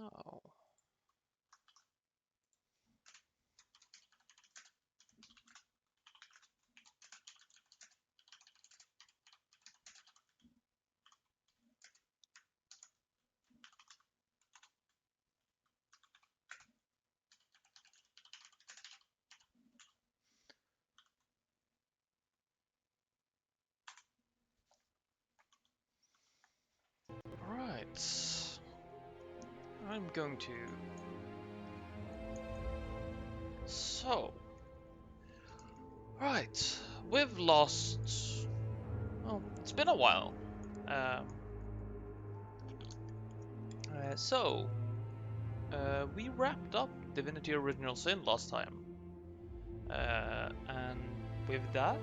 No. Right. I'm going to... So... Right. We've lost... Well, it's been a while. Um, we wrapped up Divinity Original Sin last time. And with that...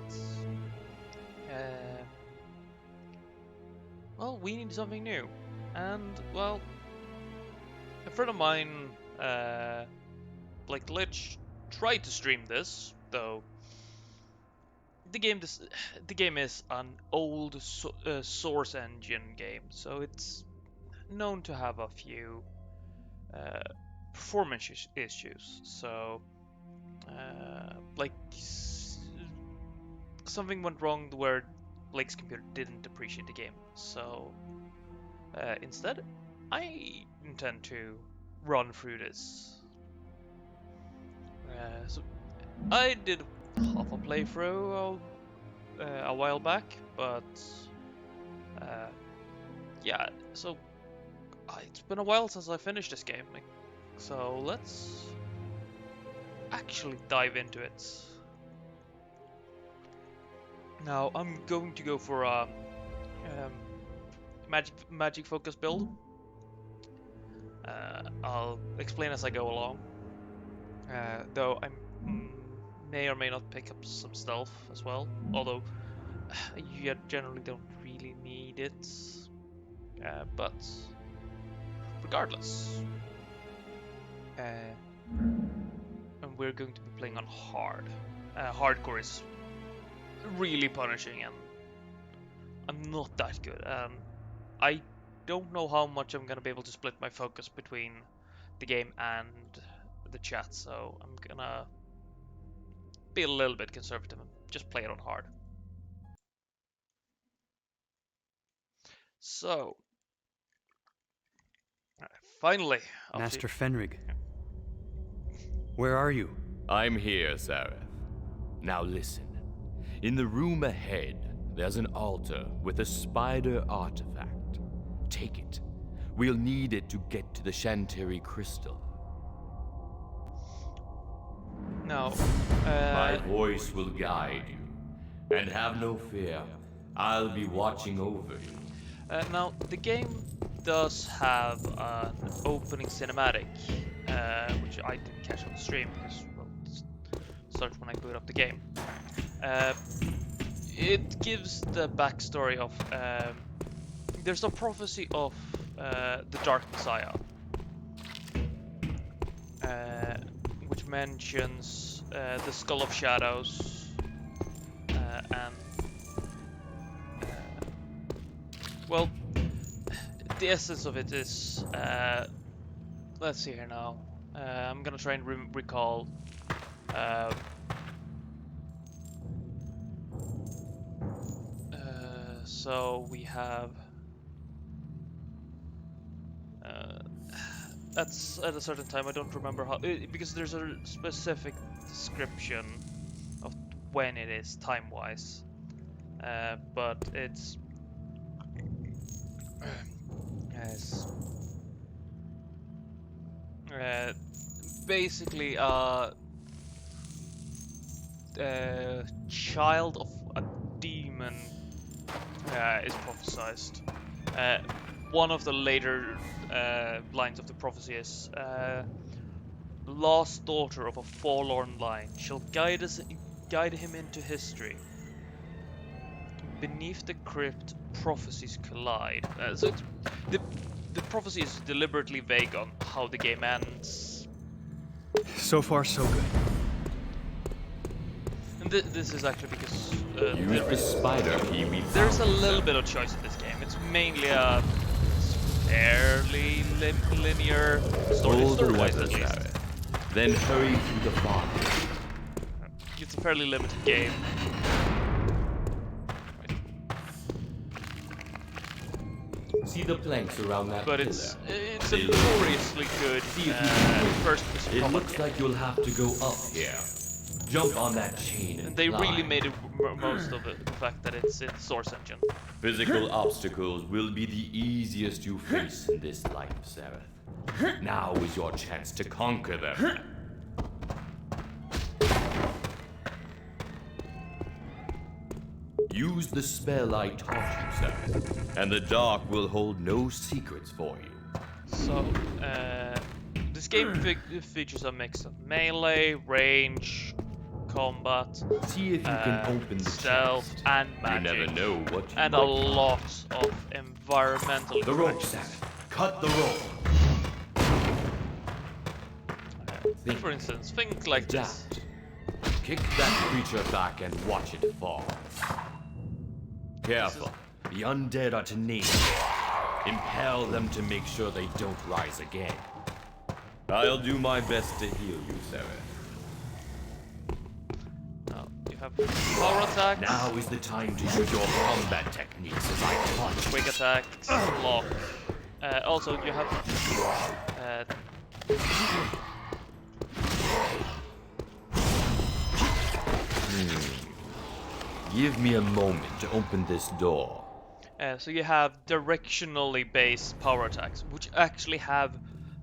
well, we need something new. And, well... A friend of mine, like Lich, tried to stream this, though the game is an old Source Engine game, so it's known to have a few performance issues. So, like something went wrong where Blake's computer didn't appreciate the game. So instead, I intend to run through this. So I did half a playthrough a while back, but yeah, so it's been a while since I finished this game, so let's actually dive into it. Now I'm going to go for a magic focus build. I'll explain as I go along. Though I may or may not pick up some stealth as well, although you generally don't really need it. But regardless, and we're going to be playing on hard. Hardcore is really punishing, and I'm not that good. I don't know how much I'm gonna be able to split my focus between the game and the chat, so I'm gonna be a little bit conservative and just play it on hard. So, finally, Master Fenrig, where are you? I'm here, Sareth. Now listen. In the room ahead, there's an altar with a spider artifact. Take it. We'll need it to get to the Shantiri crystal. Now, my voice will guide you. And have no fear, I'll be watching over you. Now, the game does have an opening cinematic, which I didn't catch on the stream because, well, it starts when I boot up the game. It gives the backstory of there's a prophecy of the Dark Messiah, which mentions the Skull of Shadows and well, the essence of it is let's see here now. I'm gonna try and recall. So we have that's at a certain time. I don't remember how, because there's a specific description of when it is time-wise, but it's basically a child of a demon is prophesized. One of the later lines of the prophecy is, "Last daughter of a forlorn line shall guide him into history. Beneath the crypt, prophecies collide." So the prophecy is deliberately vague on how the game ends. So far, so good. And this is actually because Use the spider key we there's a found, little sir. bit of choice in this game. It's mainly a fairly linear Pull the story-wise lever, at least. Sarah. Then hurry through the fog. It's a fairly limited game. See the planks around that But pillar? it's They a look- notoriously good See if you can. first-person It combat looks game. like you'll have to go up here. Jump on that chain and And they really climb. made it most of it, the fact that it's in Source Engine. Physical obstacles will be the easiest you face in this life, Sarah. Now is your chance to conquer them. Use the spell I taught you, Sarah, and the dark will hold no secrets for you. So, this game features a mix of melee, range, combat, See if you can open the stealth, chest. and You magic. never know what you And might a lot of environmental The rope, interactions. Sarah. Cut the rope. For instance, things like this. Adapt. Kick that creature back and watch it fall. Careful. The undead are tenacious. Impel them to make sure they don't rise again. I'll do my best to heal you, Sarah. Now, you have power attacks, Now is the time to use your combat techniques as I taught you. quick attacks, block. Also, you have Give me a moment to open this door. so you have directionally based power attacks, which actually have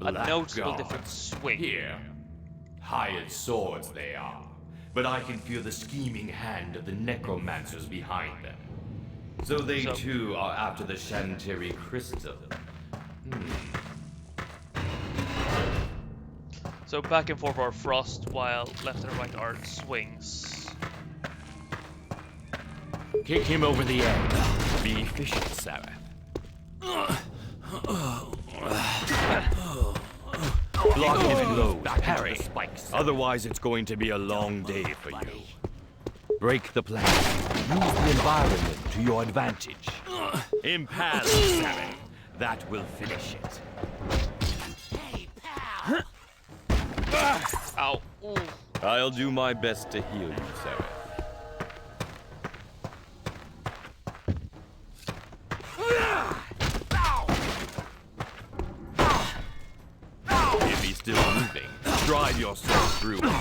a noticeable Blackguard. different swing. Here. Hired swords they are. But I can feel the scheming hand of the necromancers behind them. So they So- too are after the Shantiri crystal. So back and forth are frost, while left and right are swings. Kick him over the edge. Be efficient, Sarah. Block his blows, parry. Otherwise, it's going to be a long day for you. Break the plan. Use the environment to your advantage. Impale, Sarah. That will finish it. Ow. Ooh. I'll do my best to heal you, Sarah. If he's still moving, drive yourself through him.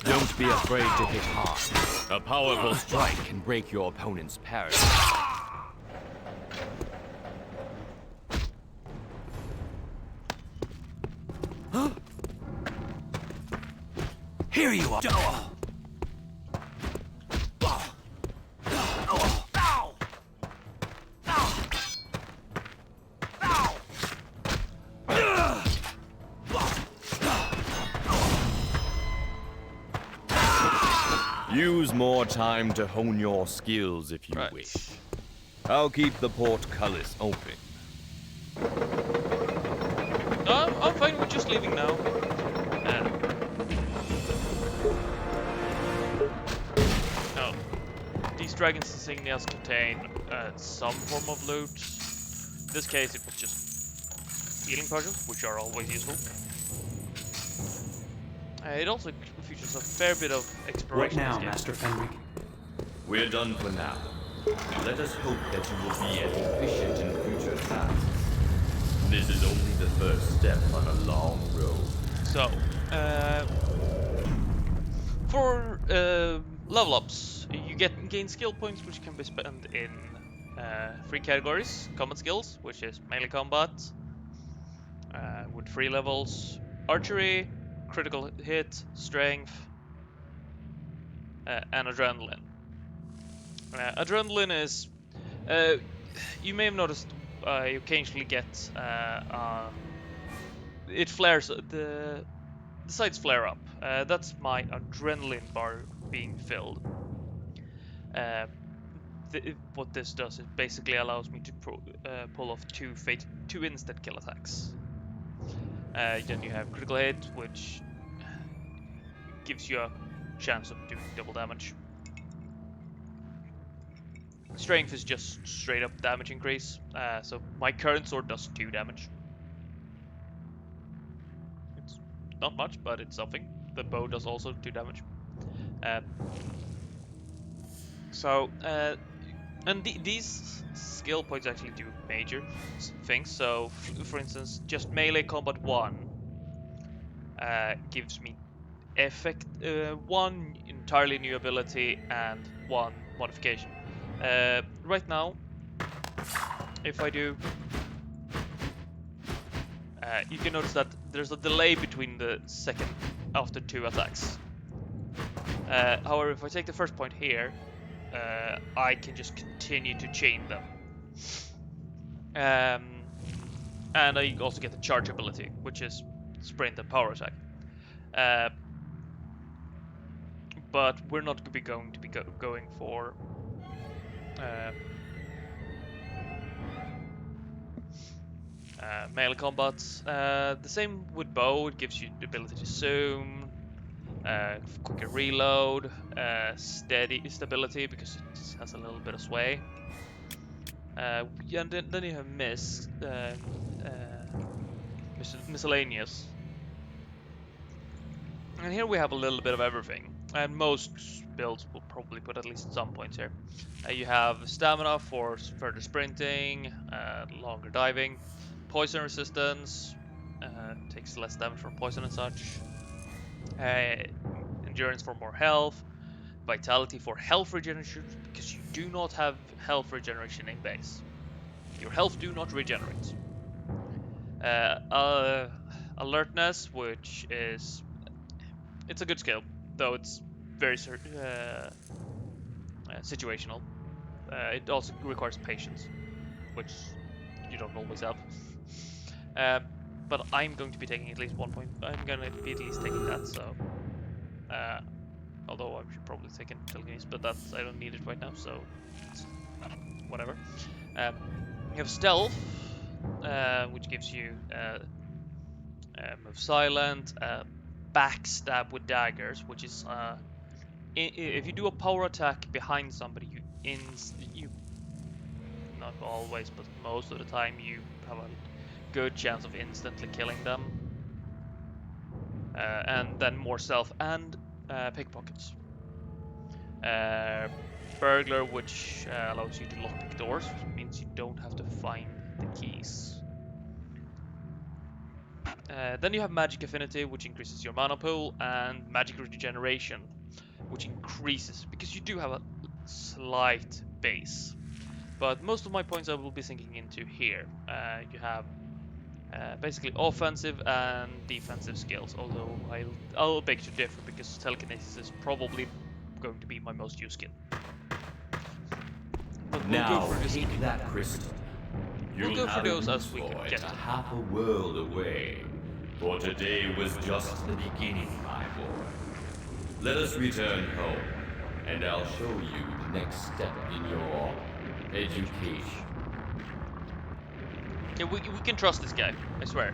Don't be afraid to hit hard. A powerful strike can break your opponent's parry. Here you are. Use more time to hone your skills if you Right. wish. I'll keep the portcullis open. I'm fine with just leaving now. No. These dragon's insignias contain some form of loot. In this case, it was just healing potions, which are always useful. It also features a fair bit of What exploration. in now, this game. Master Fenrig? We're done for now. Let us hope that you will be as efficient in future tasks. This is only the first step on a long road. So, for level ups, you gain skill points which can be spent in three categories: combat skills, which is melee combat, with 3 levels; archery, critical hit, strength, and adrenaline. Adrenaline is, you may have noticed, you occasionally get it flares, the sides flare up. That's my adrenaline bar being filled. What this does is basically allows me to pull off two instant kill attacks. Then you have critical hit, which gives you a chance of doing double damage. Strength is just straight up damage increase. So my current sword does 2 damage. It's not much, but it's something. The bow does also 2 damage. Uh, and these skill points actually do major things. So, for instance, just melee combat 1 gives me one entirely new ability and one modification. Right now, if I do, you can notice that there's a delay between the second after 2 attacks. However, if I take the first point here, I can just continue to chain them. And I also get the charge ability, which is sprint and power attack. But we're not going to be going for melee combats. The same with bow, it gives you the ability to zoom, quicker reload, steady stability because it has a little bit of sway. Yeah, and then you have miscellaneous. And here we have a little bit of everything. And most builds will probably put at least some points here. You have stamina for further sprinting, longer diving, poison resistance, takes less damage from poison and such, endurance for more health, vitality for health regeneration, because you do not have health regeneration in base. Your health do not regenerate. Alertness, which is... it's a good skill, though it's very situational. It also requires patience, which you don't always have. But I'm going to be taking at least 1 point. I'm going to be at least taking that, so... although I should probably take telekinesis, but that's, I don't need it right now, so... whatever. You have stealth, which gives you move silent, backstab with daggers, which is if you do a power attack behind somebody, you not always, but most of the time you have a good chance of instantly killing them. And then more stealth and pickpockets. Burglar, which allows you to lockpick doors, which means you don't have to find the keys. Then you have magic affinity, which increases your mana pool, and magic regeneration, which increases, because you do have a slight base. But most of my points I will be sinking into here. You have basically offensive and defensive skills, although I'll beg to differ, because telekinesis is probably going to be my most used skill. But we'll Now, go for this. take that crystal. We'll go for those as we can get. Half a world away. For today was just the beginning, my boy. Let us return home, and I'll show you the next step in your education. Yeah, we can trust this guy, I swear.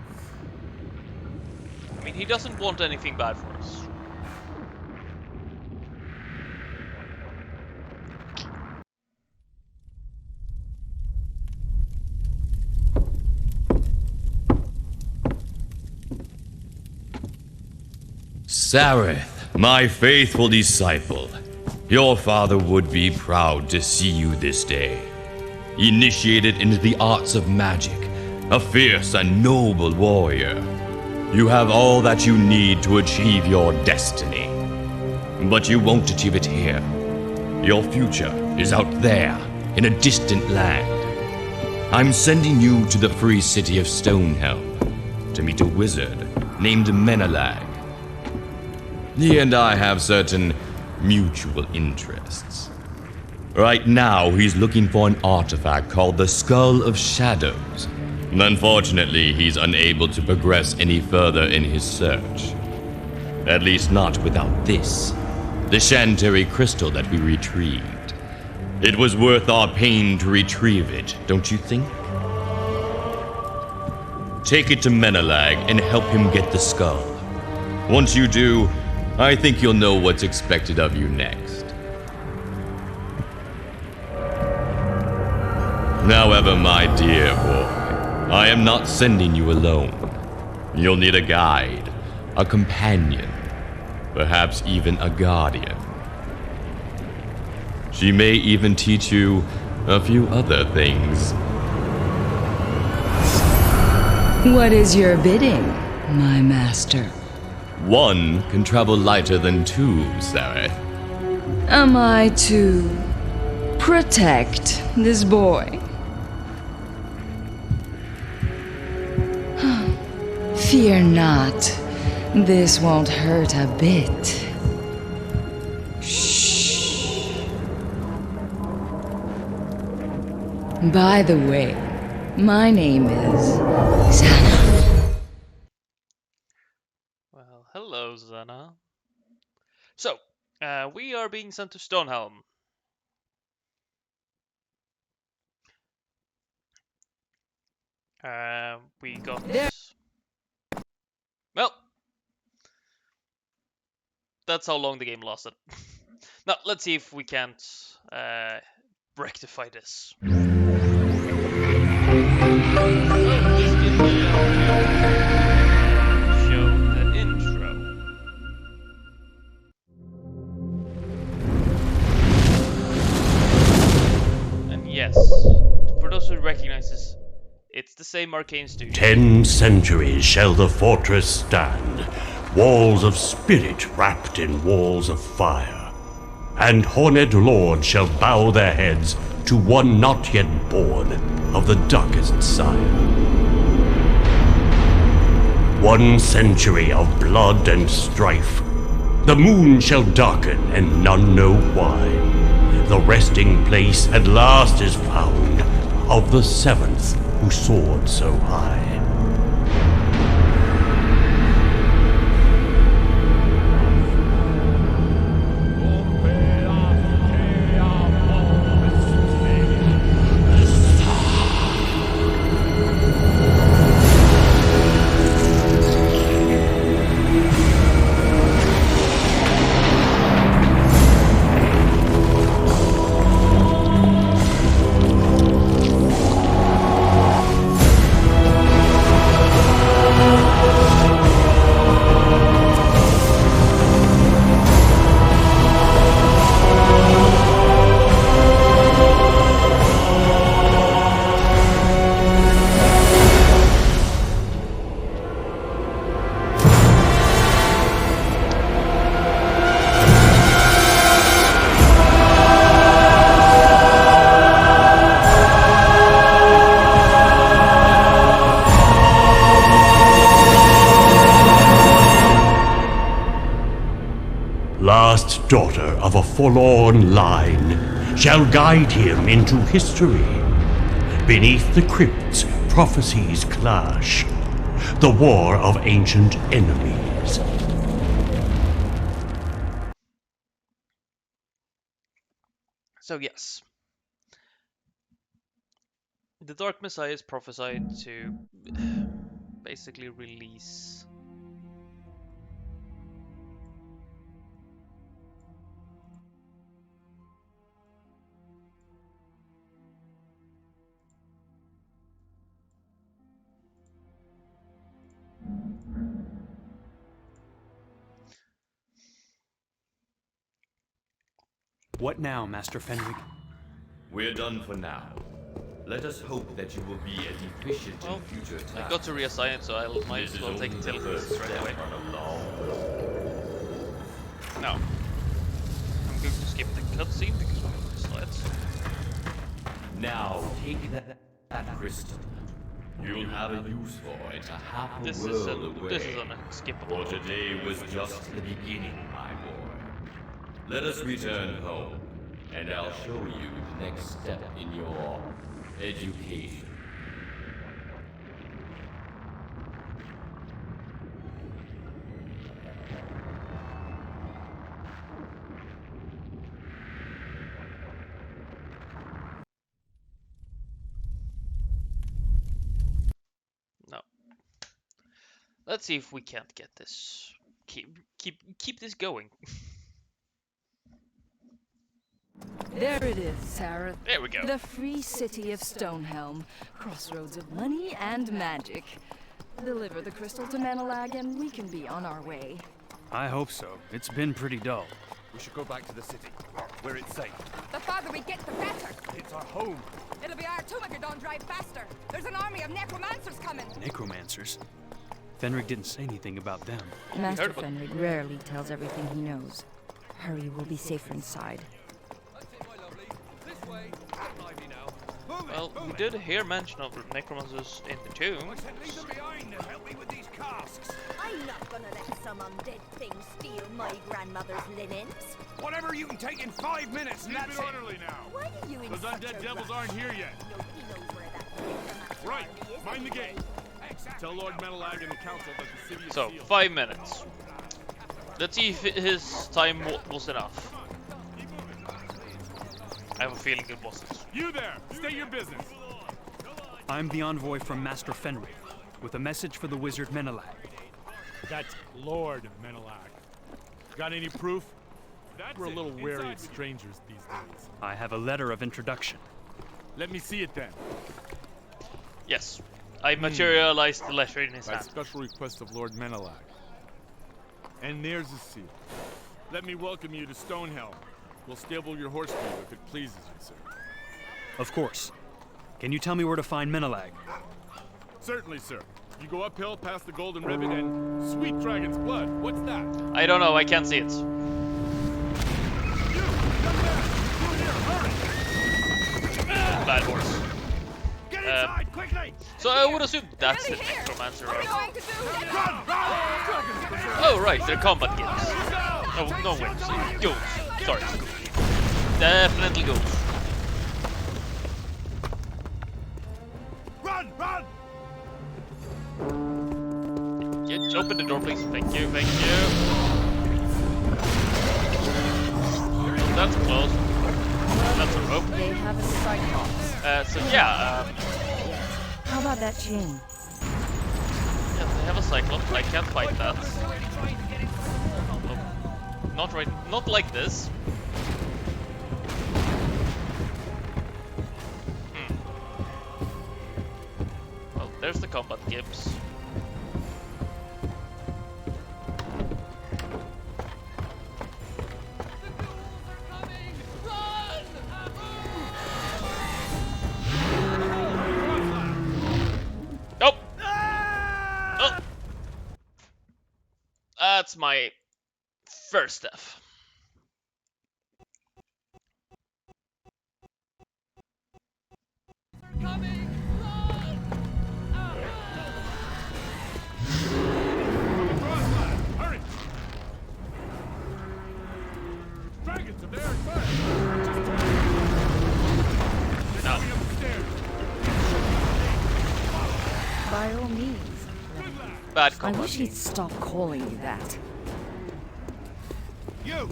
I mean, he doesn't want anything bad for us. Sareth, my faithful disciple, your father would be proud to see you this day. Initiated into the arts of magic, a fierce and noble warrior, you have all that you need to achieve your destiny. But you won't achieve it here. Your future is out there, in a distant land. I'm sending you to the free city of Stonehelm to meet a wizard named Menelag. He and I have certain mutual interests. Right now, he's looking for an artifact called the Skull of Shadows. Unfortunately, he's unable to progress any further in his search. At least not without this, the Chantary crystal that we retrieved. It was worth our pain to retrieve it, don't you think? Take it to Menelag and help him get the skull. Once you do, I think you'll know what's expected of you next. However, my dear boy, I am not sending you alone. You'll need a guide, a companion, perhaps even a guardian. She may even teach you a few other things. What is your bidding, my master? One can travel lighter than two, Sarah. Am I to protect this boy? Fear not. This won't hurt a bit. Shh. By the way, my name is Xana. Well, hello, Zana. So, we are being sent to Stonehelm. We got... Well, that's how long the game lasted. Now, let's see if we can't rectify this. Oh, this didn't show the intro. And yes, for those who recognize this, it's the same Arcane studio. 10 centuries shall the fortress stand, walls of spirit wrapped in walls of fire. And horned lords shall bow their heads to one not yet born of the darkest sire. 1 century of blood and strife. The moon shall darken and none know why. The resting place at last is found of the seventh who soared so high. Last daughter of a forlorn line shall guide him into history. Beneath the crypts, prophecies clash. The war of ancient enemies. So yes, the Dark Messiah is prophesied to basically release What now, Master Fenwick? We're done for now. Let us hope that you will be as efficient Well, in future tasks. I got to reassign it, so I might This as is well take only a the telekinesis first right step away. on a long No. I'm going to skip the cutscene because we have the slides. Now take that crystal. You'll have a use for it a half a This world is away. unskippable. For today was just the beginning, my boy. Let us return home, and I'll show you the next step in your education. No. Let's see if we can't get this. Keep this going. There it is, Sarah. There we go. The free city of Stonehelm. Crossroads of money and magic. Deliver the crystal to Menelag and we can be on our way. I hope so. It's been pretty dull. We should go back to the city, where it's safe. The farther we get, the better. It's our home. It'll be our too if you don't drive faster. There's an army of necromancers coming. Necromancers? Fenric didn't say anything about them. Master heard about- Fenric rarely tells everything he knows. Hurry, we'll be safer inside. Well, we did hear mention of necromancers in the tombs. I'm not gonna let some undead thing steal my grandmother's linens. Whatever you can take in 5 minutes, and that's it. Why are you in Those such undead a devils rush? aren't here yet. Nobody knows where that necromancer Right, army is mind the anyway. gate. Tell Lord Menelag and the council that the city is So, sealed. 5 minutes. Let's see if his time was enough. I have a feeling it wasn't. You there, state your business. I'm the envoy from Master Fenric, with a message for the wizard Menelag. That's Lord Menelag. Got any proof? We're a little wary of strangers these days. I have a letter of introduction. Let me see it then. Yes. I materialized the letter in his By hand. special request of Lord Menelag. And there's the seal. Let me welcome you to Stonehelm. We'll stable your horse for you if it pleases you, sir. Of course. Can you tell me where to find Menelag? Certainly, sir. You go uphill past the Golden Ribbon and sweet dragon's blood. What's that? I don't know, I can't see it. You! Come back! Through here, hurry! Bad horse. Get inside, quickly! So I would assume that's the Really here? necromancer. What are we going to do? Run! Run! Oh right, they're combat games. No wins. Goals. Sorry. Definitely goals. Run! Run! Yeah, open the door, please. Thank you, thank you. That's close. That's a rope. They have a cyclops. So yeah, How about that chain? yeah, they have a cyclops. I can't fight that. Not right. Not like this. Well, there's the combat gibbs. Nope. Oh. That's my first death. Hurry! Dragons are there and fire! Just turn! They're No. coming up the stairs! By all means. Bad I combat. wish he'd stop calling you that. You!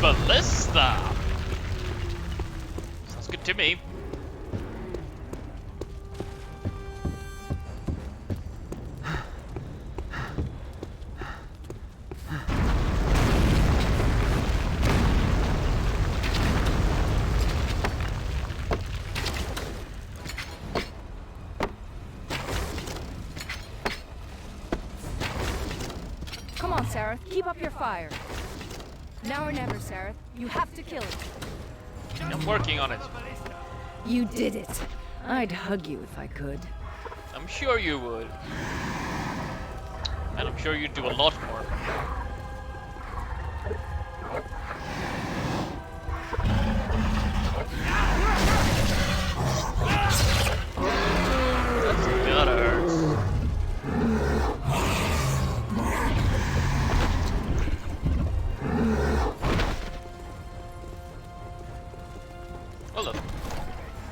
Ballista. Sounds good to me. Come on, Sarah. Keep up your fire. Now or never, Sarah. You have to kill it. I'm working on it. You did it. I'd hug you if I could. I'm sure you would. And I'm sure you'd do a lot more. That hurts. Well done.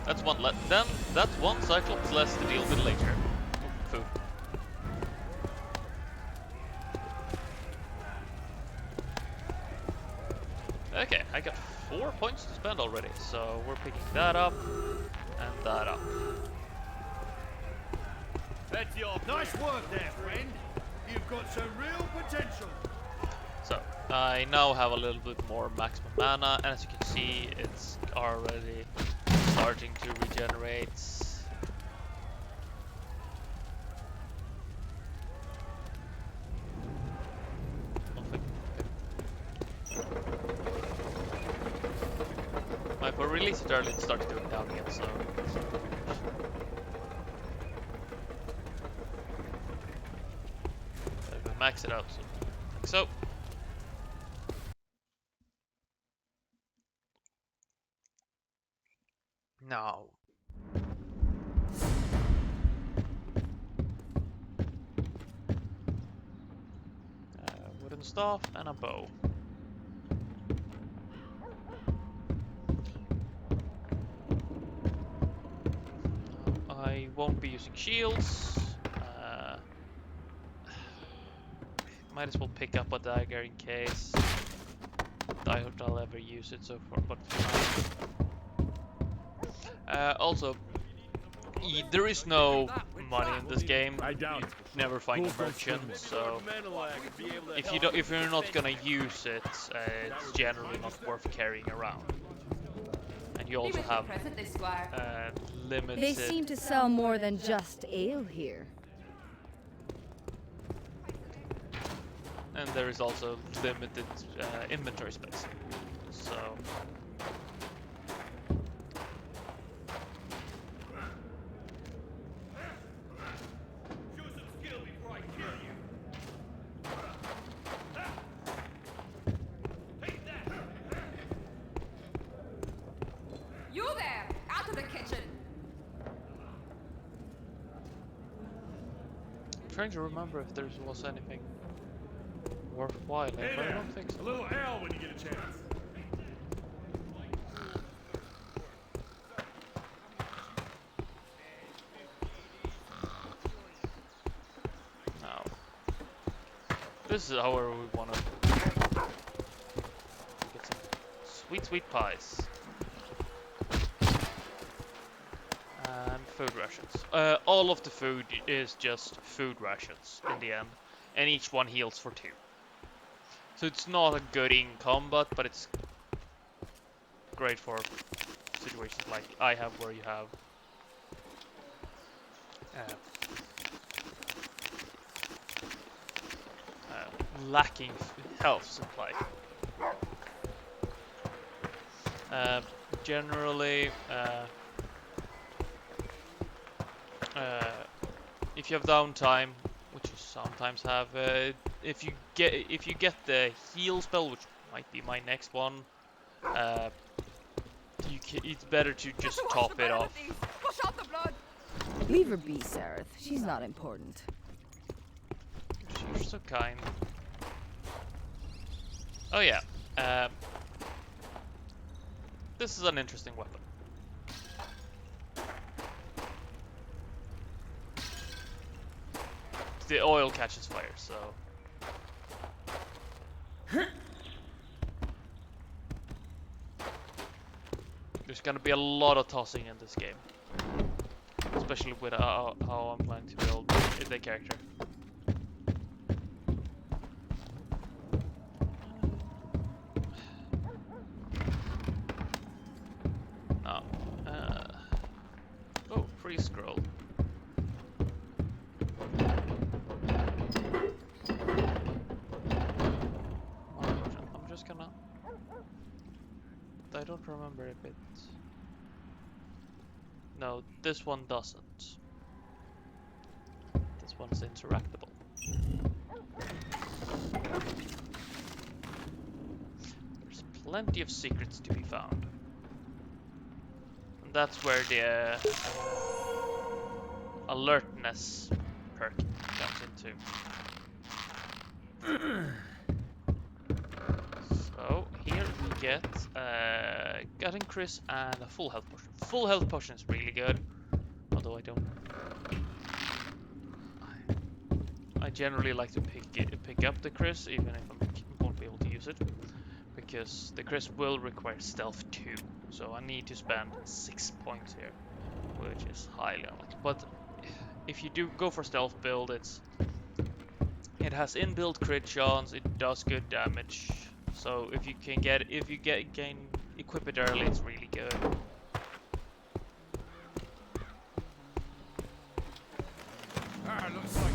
That's one then that's one Cyclops less to deal with later. Food. Okay, I got 4 points to spend already, so we're picking that up and that up. That's your nice work there, friend. You've got some real potential. So, I now have a little bit more maximum mana, and as you can see, it's already starting to regenerate. Nothing. Okay. If I release it early, it starts going down again, so... If I max it out, so... Like so. Now. Wooden staff and a bow. I won't be using shields. Might as well pick up a dagger in case. I doubt I'll ever use it so far, but also, there is no money in this game. You never find a merchant, so if you're not gonna use it, it's generally not worth carrying around. And you also have limited. They seem to sell more than just ale here. And there is also limited inventory space. So. You there! Out of the kitchen! I'm trying to remember if there was anything worthwhile, but I don't think so. A little ale when you get a chance. Now, this is where we want to get some sweet pies and food rations. All of the food is just food rations in the end, and each one heals for 2. So it's not a good in combat, but it's great for situations like I have, where you have lacking health supply. Generally, if you have downtime, which you sometimes have, if you get the heal spell, which might be my next one, it's better to just top it off. Push out the blood! Leave her be, Sareth. She's not important. You're so kind. Oh yeah, this is an interesting weapon. The oil catches fire, so... There's gonna be a lot of tossing in this game. Especially with how I'm planning to build the character. Now, oh, free scroll. I'm just gonna... I don't remember if it... No, this one doesn't. This one's interactable. There's plenty of secrets to be found. And that's where the alertness perk comes into. So, here we get Gutting Chris and a full health potion. Full health potion is really good, although I generally like to pick up the Chris, even if I won't be able to use it, because the Chris will require stealth too. So I need to spend 6 points here, which is highly unlikely. But if you do go for stealth build, it's It has inbuilt crit chance. It does good damage. So if you gain equip it early, it's really good.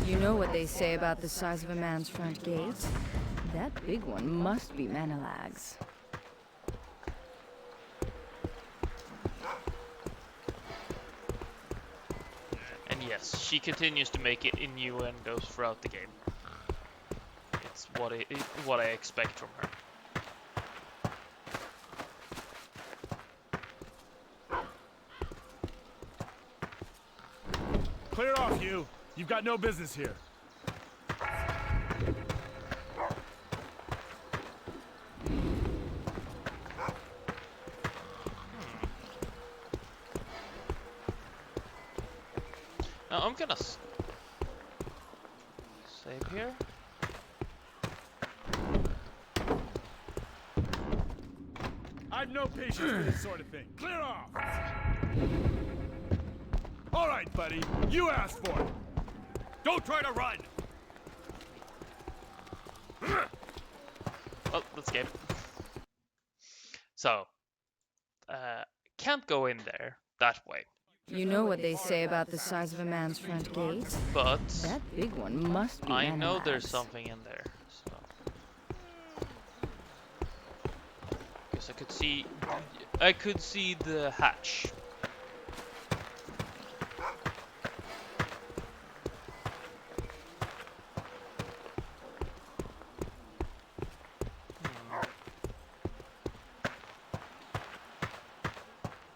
You know what they say about the size of a man's front gate? That big one must be Menelag's. And yes, she continues to make it innuendos throughout the game. It's what I expect from her. Clear off, you! You've got no business here. Now I'm gonna save here. I've no patience for this sort of thing. Clear off! All right, buddy. You asked for it. Don't try to run! Well, let's game. So, can't go in there that way. You know what they say about the size of a man's front gate? But That big one must be I know there's Menelag's. something in there. So, guess I could see the hatch.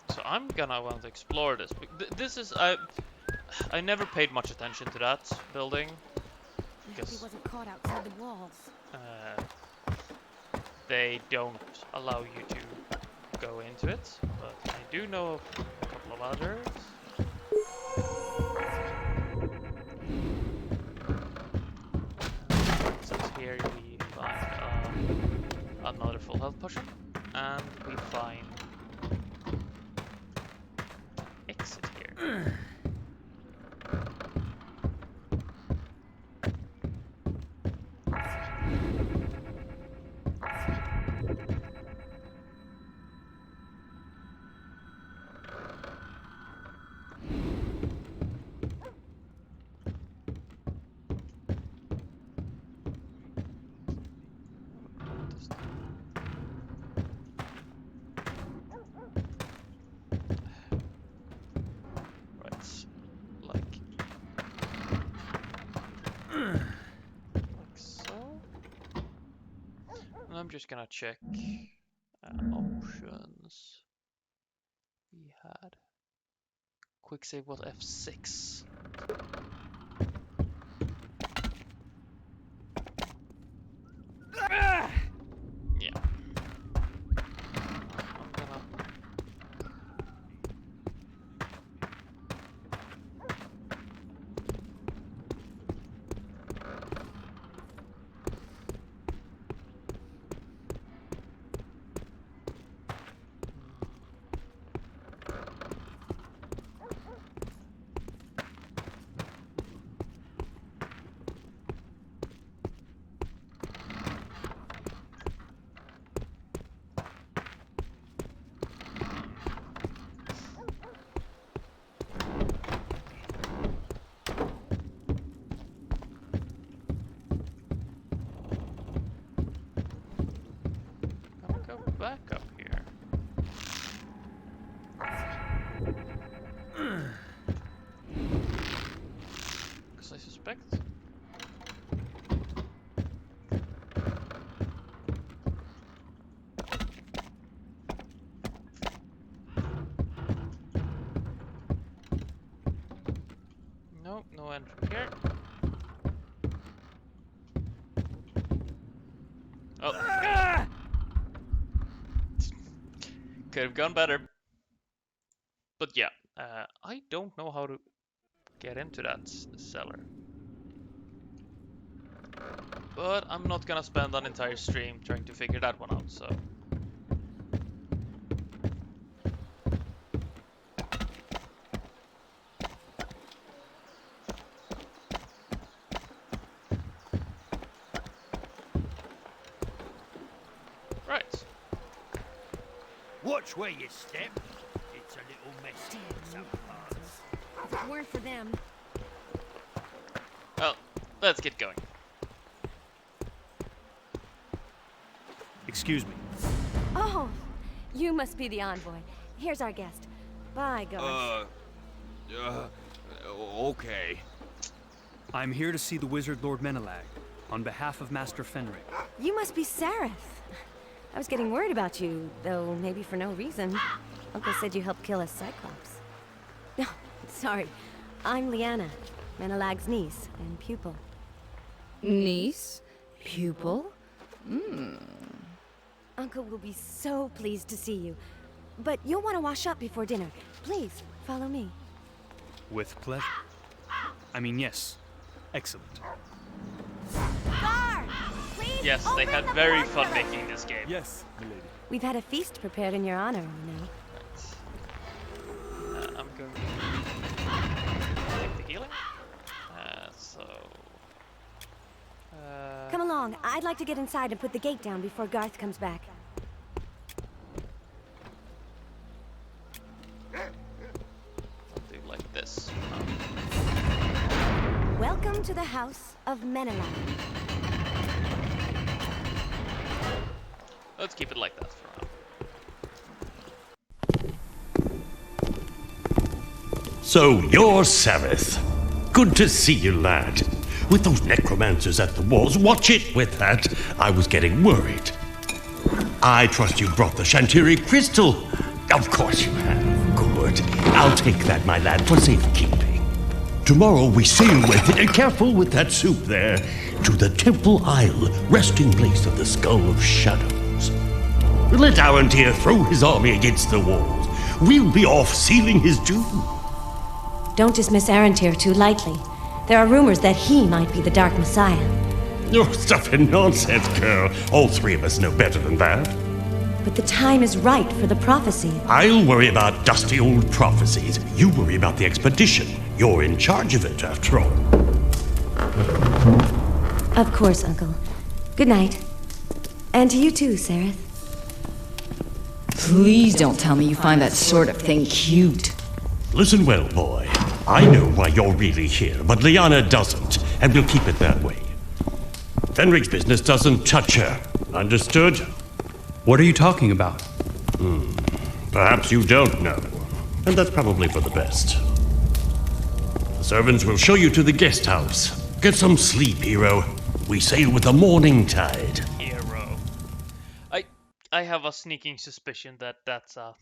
So I'm gonna want to explore this. This is I never paid much attention to that building He because wasn't caught outside the walls. they don't allow you to go into it. But I do know a couple of others. So here we find another full health potion, and we find exit here. Right, like so. And I'm just gonna check options. We had quick save was F6. Yeah. I'm gonna go back up here. Because I suspect. Nope, no entry here. Oh. Could have gone better. But yeah, I don't know how to get into that cellar. But I'm not gonna spend an entire stream trying to figure that one out, so. Watch where you step. It's a little messy in some parts. If it weren't for them. Well, let's get going. Excuse me. Oh, you must be the envoy. Here's our guest. By God. Okay. I'm here to see the wizard Lord Menelag on behalf of Master Fenrir. You must be Sareth. I was getting worried about you, though maybe for no reason. Uncle said you helped kill a Cyclops. No, sorry. I'm Lyanna, Menelag's niece and pupil. Niece? Pupil? Uncle will be so pleased to see you. But you'll want to wash up before dinner. Please, follow me. With pleasure. I mean, yes. Excellent. Guard! Please Yes, they open had the very door fun for us. making this game. Yes, milady. We've had a feast prepared in your honor, you know. I'm going to take the healing. Come along. I'd like to get inside and put the gate down before Garth comes back. I'll do like this. Welcome to the house of Menelag. Let's keep it like that for now. So you're Sareth. Good to see you, lad. With those necromancers at the walls, watch it with that. I was getting worried. I trust you brought the Shantiri crystal. Of course you have. Good. I'll take that, my lad, for safekeeping. Tomorrow we sail with it, careful with that soup there, to the Temple Isle, resting place of the Skull of Shadows. Let Arantir throw his army against the walls. We'll be off sealing his doom. Don't dismiss Arantir too lightly. There are rumors that he might be the Dark Messiah. You're stuffing nonsense, girl. All three of us know better than that. But the time is right for the prophecy. I'll worry about dusty old prophecies. You worry about the expedition. You're in charge of it, after all. Of course, Uncle. Good night. And to you too, Sareth. Please don't tell me you find that sort of thing cute. Listen well, boy. I know why you're really here, but Lyanna doesn't, and we'll keep it that way. Fenric's business doesn't touch her. Understood? What are you talking about? Perhaps you don't know. And that's probably for the best. The servants will show you to the guest house. Get some sleep, hero. We sail with the morning tide. Hero. I have a sneaking suspicion that that's a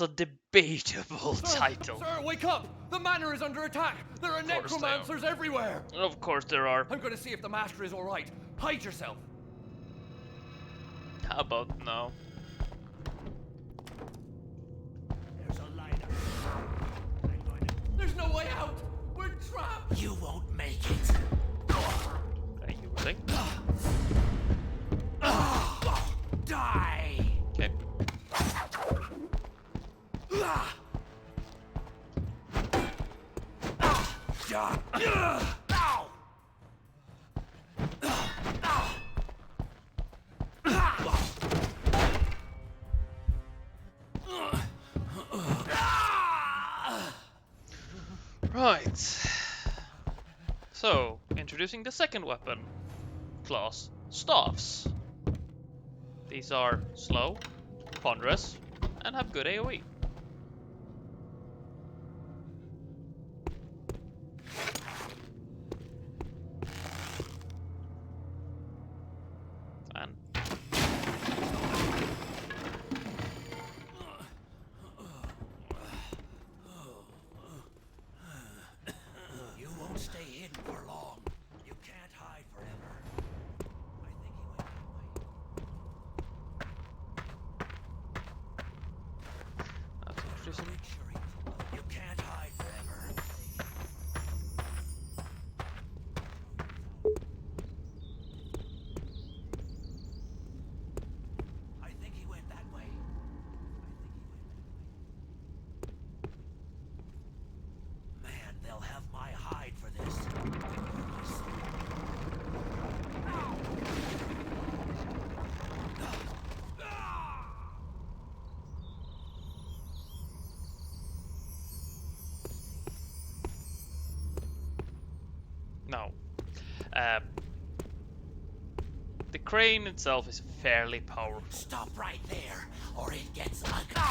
debatable title. Sir, wake up! The manor is under attack! There are necromancers everywhere! Of course there are. I'm going to see if the master is alright. Hide yourself! How about no? There's a light up. There's no way out! We're trapped! You won't make it. Thank you, thing. Die! Okay. Right. So, introducing the second weapon class, staffs. These are slow, ponderous, and have good AoE. And You won't stay hidden for long. You can't hide forever. I think he went that way. that's introducing. Make sure he was alone. You can't hide forever. I think he went that way. Man, they'll have my hide for this. No. The crane itself is fairly powerful. Stop right there, or it gets ugly.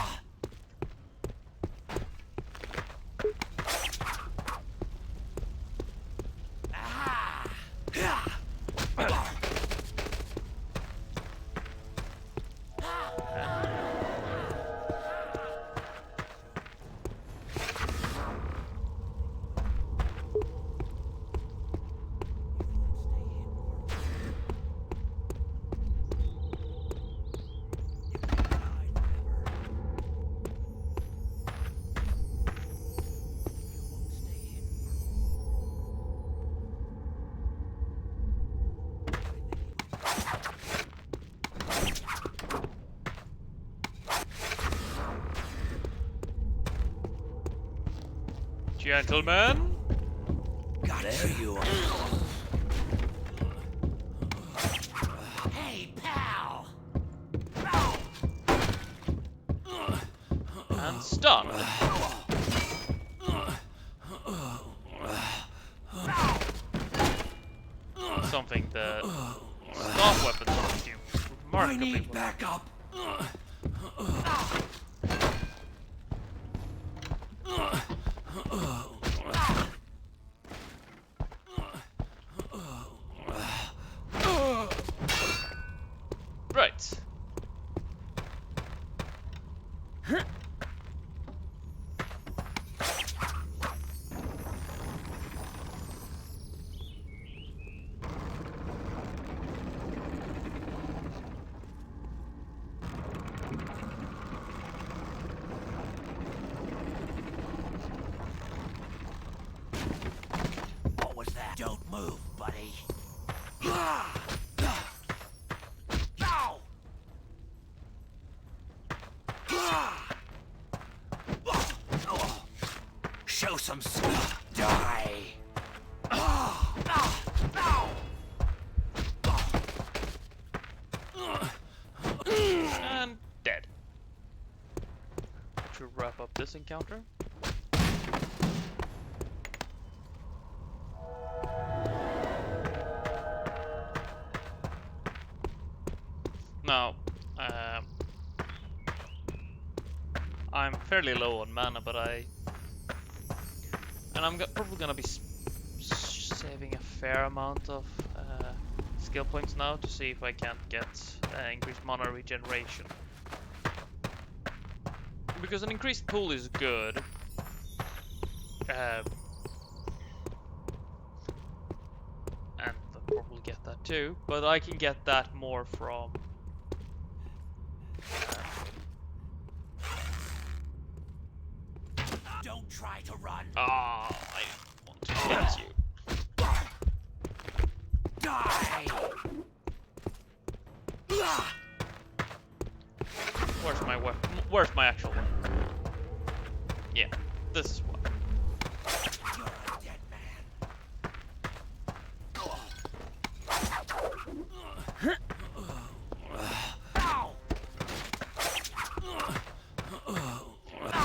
Gentlemen, There you are. Hey, pal. and stunned. Something the staff weapons don't do I remarkably need well. backup. Right. What was that? Don't move, buddy. Show some die. And dead. To wrap up this encounter. Now, I'm fairly low on mana, but I'm probably gonna be saving a fair amount of skill points now to see if I can't get increased mana regeneration. Because an increased pool is good. And I'll probably get that too, but I can get that more from Don't try to run. I want to hit you. Die. Where's my weapon? Where's my actual weapon? Yeah, this is one. You're a dead man.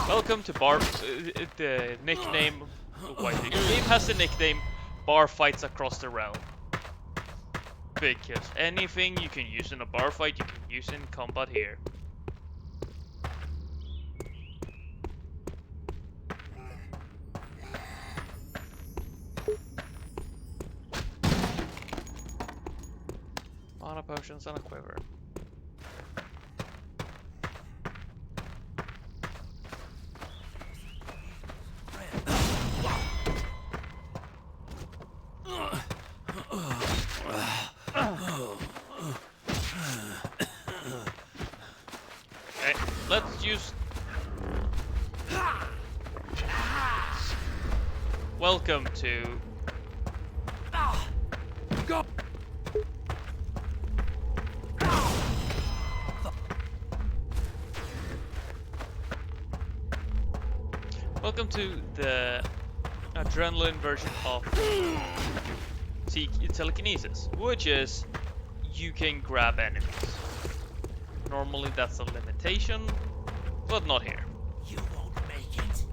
Welcome to Bar. The nickname. Why the game has the nickname Bar Fights Across the Realm. Because anything you can use in a bar fight, you can use in combat here. Mana potions and a quiver. Okay, let's use. Welcome to. Go. Welcome to the adrenaline version of telekinesis, which is you can grab enemies. Normally that's a limitation, but not here. You won't make it.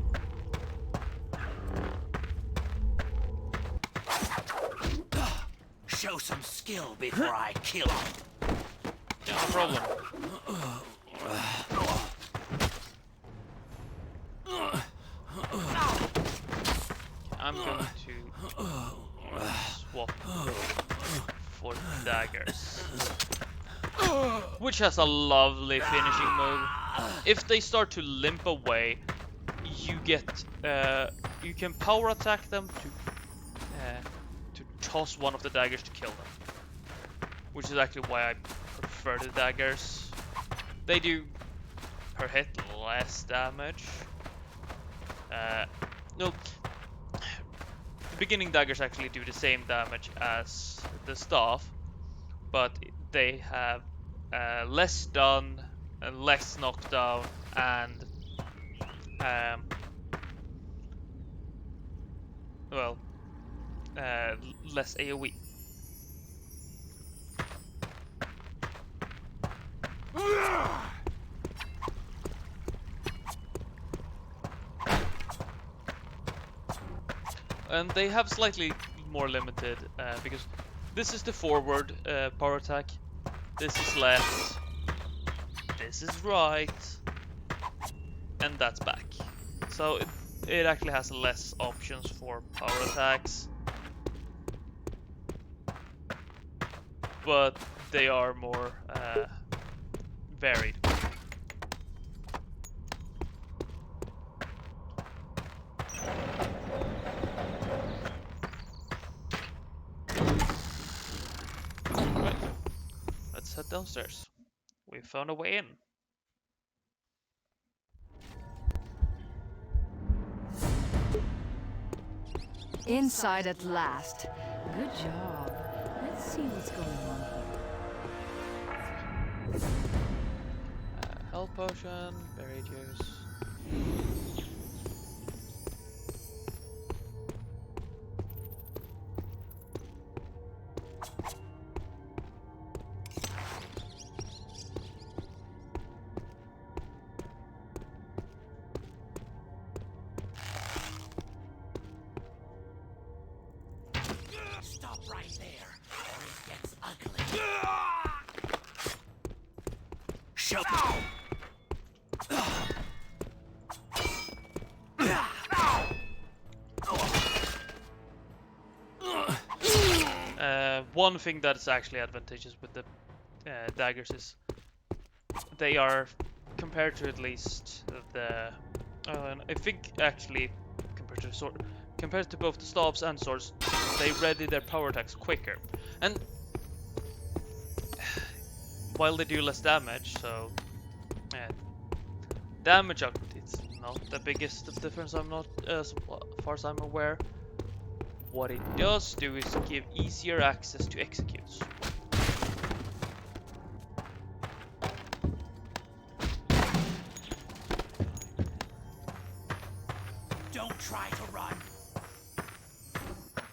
show some skill before I kill him. Yeah, no problem. I'm going to swap for daggers, which has a lovely finishing move. If they start to limp away, you get you can power attack them to toss one of the daggers to kill them, which is actually why I prefer the daggers. They do per hit less damage. No, the beginning daggers actually do the same damage as the staff, but they have less stun, less knockdown, and well, less AoE. And they have slightly more limited because this is the forward power attack, this is left, this is right, and that's back. So it actually has less options for power attacks, but they are more varied. Right, let's head downstairs. We found a way in. Inside at last. Good job. Let's see what's going on here. Health potion, berry juice. Stop right there, or it gets ugly. Show. One thing that is actually advantageous with the daggers is they are, compared to at least the, I think actually compared to both the staffs and swords, they ready their power attacks quicker. And while they do less damage, so damage up, it's not the biggest difference. I'm not, as far as I'm aware. What it does do is give easier access to executes. Don't try to run.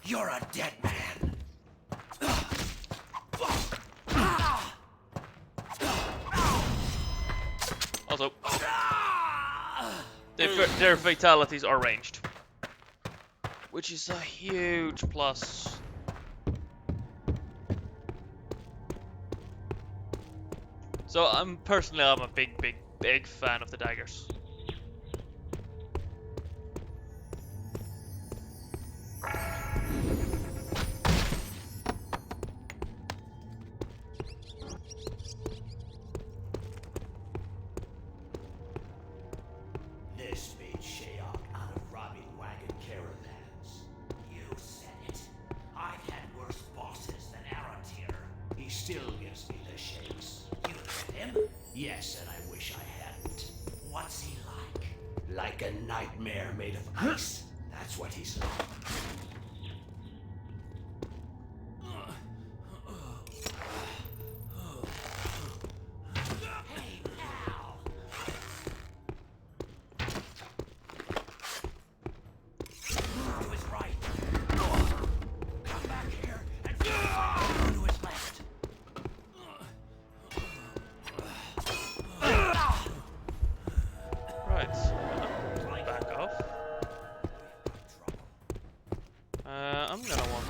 You're a dead man. Also, their fatalities are ranged, which is a huge plus. So I'm a big fan of the daggers. This made Shayok out of robbing wagon caravans. You said it. I've had worse bosses than Arantir. He still gives me the shakes. You met him? Yes, and I wish I hadn't. What's he like? Like a nightmare made of ice. That's what he's like. Hey, pal! Move to his right. Come back here and move to his left. Right, back off. I'm gonna want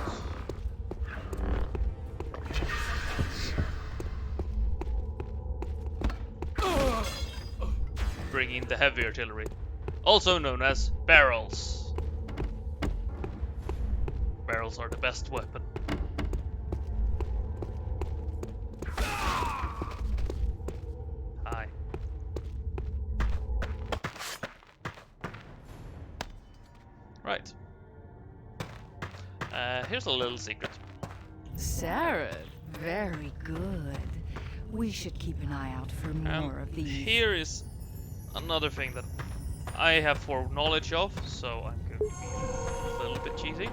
bring in the heavy artillery, also known as barrels. Barrels are the best weapon. Hi. Right. Here's a little secret. Sarah, very good. We should keep an eye out for more of these. Here is another thing that I have foreknowledge of, so I'm going to be a little bit cheesy.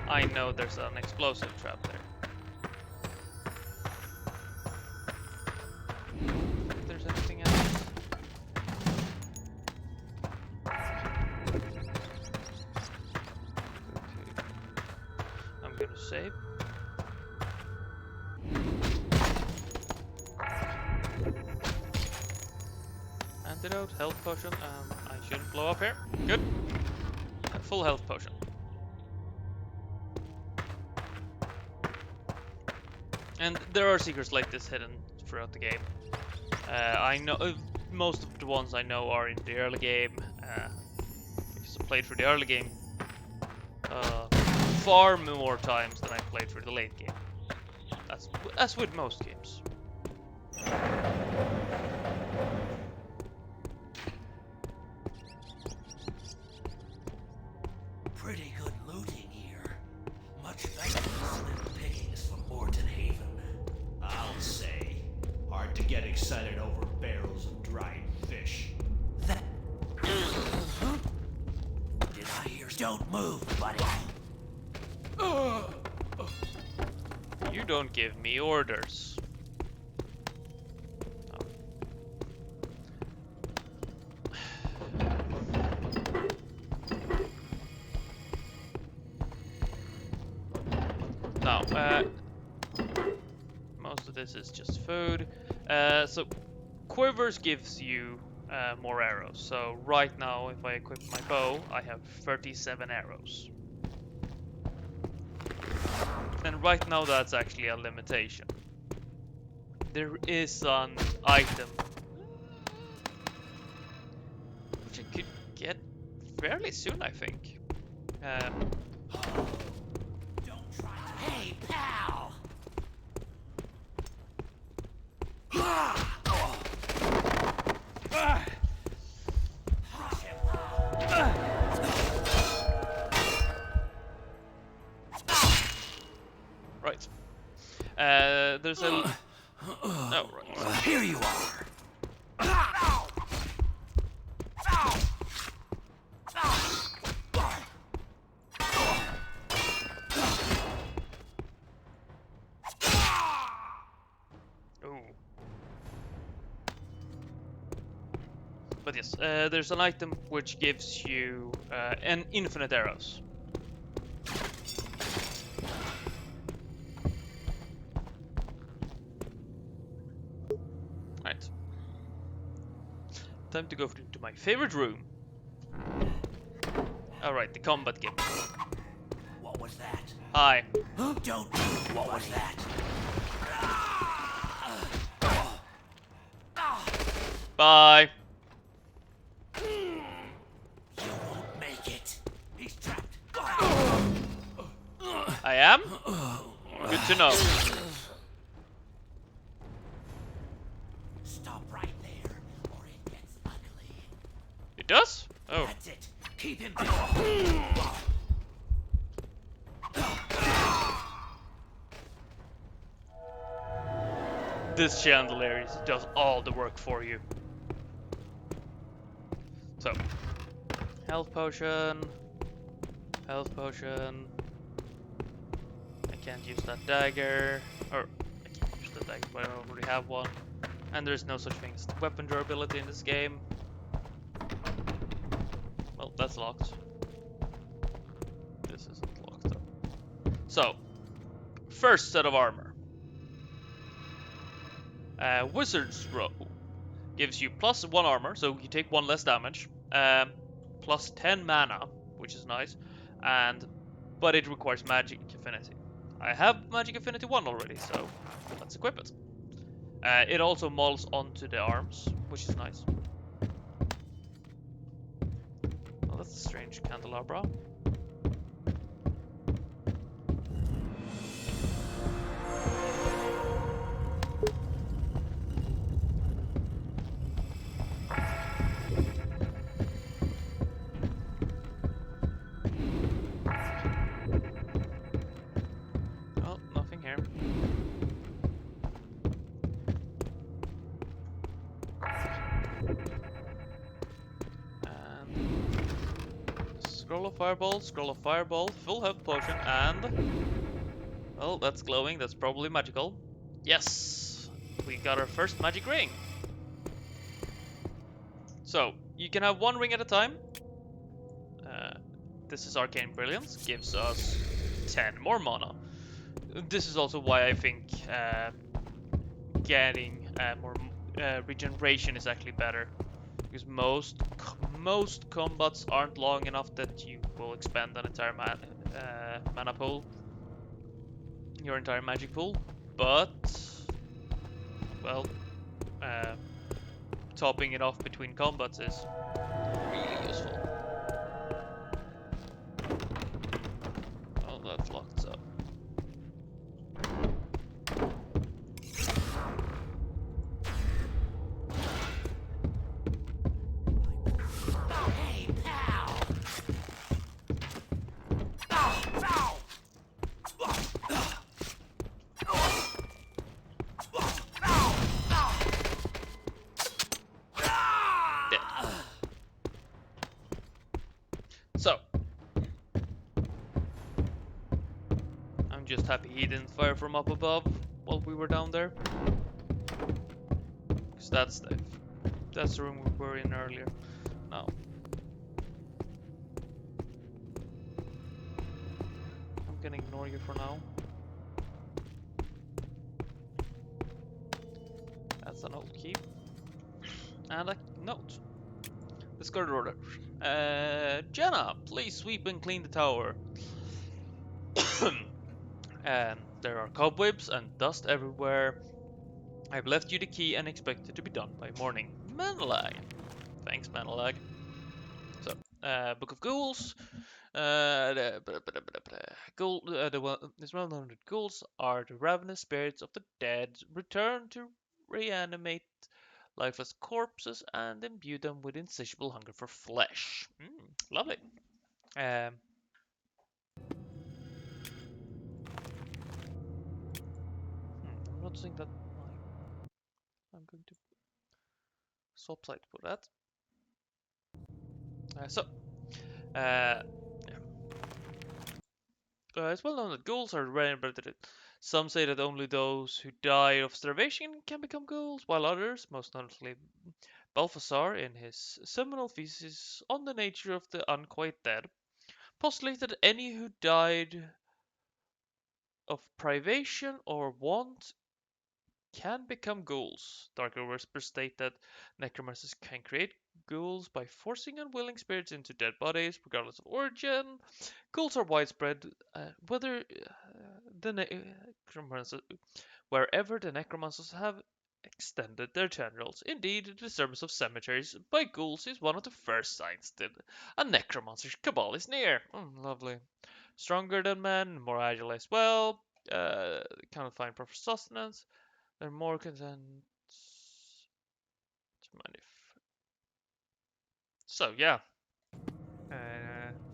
I know there's an explosive trap there. If there's anything else. Okay. I'm gonna save. Antidote, health potion, I shouldn't blow up here. Good. Full health potion. And there are secrets like this hidden throughout the game. I know most of the ones I know are in the early game. Because I played through the early game far more times than I played through the late game. That's with most games. Pretty good looting here. Much better than little pickings from Morton Haven. I'll say. Hard to get excited over barrels of dried fish. That... Did I hear? Don't move, buddy. You don't give me orders. Now, most of this is just food. So, quivers gives you more arrows. So right now, if I equip my bow, I have 37 arrows. And right now, that's actually a limitation. There is an item which I could get fairly soon, I think. Hey, pal! Right. There's a... Oh, right. Here you are. But yes, there's an item which gives you an infinite arrows. Right. Time to go into my favorite room. Alright, the combat game. What was that? Hi. Don't move. What was that? Bye. You won't make it. He's trapped. I am? Good to know. Stop right there, or it gets ugly. It does? Oh. That's it. Keep him busy. This chandelier does all the work for you. So, health potion. Health potion. I can't use that dagger. Or, I can't use the dagger, but I already have one. And there's no such thing as weapon durability in this game. Well, that's locked. This isn't locked though. So, first set of armor. Wizard's Row gives you +1 armor, so you take 1 less damage. plus 10 mana, which is nice, but it requires Magic Affinity. I have Magic Affinity 1 already, so let's equip it. It also molds onto the arms, which is nice. Oh, that's a strange candelabra. Oh, nothing here. Scroll of Fireball, full health potion, and... Well, that's glowing, that's probably magical. Yes! We got our first magic ring! So, you can have one ring at a time. This is Arcane Brilliance, gives us 10 more mana. This is also why I think getting more regeneration is actually better. Because most combats aren't long enough that you will expend an entire mana pool, your entire magic pool. But well, uh, topping it off between combats is really useful. Oh, that's locked up. So, I'm just happy he didn't fire from up above while we were down there. Because that's the room we were in earlier. No. I'm gonna ignore you for now. That's an old key. And a note. Let's go to order. Jenna, please sweep and clean the tower. And there are cobwebs and dust everywhere. I've left you the key and expect it to be done by morning. Manalag. Thanks, Manalag. So, Book of Ghouls. It's well known that ghouls are the ravenous spirits of the dead, return to reanimate lifeless corpses and imbue them with insatiable hunger for flesh. Lovely. I'm not saying that I'm going to swap side for that. Yeah. It's well known that ghouls are rare, but some say that only those who die of starvation can become ghouls, while others, most notably Balthasar in his seminal thesis on the nature of the unquiet dead, postulate that any who died of privation or want can become ghouls. Darker whispers state that necromancers can create ghouls by forcing unwilling spirits into dead bodies, regardless of origin. Ghouls are widespread, the necromancers, wherever the necromancers have extended their tendrils. Indeed, the disturbance of cemeteries by ghouls is one of the first signs that a necromancer's cabal is near. Lovely. Stronger than men, more agile as well. Cannot find proper sustenance. They're more content. So yeah,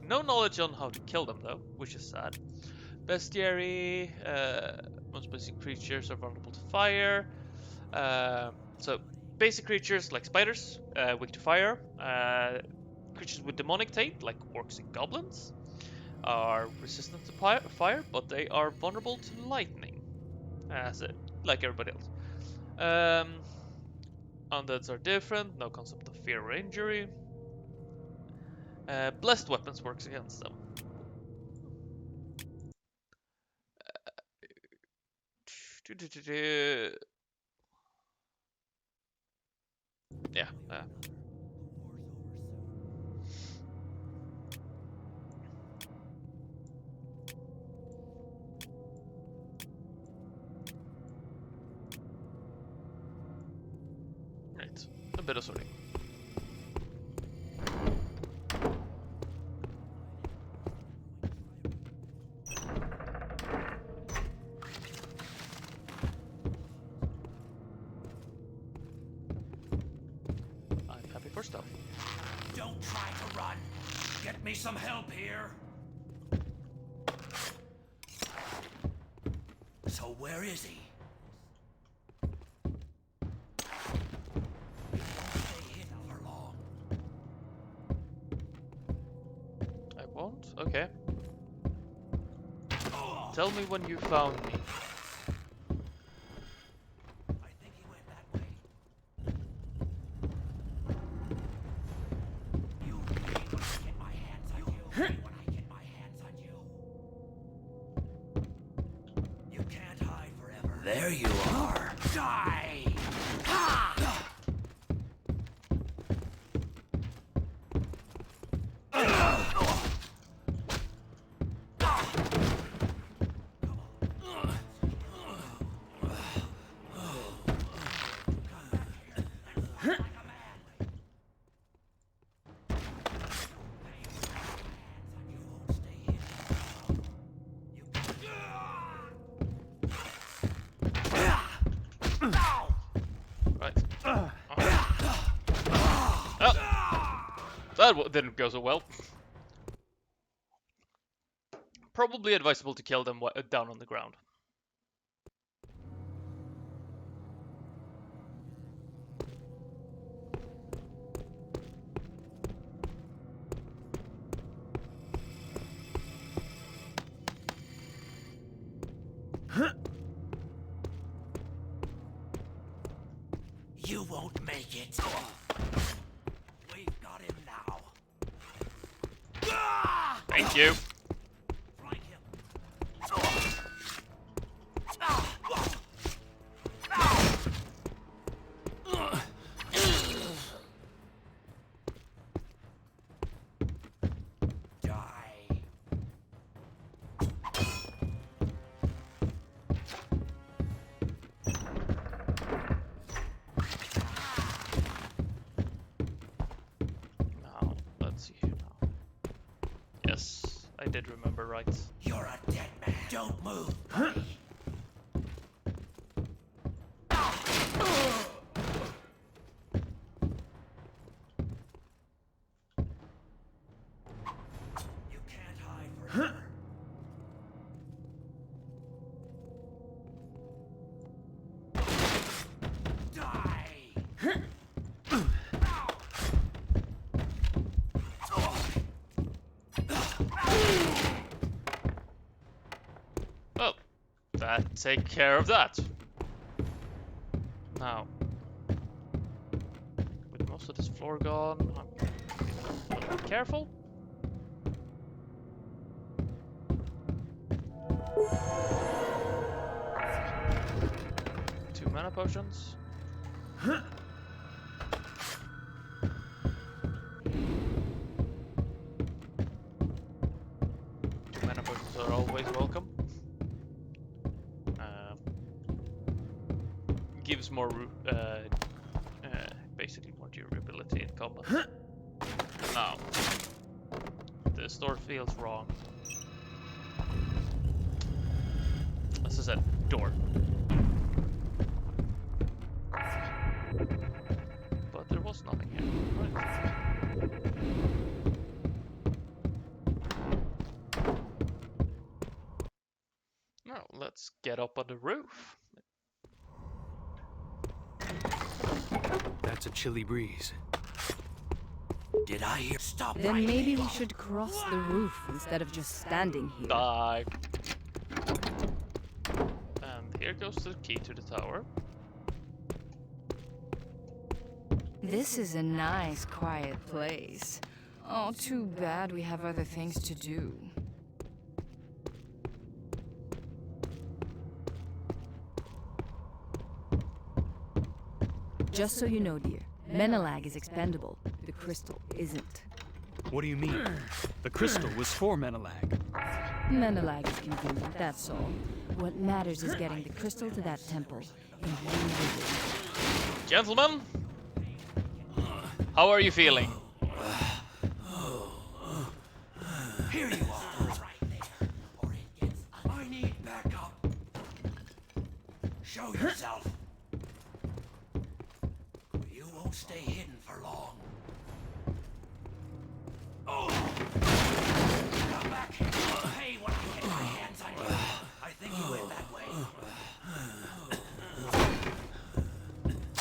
no knowledge on how to kill them though, which is sad. Bestiary, most basic creatures are vulnerable to fire. So basic creatures like spiders, weak to fire. Creatures with demonic taint, like orcs and goblins, are resistant to fire, but they are vulnerable to lightning, like everybody else. Undeads are different, no concept of fear or injury. Blessed weapons works against them. Yeah. bit of sorting. I'm happy for stuff. Don't try to run. Get me some help here. So where is he? He won't stay hidden for long. I won't? Okay. Tell me when you found me. I think he went that way. You me when I get my hands on you. When I get my hands on you. You can't hide forever. There you are. Die! Ha! Right. Oh. That didn't go so well. Probably advisable to kill them down on the ground. You won't make it. We've got him now. Thank you. Flank him. Die. Now, let's see here now. Yes, I did remember right. You're a dead man. Don't move, buddy. You can't hide forever. Die! Well, that take care of that. Now, with most of this floor gone, I'm gonna be careful. Two mana potions. Two mana potions are always welcome. Gives more, basically more durability in combat. Now, this door feels wrong. As I said, door. But there was nothing here. Right. Now, let's get up on the roof. That's a chilly breeze. Did I hear? Stop Then right maybe there. we should cross the roof instead of just standing here. Die. And here goes the key to the tower. This is a nice, quiet place. Oh, too bad we have other things to do. Just so you know, dear, Menelag is expendable. The crystal isn't. What do you mean? The crystal was for Menelag. Menelag is convenient, that's all. What matters is getting the crystal to that temple and removing it. Gentlemen, How are you feeling? Here you are, right there, or it gets ugly. I need backup. Show yourself. You won't stay hidden for long. Oh! Come back. Hey, when I get my hands on you, I think you went that way.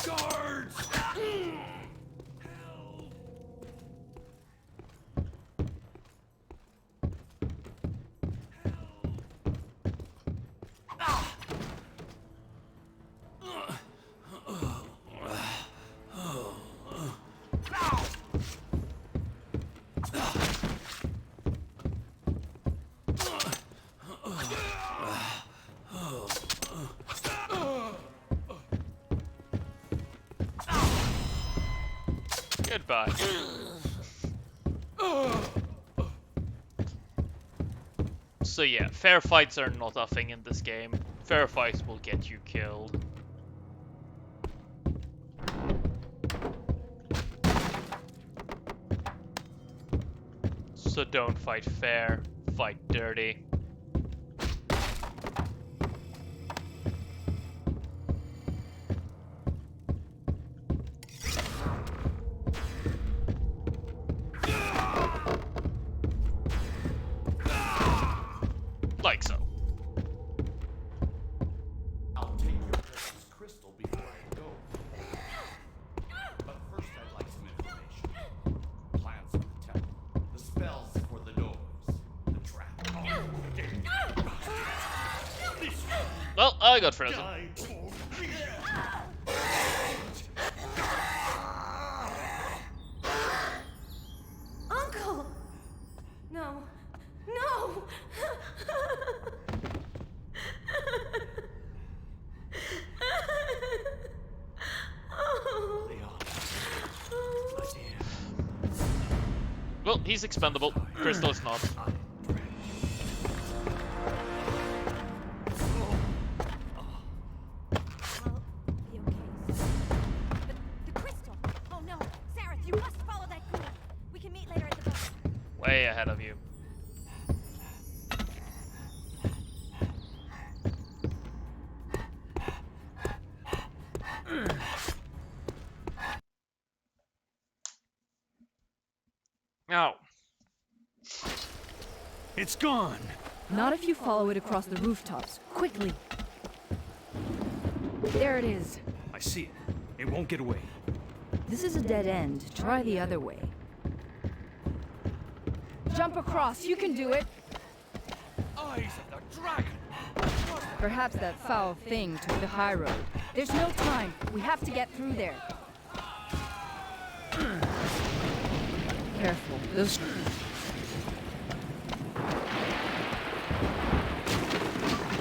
Guards! Goodbye. So yeah, fair fights are not a thing in this game. Fair fights will get you killed. So don't fight fair, fight dirty. Like so. I'll take your precious crystal before I go. But first I'd like some information. Plans for the temple, the spells for the doors, the trap. Well, I got frozen. Uncle! No. No! Oh. Well, he's expendable. Crystal is not. Well, be okay. The crystal! Oh no! Sarah, you must follow that ghoul! We can meet later at the boat. Way ahead of you. Now. It's gone. Not if you follow it across the rooftops. Quickly. There it is. I see it. It won't get away. This is a dead end. Try the other way. Jump across. You can do it. Eyes of the dragon! Perhaps that foul thing took the high road. There's no time. We have to get through there. Careful. Those...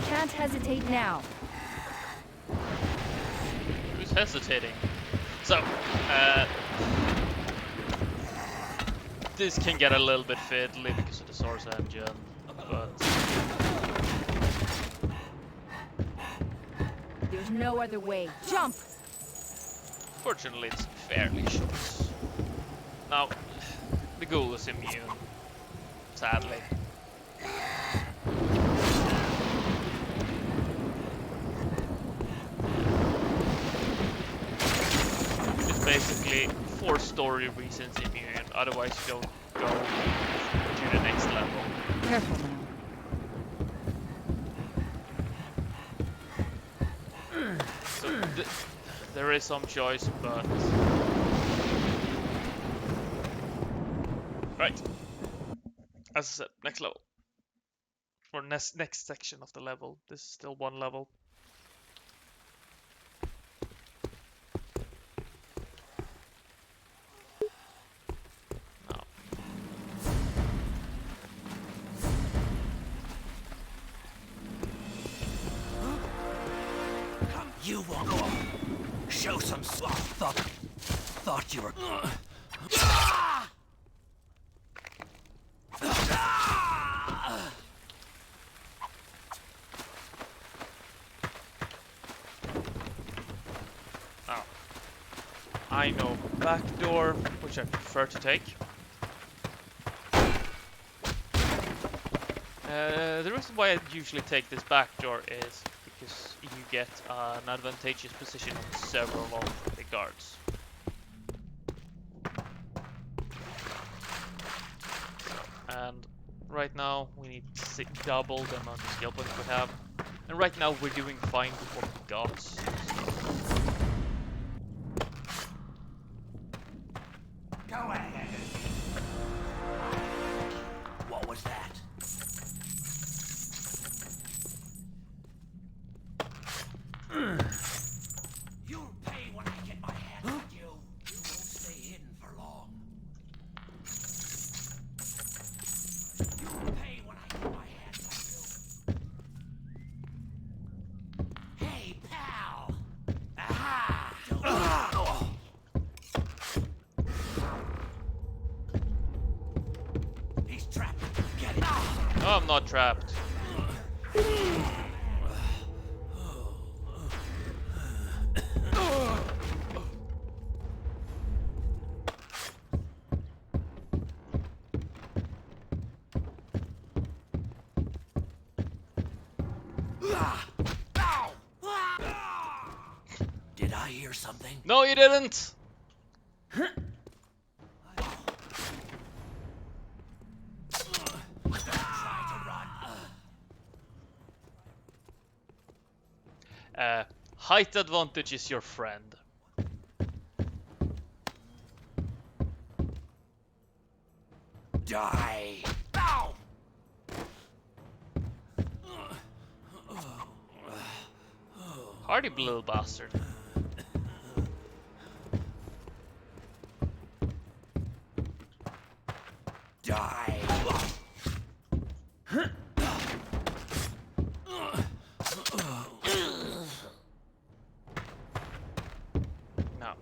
Can't hesitate now. Who's hesitating? So, this can get a little bit fiddly because of the source engine, but There's no other way. Jump! fortunately it's fairly short. Now, the ghoul is immune, sadly. It's basically for story reasons immune, otherwise you don't go to the next level. Careful now. So there is some choice, but right. As I said, next level. Or next section of the level. This is still one level. No. You won't go. Show some thought you were. I know back door, which I prefer to take. The reason why I usually take this back door is because you get an advantageous position on several of the guards. And right now we need double the amount of skill points we have. And right now we're doing fine with what we got. So. Go ahead. What was that? You'll pay when I get my hands on you. You won't stay hidden for long. You'll pay when I get my hands on you. Hey, pal! Aha! He's trapped. Get it. No, I'm not trapped. Did I hear something? No, you didn't! Height advantage is your friend. Die! Ow! Hardy little bastard. Die! No.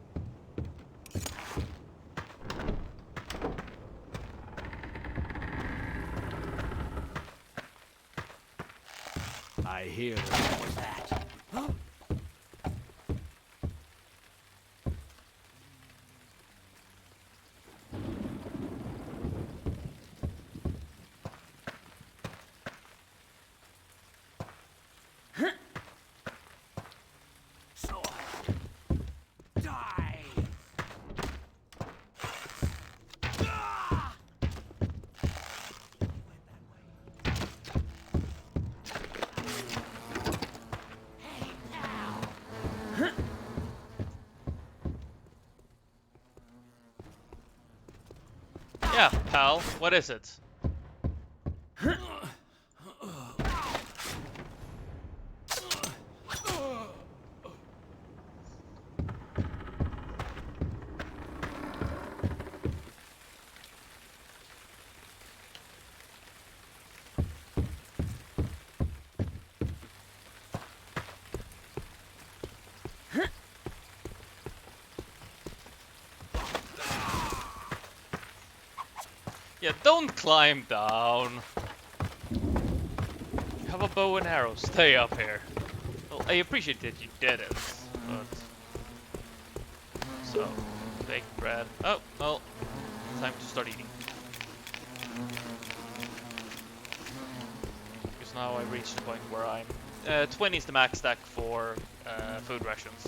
I hear that. What was that? Huh? So, die! Ah! Hey, pal! Yeah, pal, what is it? Yeah, don't climb down. You have a bow and arrow, stay up here. Well, I appreciate that you did it, but... So, baked bread. Oh, well, time to start eating. Because now I reached the point where I'm... 20 is the max stack for food rations.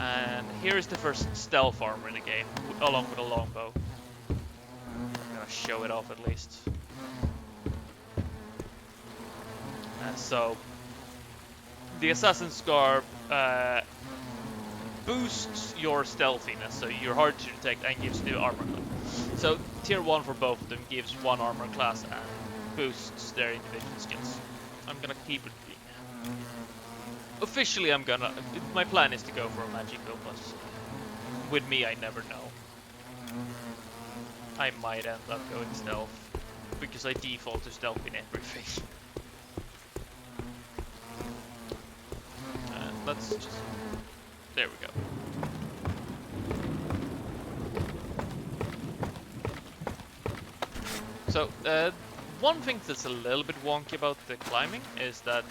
And here is the first stealth armor in the game, along with a longbow. I'm gonna show it off at least. So, the Assassin's Scarf boosts your stealthiness, so you're hard to detect, and gives the armor class. So, tier 1 for both of them gives one armor class and boosts their individual skills. I'm gonna keep it. Officially, my plan is to go for a magical, but with me, I never know. I might end up going stealth, because I default to stealth in everything. Let's just... There we go. So, one thing that's a little bit wonky about the climbing is that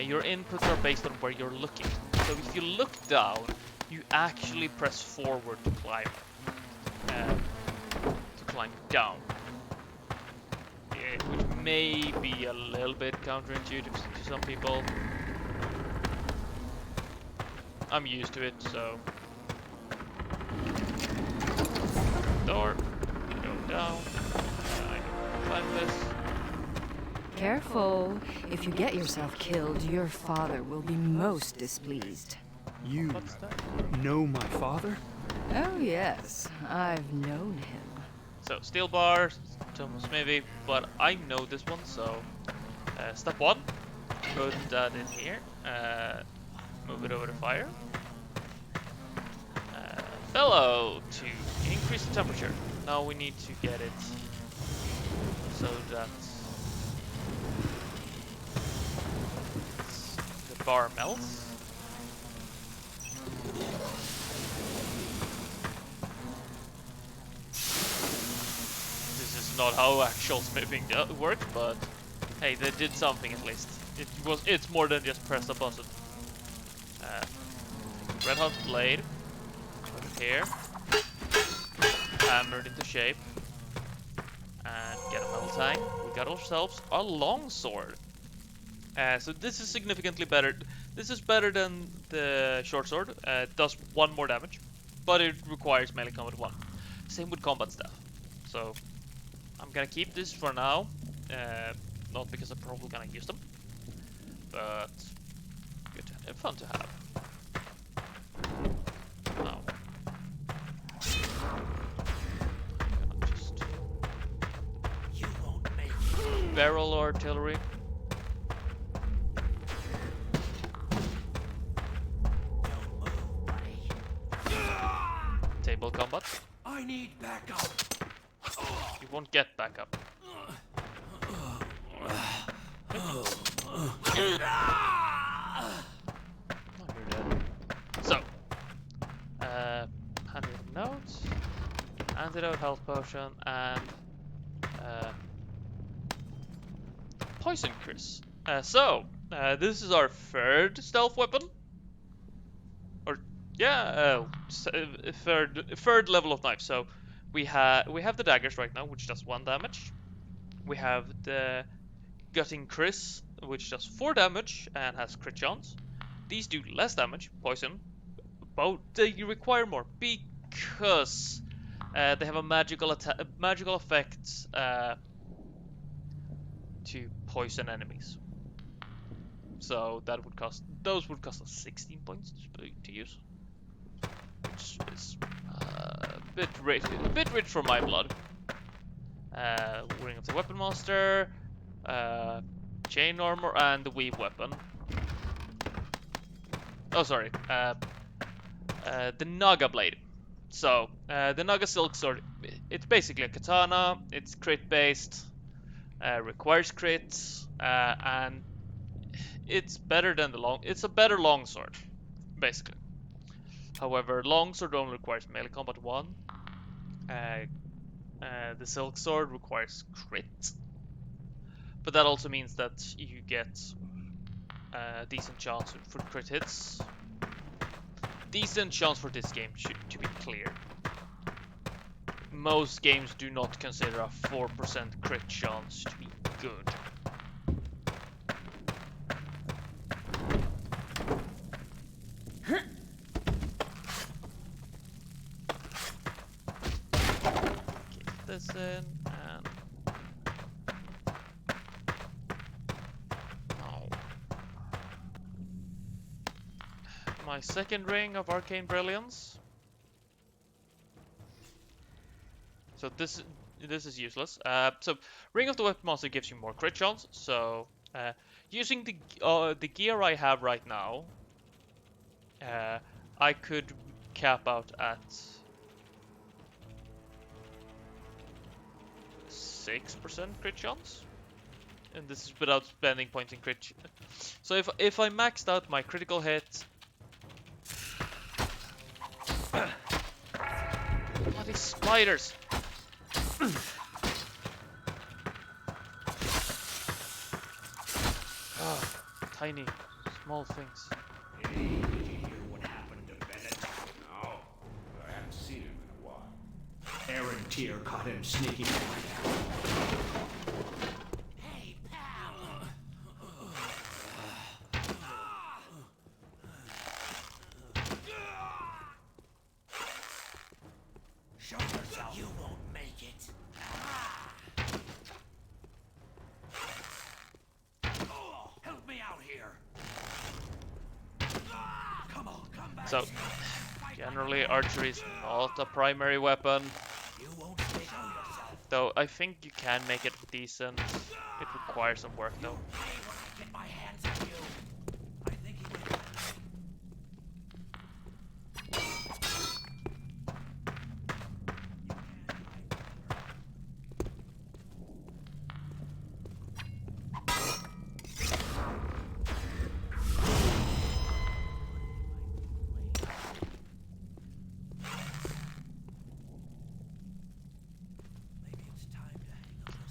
your inputs are based on where you're looking. So if you look down, you actually press forward to climb down. Yeah, which may be a little bit counterintuitive to some people. I'm used to it, so. Door, go down, I can climb this. Careful. If you get yourself killed, your father will be most displeased. You What's that? know my father? Oh, yes. I've known him. So, steel bars, Thomas maybe, but I know this one, so step 1, put that in here, move it over to fire. Bellow to increase the temperature. Now we need to get it so that the bar melts. This is not how actual smithing works, but hey, they did something at least. It's more than just press a button. Red hot blade. Put it here. Hammer it into shape. And get a metal tang. We got ourselves a longsword. So this is significantly better. This is better than the short sword. It does 1 more damage, but it requires melee combat 1. Same with combat staff. So I'm gonna keep this for now. Not because I'm probably gonna use them, but good, fun to have. Now, just You won't make it. barrel artillery. Don't move, buddy. Table combat. I need backup. You won't get back up. Oh, you're dead. So, 100 notes, antidote, health potion, and poison Chris. This is our 3rd stealth weapon. Or yeah, third level of knife. So we have the daggers right now, which does 1 damage. We have the gutting Chris, which does 4 damage and has crit chance. These do less damage, poison. Both they require more because they have a magical effect to poison enemies. So those would cost us 16 points to use, which is a bit rich for my blood. Ring of the Weapon Master, chain armor, and the weave weapon. Oh, sorry. The Naga blade. So the Naga silk sword. It's basically a katana. It's crit based. Requires crits, and it's better than it's a better longsword, basically. However, longsword only requires melee combat 1. The silk sword requires crit, but that also means that you get a decent chance for crit hits. Decent chance for this game, to be clear. Most games do not consider a 4% crit chance to be good. Keep this in, and now my 2nd ring of arcane brilliance. So this is useless. So Ring of the Weapon Master gives you more crit chance. So using the gear I have right now, I could cap out at 6% crit chance, and this is without spending points in crit. So if I maxed out my critical hit. Bloody spiders! Oh, tiny, small things. Did you hear what happened to Bennett? Tyr caught him sneaking away. Hey, pal! Show yourself. You won't make it. Help me out here. Come on, come back. So, generally archery is not a primary weapon. Though I think you can make it decent. It requires some work though. Get my hands on you. I think he went.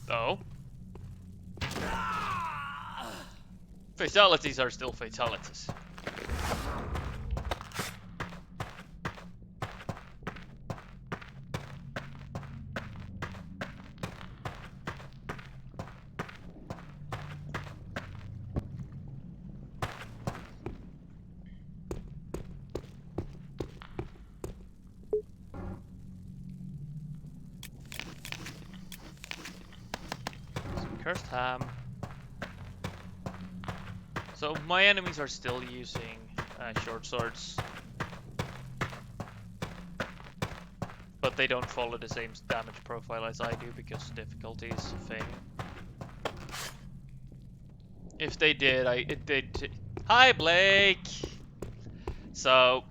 Though. Fatalities are still fatalities. Cursed ham. So my enemies are still using short swords, but they don't follow the same damage profile as I do because difficulty is a thing. If they did, Hi Blake. So,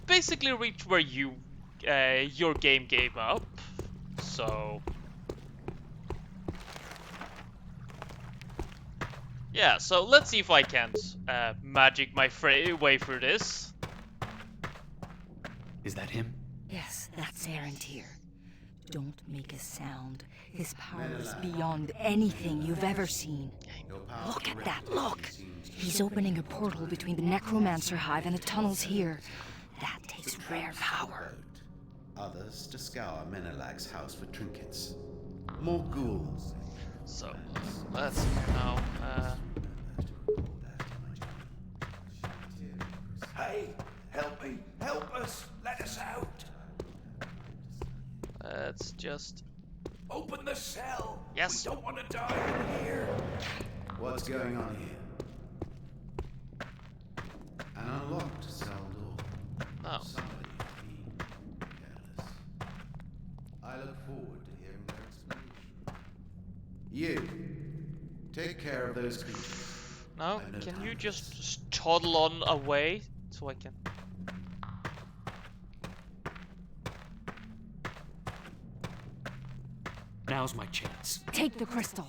basically reached where your game gave up. So. Yeah, so let's see if I can't magic my way through this. Is that him? Yes, that's Tyr. Don't make a sound. His power is beyond anything you've ever seen. Look at that, look! He's opening a portal between the Necromancer Hive and the tunnels here. That takes rare power. Others to scour Menelag's house for trinkets. More ghouls. So, let's now, Hey, help me! Help us! Let us out! let's just... Open the cell! Yes! We don't want to die in here! What's going on here? An unlocked cell door. No. Somebody is being careless. I look forward to hearing their explanation. You, take care of those creatures. No, can you just toddle on away so I can... Now's my chance. Take the crystal.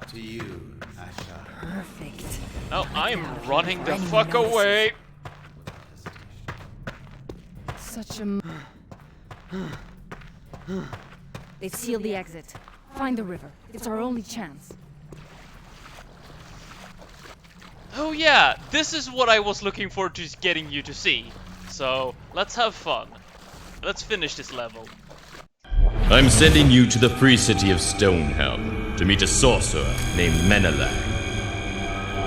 To you, Ashan. Perfect. No, I'm running the fuck away! Such a... They've sealed the exit. Find the river. It's our only chance. Oh yeah, this is what I was looking forward to getting you to see. So, let's have fun. Let's finish this level. I'm sending you to the free city of Stonehelm to meet a sorcerer named Menelag.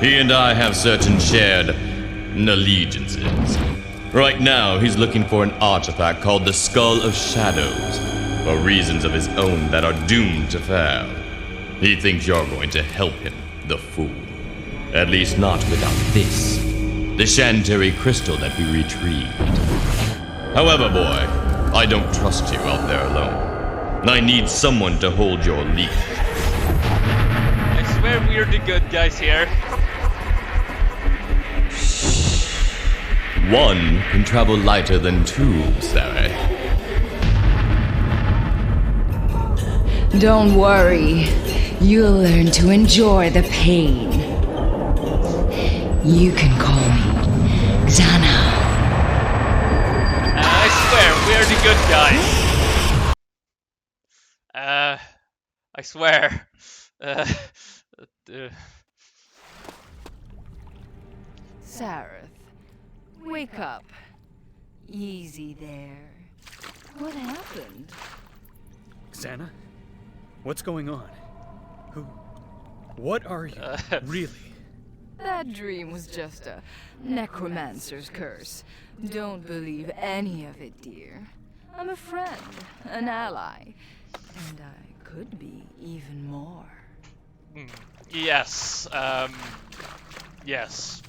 He and I have certain shared allegiances. Right now, he's looking for an artifact called the Skull of Shadows, for reasons of his own that are doomed to fail. He thinks you're going to help him, the fool. At least not without this, the Shantary crystal that we retrieved. However, boy, I don't trust you out there alone. I need someone to hold your leash. I swear we're the good guys here. One can travel lighter than two, Sarah. Don't worry. You'll learn to enjoy the pain. You can call me Xana. I swear we're the good guys. I swear. Sareth, wake up. Easy there. What happened? Xana? What's going on? Who? What are you? Really? That dream was just a necromancer's curse. Don't believe any of it, dear. I'm a friend, an ally, and I could be even more. Yes, yes.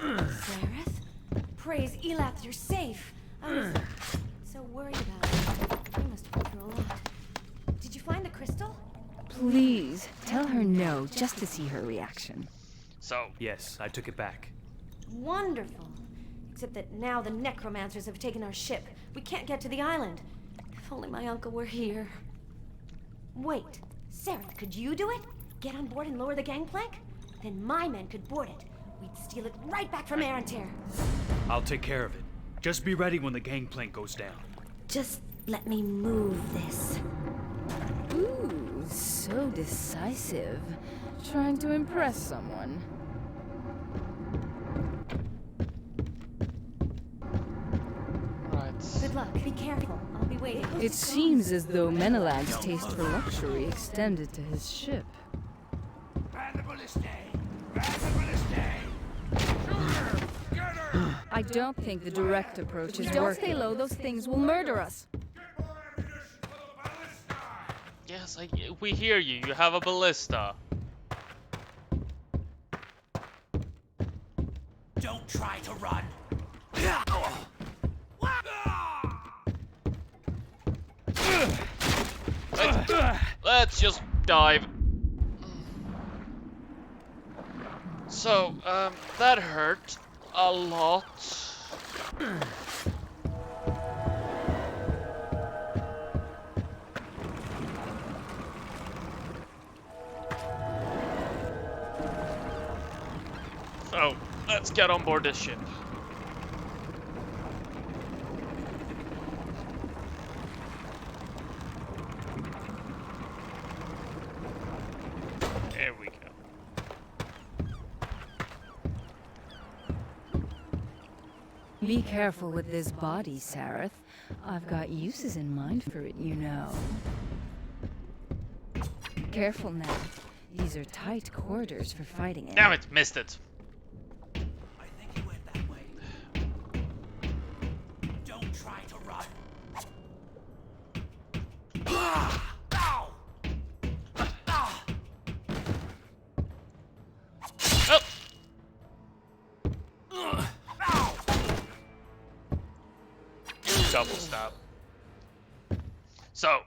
Zareth? Praise Elath, you're safe. I was so worried about you. You must have been through a lot. Did you find the crystal? Please, tell her no, just to see her reaction. So. Yes, I took it back. Wonderful. Except that now the necromancers have taken our ship. We can't get to the island. If only my uncle were here. Wait, Zareth, could you do it? Get on board and lower the gangplank? Then my men could board it. We'd steal it right back from Arantir. I'll take care of it. Just be ready when the gangplank goes down. Just let me move this. Ooh, so decisive. Trying to impress someone. Good luck. Be careful. I'll be waiting. It seems as though Menelag's taste for luxury extended to his ship. I don't think the direct approach is working. Don't stay low, those things will murder us. Yes, we hear you. You have a ballista. Don't try to run. Let's just dive. So, that hurt a lot. So, let's get on board this ship. There we go. Be careful with this body, Zareth. I've got uses in mind for it, you know. Careful now. These are tight quarters for fighting in. Damn it, missed it. I think he went that way. Don't try to run. Ow! Double stab. So.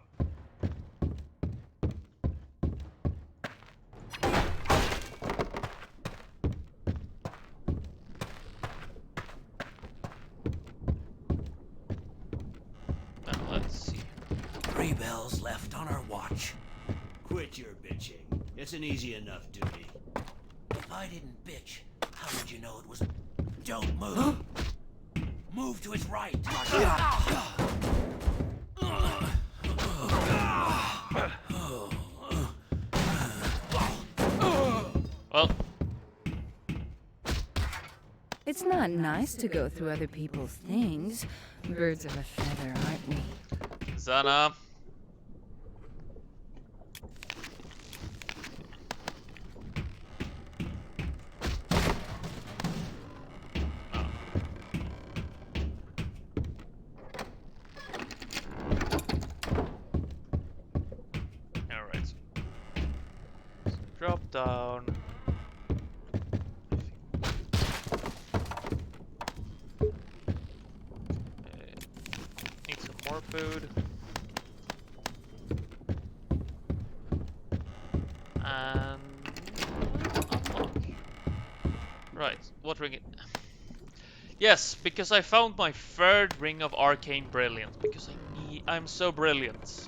Now let's see. 3 bells left on our watch. Quit your bitching. It's an easy enough duty. If I didn't bitch, how would you know it was... Don't move. Huh? Move to his right. Well. It's not nice to go through other people's things. Birds of a feather, aren't we? Xana. Alright. Drop down. Need some more food. And unlock. Right, what ring? Yes, because I found my 3rd ring of arcane brilliance. Because I'm so brilliant.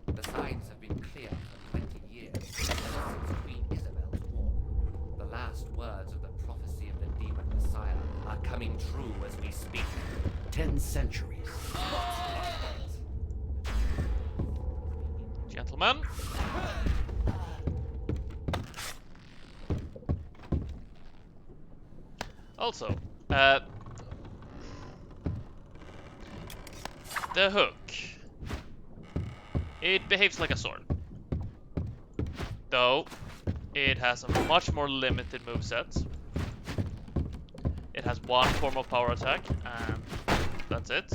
The signs have been clear for 20 years, ever since Queen Isabel's war. The last words of the prophecy of the demon Messiah are coming true as we speak. 10 centuries. Gentlemen. Also, the hook. It behaves like a sword. Though, it has a much more limited moveset. It has one form of power attack, and that's it.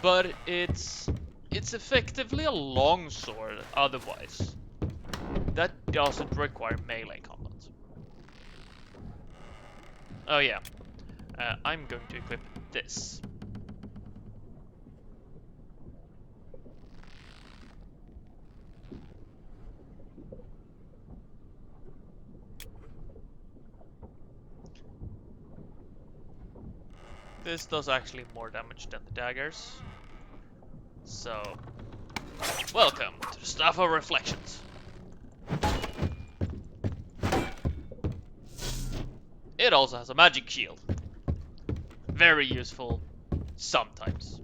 But it's effectively a longsword otherwise. That doesn't require melee combat. Oh yeah, I'm going to equip this. This does actually more damage than the daggers. So, welcome to the Staff of Reflections. It also has a magic shield. Very useful sometimes.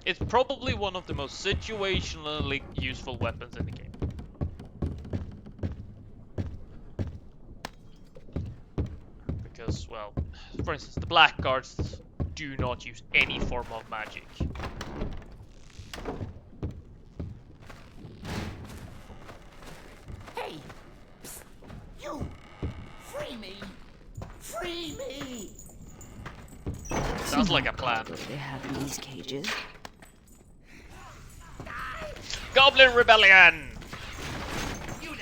It's probably one of the most situationally useful weapons in the game. Because, well, for instance, the blackguards do not use any form of magic. Hey! Psst. You! Free me! Free me! Sounds like a plan. They have in these cages. Goblin Rebellion! You now!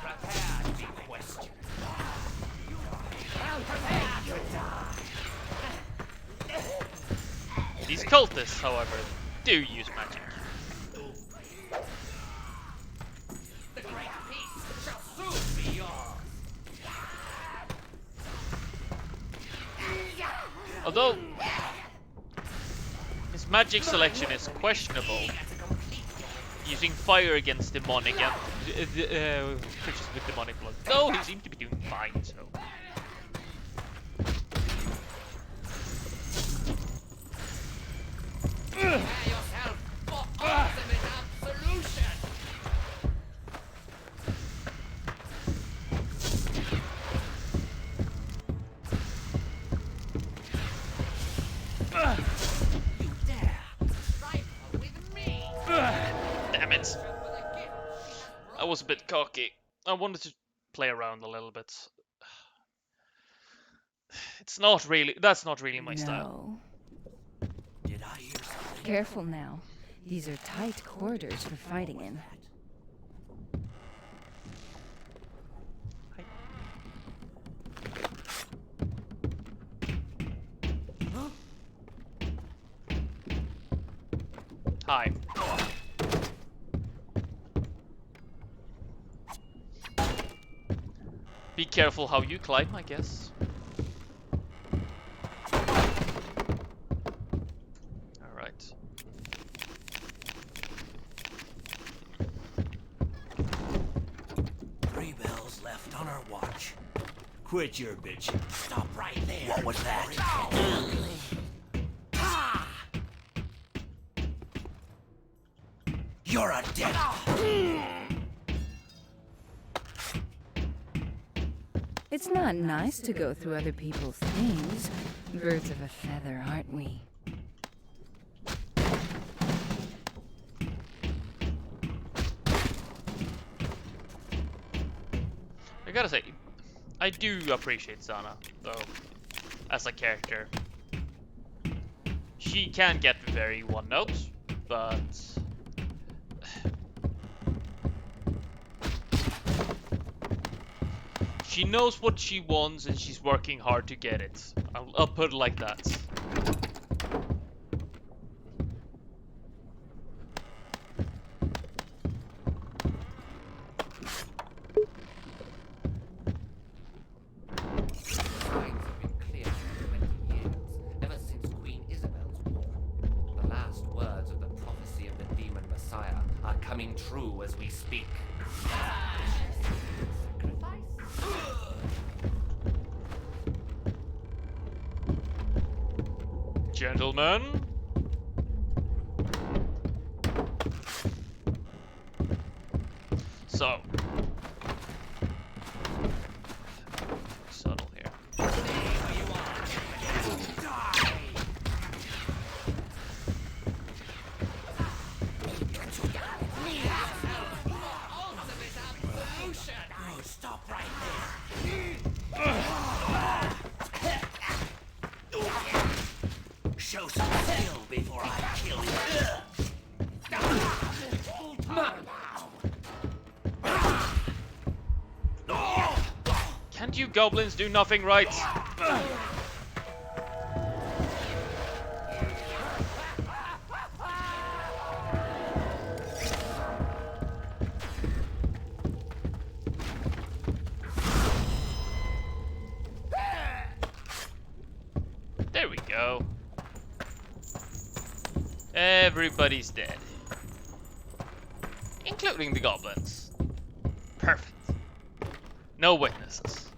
Prepare to be questioned. Prepare to die! These cultists, however, do use magic. The great peace shall soon be yours! Although his magic selection is questionable, using fire against demonic and creatures with demonic blood. Though he seems to be doing fine, so. Prepare yourself for ultimate absolution! You dare trifle with me! Damn it! I was a bit cocky. I wanted to play around a little bit. It's not really. That's not really my style. Did I hear something? Careful now. These are tight quarters for fighting in. Hi. Be careful how you climb, I guess. Alright. Three bells left on our watch. Quit your bitching. Stop right there. What was that? You're a dead. It's not nice to go through other people's things. Birds of a feather, aren't we? I gotta say, I do appreciate Zana, though, as a character. She can get very one note, but she knows what she wants and she's working hard to get it. I'll put it like that. Signs have been clear for 20 years, ever since Queen Isabel's war. The last words of the prophecy of the demon Messiah are coming true as we speak. gentlemen. So, subtle here. Oh, stop right there. Show some skill before I kill you. Can't you goblins do nothing right? There we go. Everybody's dead. Including the goblins. Perfect. No witnesses.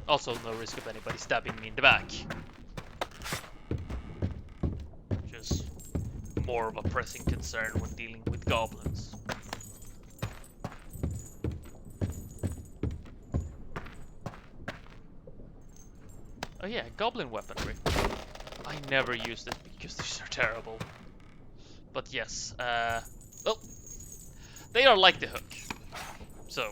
Also, no risk of anybody stabbing me in the back. Just more of a pressing concern when dealing with goblins. Oh yeah, goblin weaponry. I never used it because these are terrible. But yes, well, they are like the hook. So.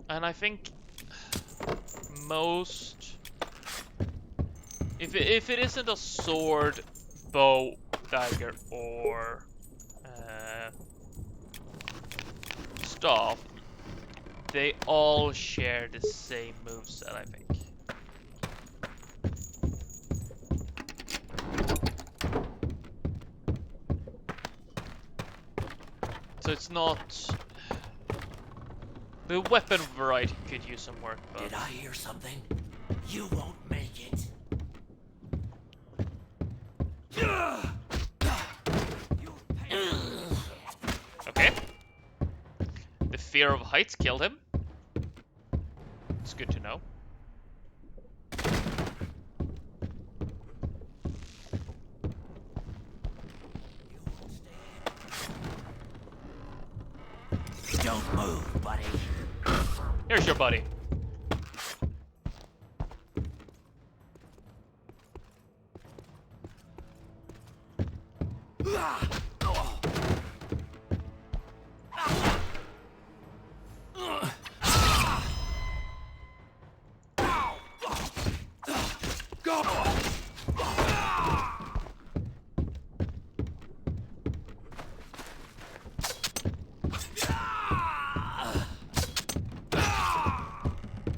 And I think most, if it isn't a sword, bow, dagger, or staff, they all share the same moveset, I think. So it's not. The weapon variety could use some work, but... Did I hear something? You won't make it. Okay. The fear of heights killed him. It's good to know. Don't move, buddy. Here's your buddy.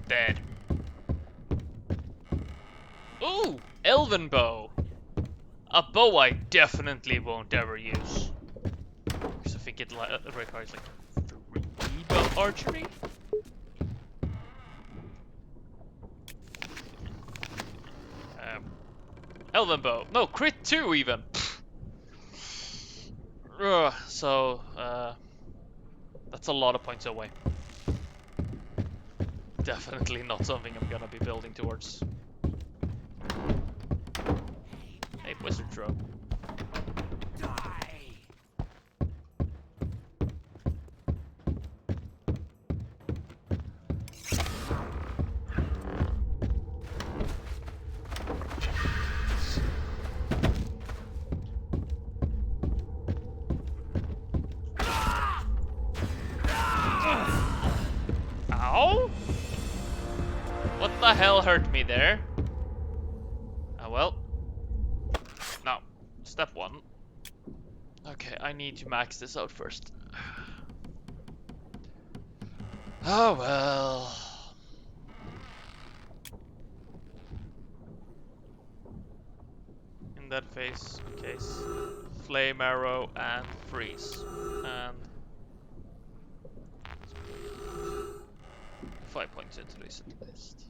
Dead. Ooh, elven bow. A bow I definitely won't ever use. Because I think it requires like 3 bow archery. Elven bow. No, crit 2 even. So, that's a lot of points away. Definitely not something I'm gonna be building towards. Hey, wizard throw. Ow? What the hell hurt me there? Oh well. Now, step 1. Okay, I need to max this out first. Oh well. In that case, flame arrow and freeze. And 5 points into this at least.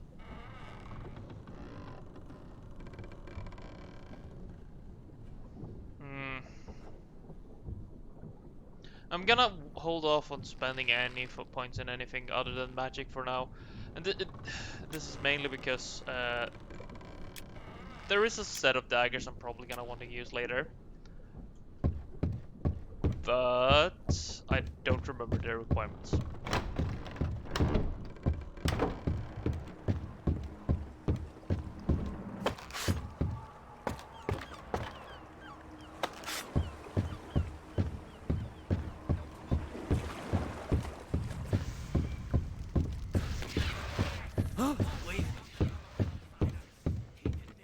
I'm gonna hold off on spending any points in anything other than magic for now. And this is mainly because there is a set of daggers I'm probably gonna want to use later. But I don't remember their requirements. Wait.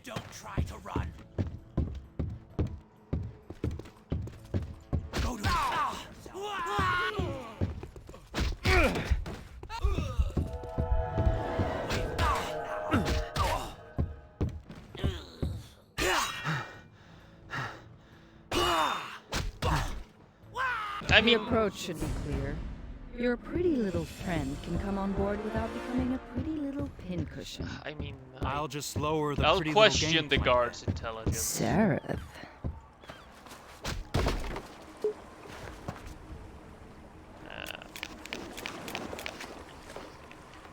Don't try to run. Go to I mean, the approach should be clear. Your pretty little friend can come on board without becoming a pretty little pincushion. I mean, I'll just lower the I'll pretty question little the gangplank. guard's intelligence. Seraph.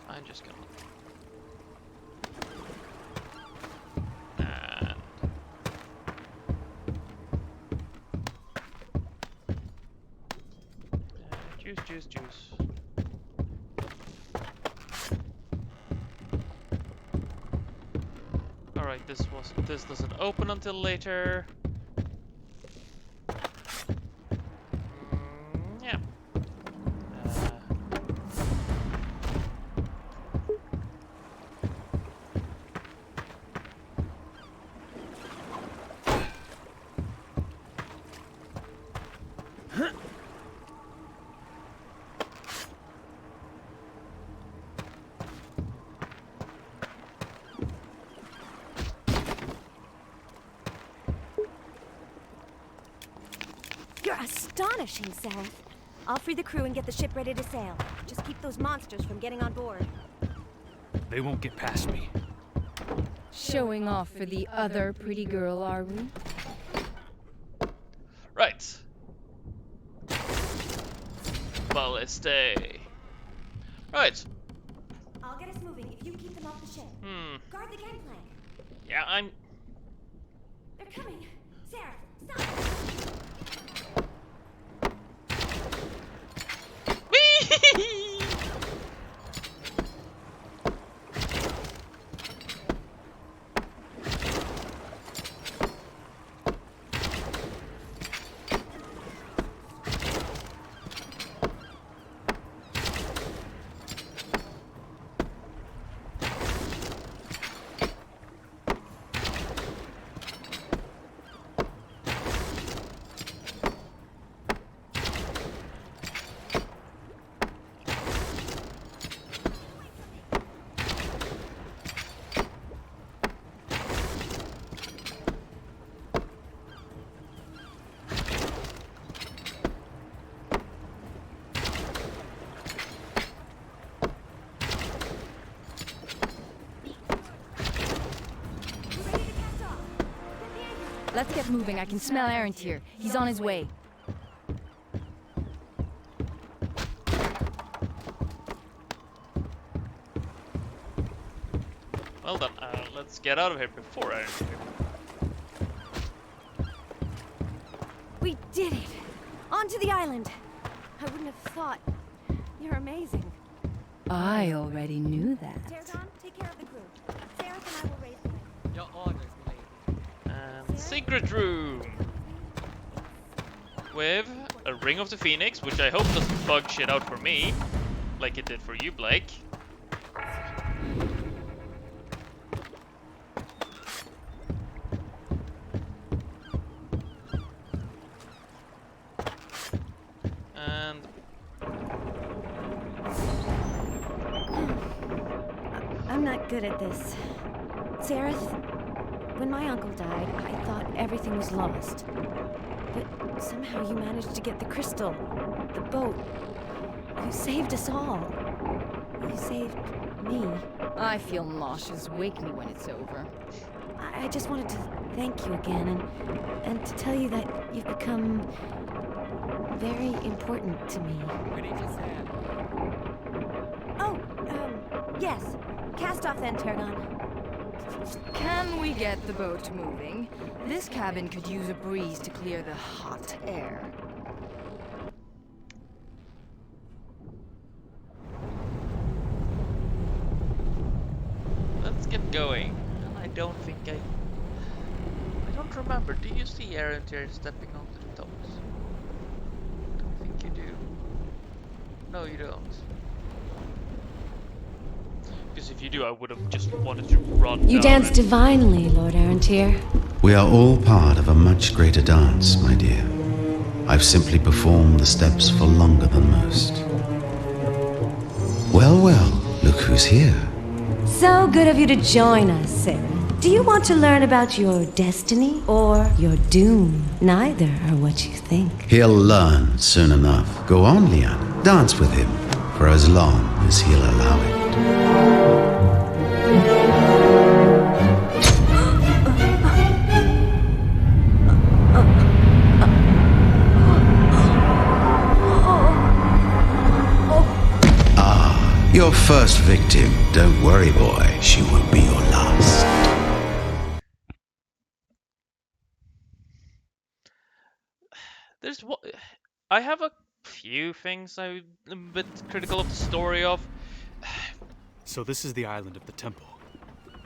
I'm just gonna. Juice. Alright, this doesn't open until later. Yeah. You're astonishing, Seraph. I'll free the crew and get the ship ready to sail. Just keep those monsters from getting on board. They won't get past me. Showing off for the other pretty girl, are we? Right. Balliste. Right. I'll get us moving if you keep them off the ship. Guard the gangplank. Yeah, I'm. They're coming. Seraph, stop! Let's get moving. I can smell Arantir. He's on his way. Well then, let's get out of here before I. We did it! Onto the island! I wouldn't have thought. You're amazing. I already knew that. Terzon, take care of the crew. Seraph and I will raise the wind. Your orders, lady. Secret room with a ring of the Phoenix, which I hope doesn't bug shit out for me, like it did for you, Blake. And I'm not good at this. Seraph, when my uncle died, I thought everything was lost. But somehow you managed to get the crystal, the boat. You saved us all. You saved me. I feel nauseous. Wake me when it's over. I just wanted to thank you again and to tell you that you've become Very important to me. Oh, yes. Cast off then, Turgon. Can we get the boat moving? This cabin could use a breeze to clear the hot air. Let's get going. And I don't think I don't remember. Do you see Arantir stepping onto the toes? I don't think you do. No, you don't. Because if you do, I would have just wanted to run. You dance divinely, Lord Arantir. We are all part of a much greater dance, my dear. I've simply performed the steps for longer than most. Well, well, look who's here. So good of you to join us, Sarah. Do you want to learn about your destiny or your doom? Neither are what you think. He'll learn soon enough. Go on, Leanne. Dance with him for as long as he'll allow it. Your first victim. Don't worry, boy. She won't be your last. There's what I have a few things I'm a bit critical of the story of. So this is the island of the temple.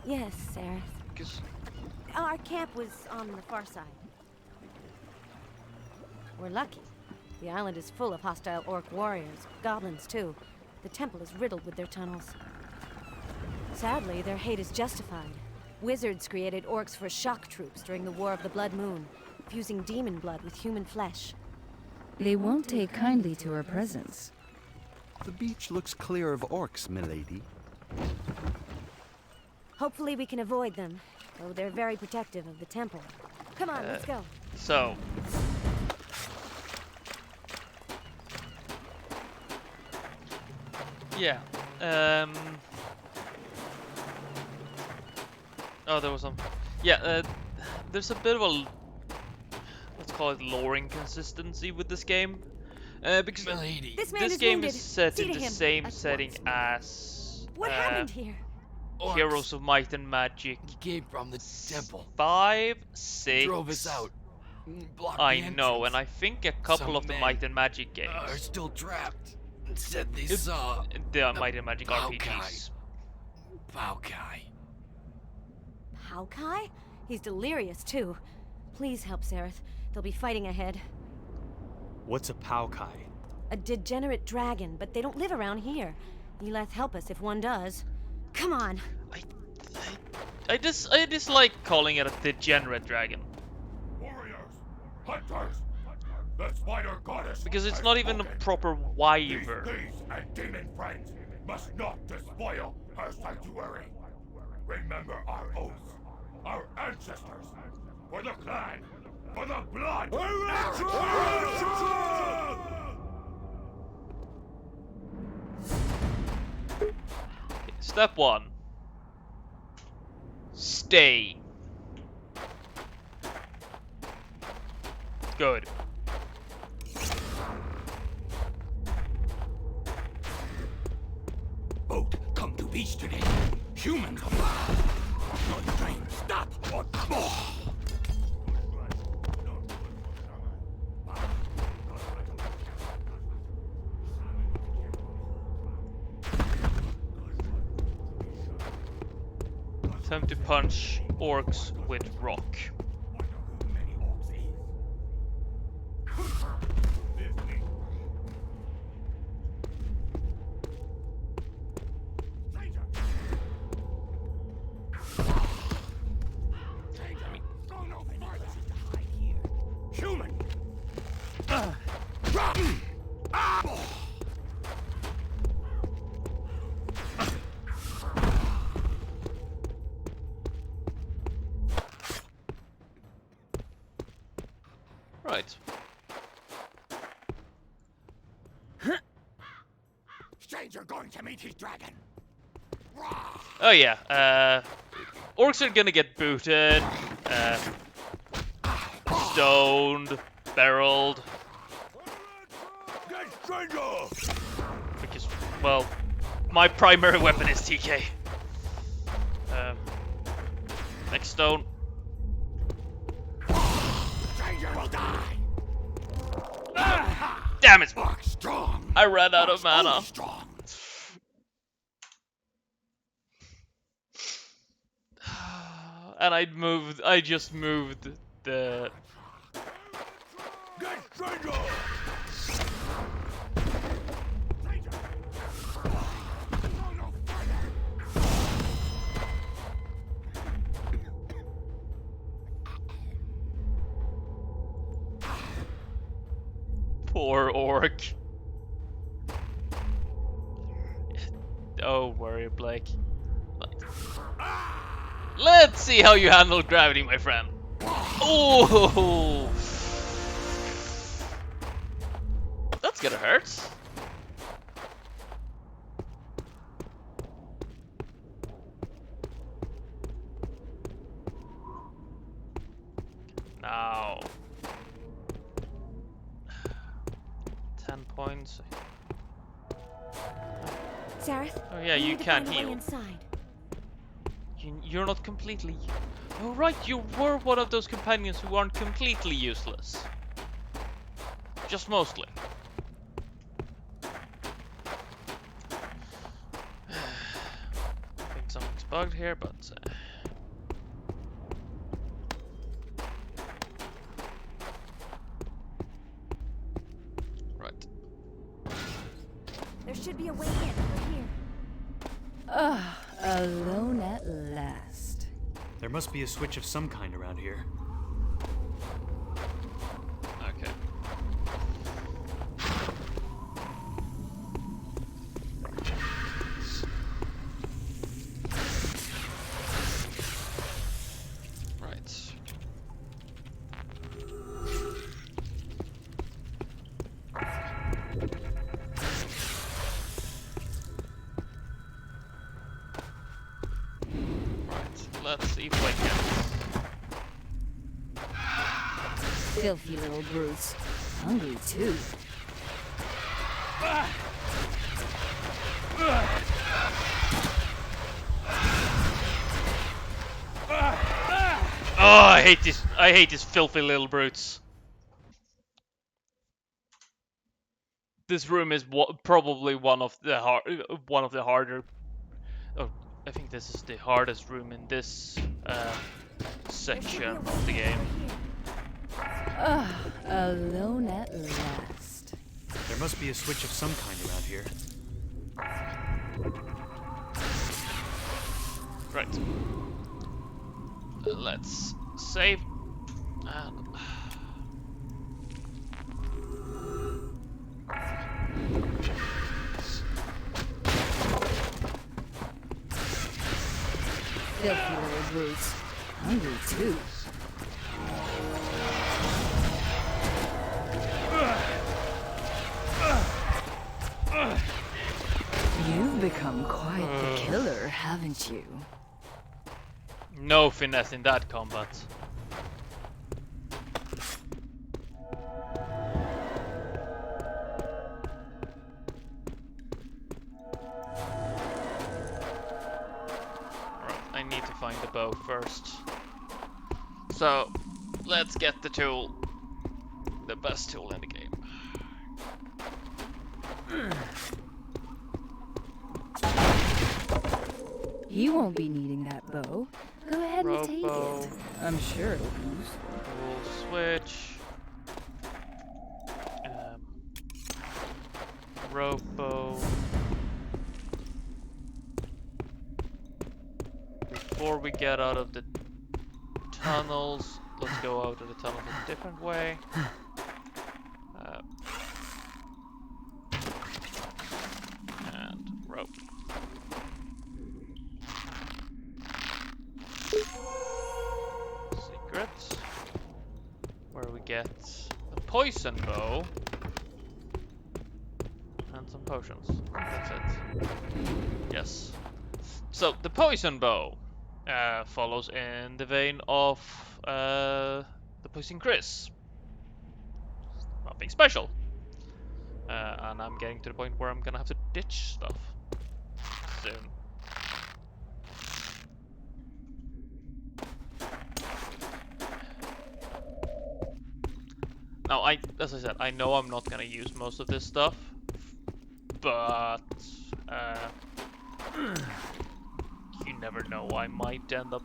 Yes, Sarah. Because our camp was on the far side. We're lucky. The island is full of hostile orc warriors, goblins too. The temple is riddled with their tunnels. Sadly, their hate is justified. Wizards created orcs for shock troops during the War of the Blood Moon, fusing demon blood with human flesh. They won't take kindly to our presence. The beach looks clear of orcs, milady. Hopefully we can avoid them, though they're very protective of the temple. Come on, let's go. So yeah. Oh, there was some. Yeah. There's a bit of a, let's call it, lore inconsistency with this game, because this game is set in the same setting as what happened here? Heroes of Might and Magic. He came from the temple. 5, 6. Drove us out. I know, and I think a couple of the Might and Magic games are still trapped. Said they saw the Might and Magic RPGs. Paukai. Paukai? He's delirious too. Please help Sareth. They'll be fighting ahead. What's a Paukai? A degenerate dragon, but they don't live around here. Eleth help us if one does. Come on. I dislike calling it a degenerate dragon. Warriors, hunters, the spider goddess. Because it's not even a proper wyvern. These and demon friends must not despoil her sanctuary. Remember our oaths, our ancestors, for the clan, for the blood. Step 1. Stay. Good. Boat, come to beach today. Human. On train, stop. Time to punch orcs with rock. Human. Right. Stranger going to meet his dragon. Oh yeah, orcs are gonna get booted, stoned, barreled. Because, well, my primary weapon is TK. Next stone. Damn it! I ran out of mana. And I just moved the... Poor orc. Don't worry, Blake. Let's see how you handle gravity, my friend. Oh, that's gonna hurt. Now, 10 points. Zareth? Oh yeah, you can't heal. You're not completely... Oh right, you were one of those companions who aren't completely useless. Just mostly. I think something's bugged here, but... Right. There should be a way in from here. Ah, alone at last. There must be a switch of some kind around here. Okay. Right. Let's see if I can. Filthy little brutes. Hungry too. Oh, I hate this. I hate these filthy little brutes. This room is probably one of the harder. Oh, I think this is the hardest room in this section of the game. Ah, alone at last. There must be a switch of some kind around here. Right. Let's save. Filthy little brutes. Hungry too. You've become quite the killer, haven't you? No finesse in that combat. I need to find the bow first. So, let's get the tool. The best tool in the game. You won't be needing that bow. Go ahead and take it. I'm sure it'll be useful. We'll switch. Rope bow. Before we get out of the tunnels, let's go out of the tunnels a different way. And rope. Secret. Where we get the poison bow. And some potions. That's it. Yes. So, the poison bow follows in the vein of the Poison Chris. Nothing special. and I'm getting to the point where I'm gonna have to ditch stuff soon. Now, as I said, I know I'm not gonna use most of this stuff, but you never know. I might end up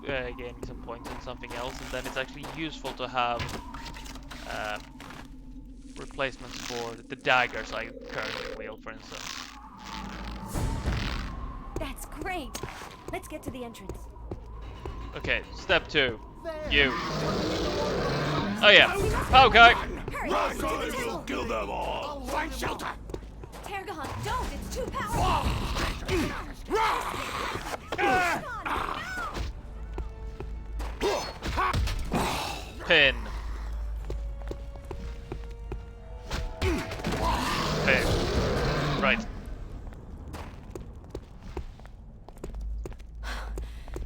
gaining some points in something else, and then it's actually useful to have replacements for the daggers I currently wield, for instance. That's great. Let's get to the entrance. Okay, step 2. You. Oh yeah. Okay. Hurry! We'll kill them all. Find shelter. Tergon, don't! It's too powerful! Pin. Pin. Right.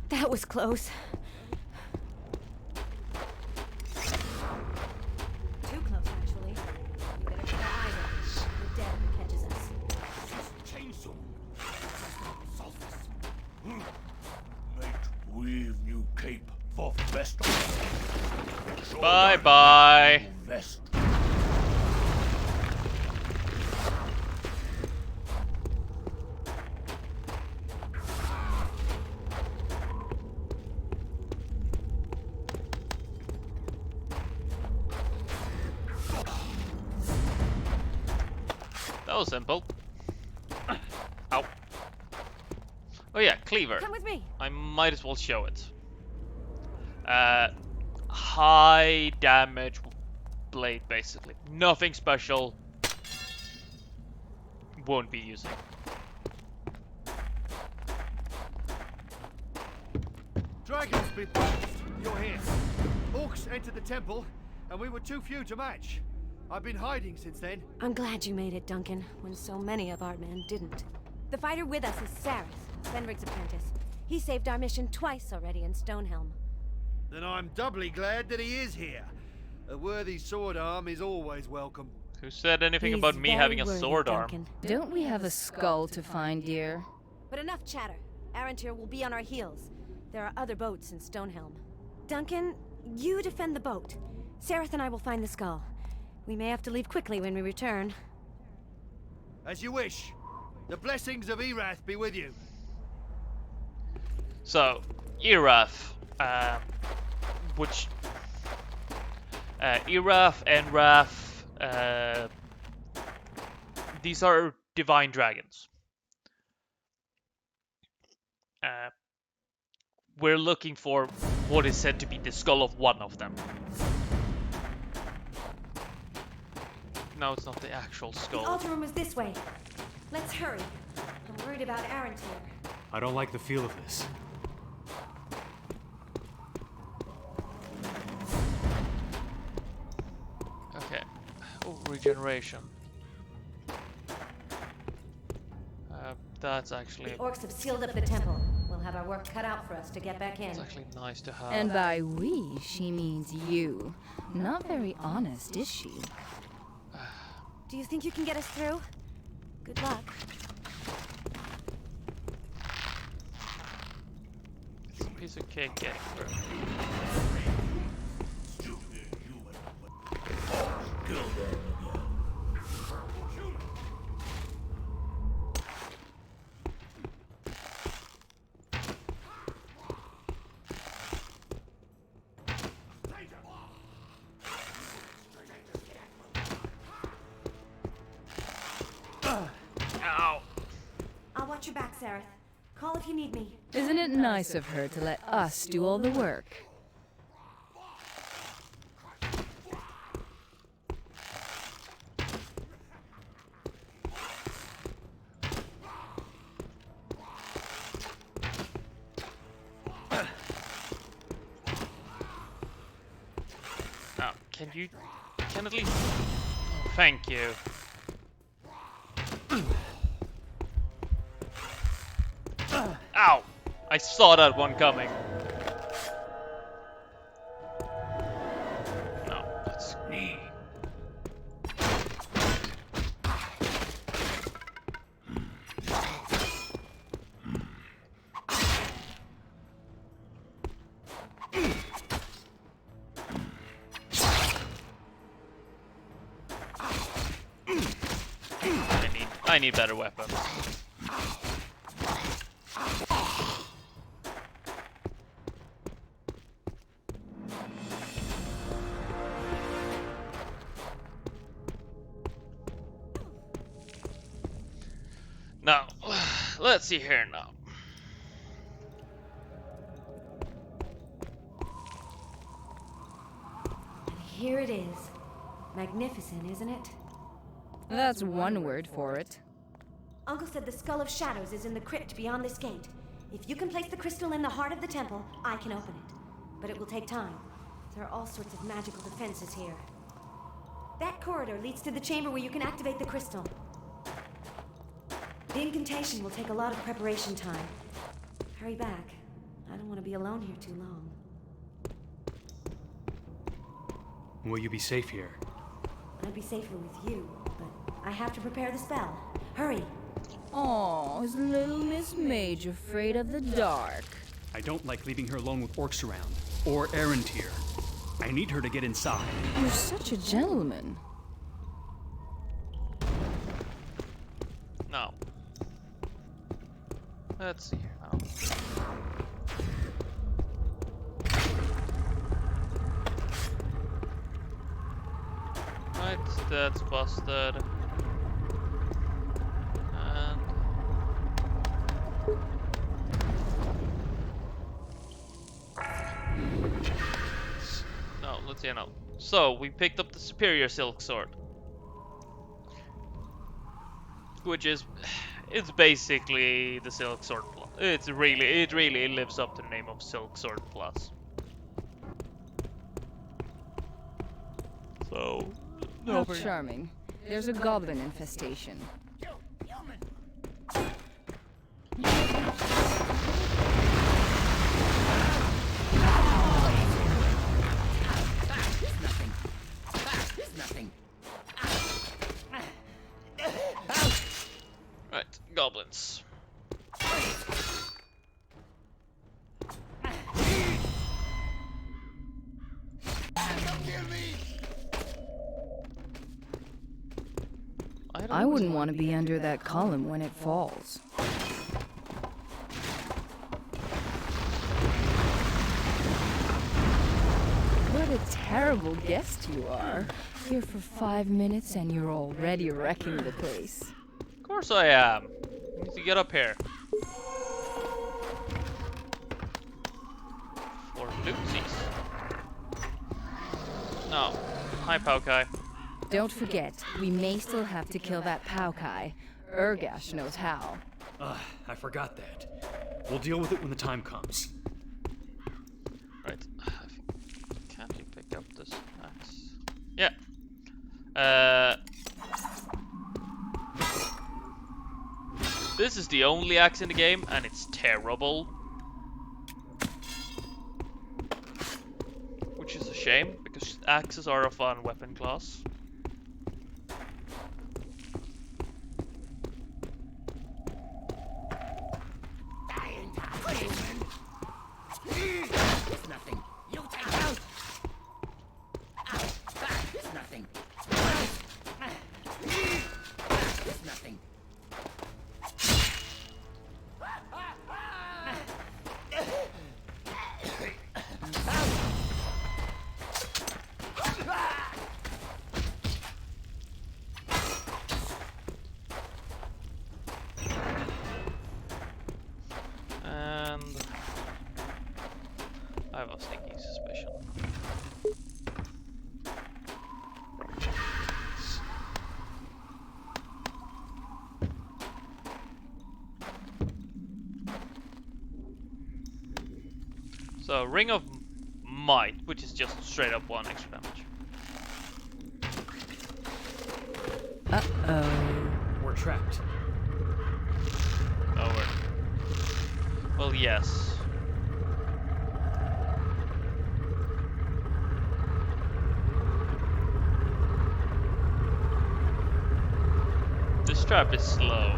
That was close. Too close, actually. We better keep our eyes open. The dead catches us. Chainsaw. Mate, weave new cape for vest. Bye bye. Vest. That was simple. Ow. Oh yeah, cleaver. Come with me. I might as well show it. High damage blade, basically. Nothing special. Won't be using. Dragons be praised. You're here. Orcs entered the temple, and we were too few to match. I've been hiding since then. I'm glad you made it, Duncan, when so many of our men didn't. The fighter with us is Sareth, Fenrig's apprentice. He saved our mission twice already in Stonehelm. Then I'm doubly glad that he is here. A worthy sword arm is always welcome. Who said anything He's about me very having a worthy, sword arm? Duncan. Don't we have a skull to find, dear? But enough chatter. Arantir will be on our heels. There are other boats in Stonehelm. Duncan, you defend the boat. Sareth and I will find the skull. We may have to leave quickly when we return. As you wish. The blessings of Erath be with you. So, Erath, which Erath and Wrath, these are divine dragons. We're looking for what is said to be the skull of one of them. No, it's not the actual The skull. altar room is this way. Let's hurry. I'm worried about Arantir. I don't like the feel of this. Okay. Oh, regeneration. That's actually... The orcs have sealed up the temple. We'll have our work cut out for us to get back in. It's actually nice to have. And by we, she means you. Not very honest, is she? Do you think you can get us through? Good luck. It's a piece of cake getting through. Ow! I'll watch your back, Sareth. Call if you need me. Isn't it nice of her to let us do all the work? Now, can at least... Oh, thank you. Ow! I saw that one coming. No, that's... I need better weapons. Now, let's see here now. Here it is. Magnificent, isn't it? That's one word for it. Uncle said the Skull of Shadows is in the crypt beyond this gate. If you can place the crystal in the heart of the temple, I can open it. But it will take time. There are all sorts of magical defenses here. That corridor leads to the chamber where you can activate the crystal. The incantation will take a lot of preparation time. Hurry back. I don't want to be alone here too long. Will you be safe here? I'd be safer with you, but I have to prepare the spell. Hurry! Oh, is little Miss Mage afraid of the dark? I don't like leaving her alone with orcs around, or Arantir. I need her to get inside. You're such a gentleman. Now, let's see here now. Right, that's busted. And no, let's see now. So we picked up the superior silk sword, which is it's basically the silk sword plus. It really lives up to the name of silk sword plus. So How charming. There's a goblin infestation. Right, goblins. I wouldn't want to be under that column when it falls. What a terrible guest you are. Here for 5 minutes and you're already wrecking the place. Of course I am. I need to get up here. For lootsies. No. Hi, Paukai. Don't forget, we may still have to kill that Paukai. Urgash knows how. I forgot that. We'll deal with it when the time comes. Right. Can't you pick up this axe? Yeah. This is the only axe in the game, and it's terrible. Which is a shame, because axes are a fun weapon class. It's nothing. You take out. It's nothing. It's nothing. And I have a sneaking suspicion. So, Ring of Might, which is just straight up 1 extra damage. Uh-oh. We're trapped. Oh, well, yes. This trap is slow.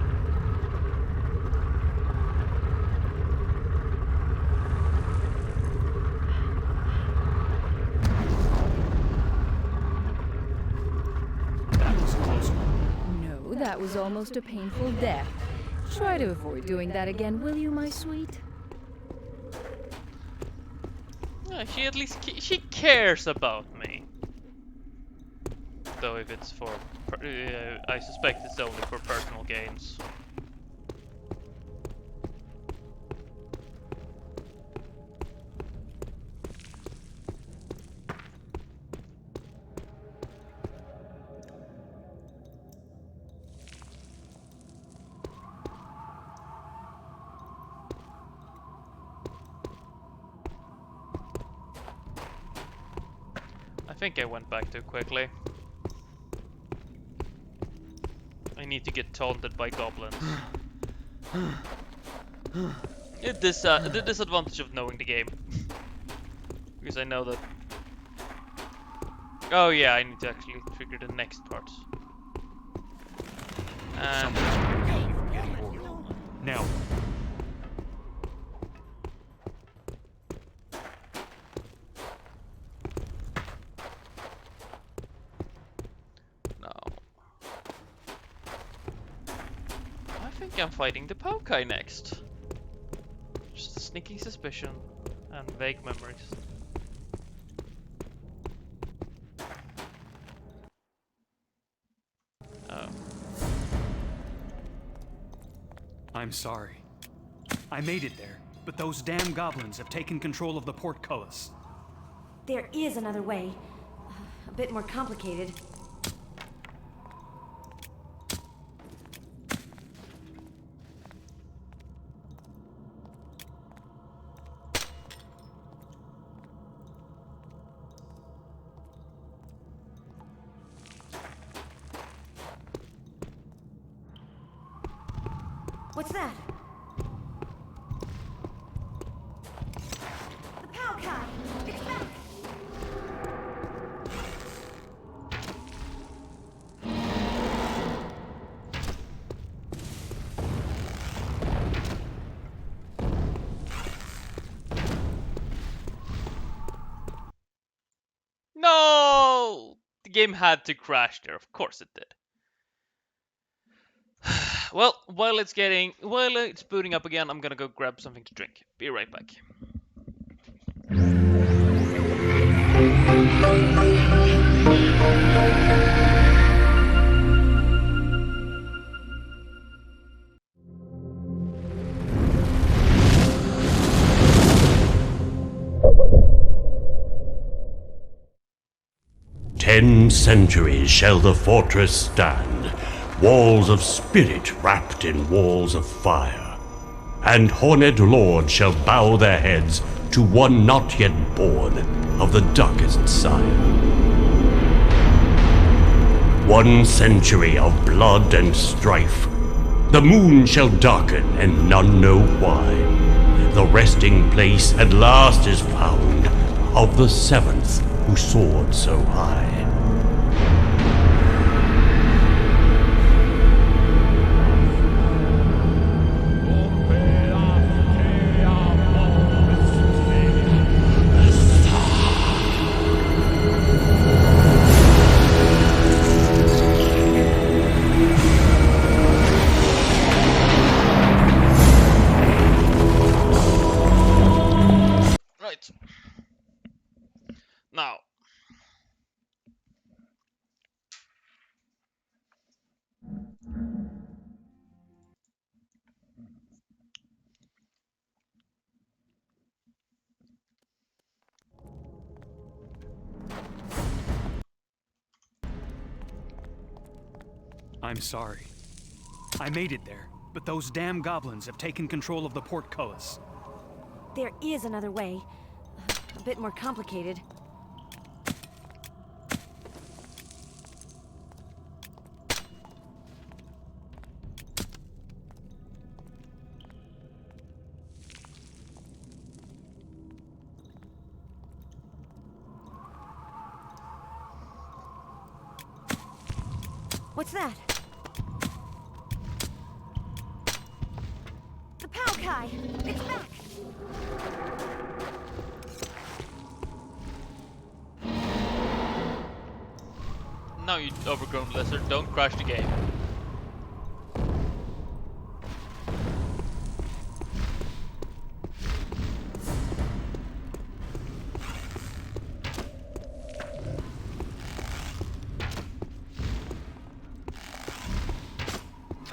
No, That was almost a painful death. Try to avoid doing that again, will you, my sweet? She at least she cares about me. Though if it's for, I suspect it's only for personal gains. I think I went back too quickly. I need to get taunted by goblins. The disadvantage of knowing the game. Because I know that... Oh yeah, I need to actually trigger the next parts. And... Now. No. I think I'm fighting the Pokai next. Just a sneaking suspicion and vague memories. Oh. I'm sorry. I made it there, but those damn goblins have taken control of the portcullis. There is another way. A bit more complicated. What's that? The Palkai! It's back! No! The game had to crash there, of course it did. Well, while it's booting up again, I'm gonna go grab something to drink. Be right back. "10 centuries shall the fortress stand, walls of spirit wrapped in walls of fire. And horned lords shall bow their heads to one not yet born of the darkest sire. 1 century of blood and strife. The moon shall darken and none know why. The resting place at last is found of the seventh who soared so high. Right. Now. I'm sorry. I made it there, but those damn goblins have taken control of the portcullis. There is another way. A bit more complicated. What's that? The Palkai! It's back! Now, you overgrown lizard, don't crash the game.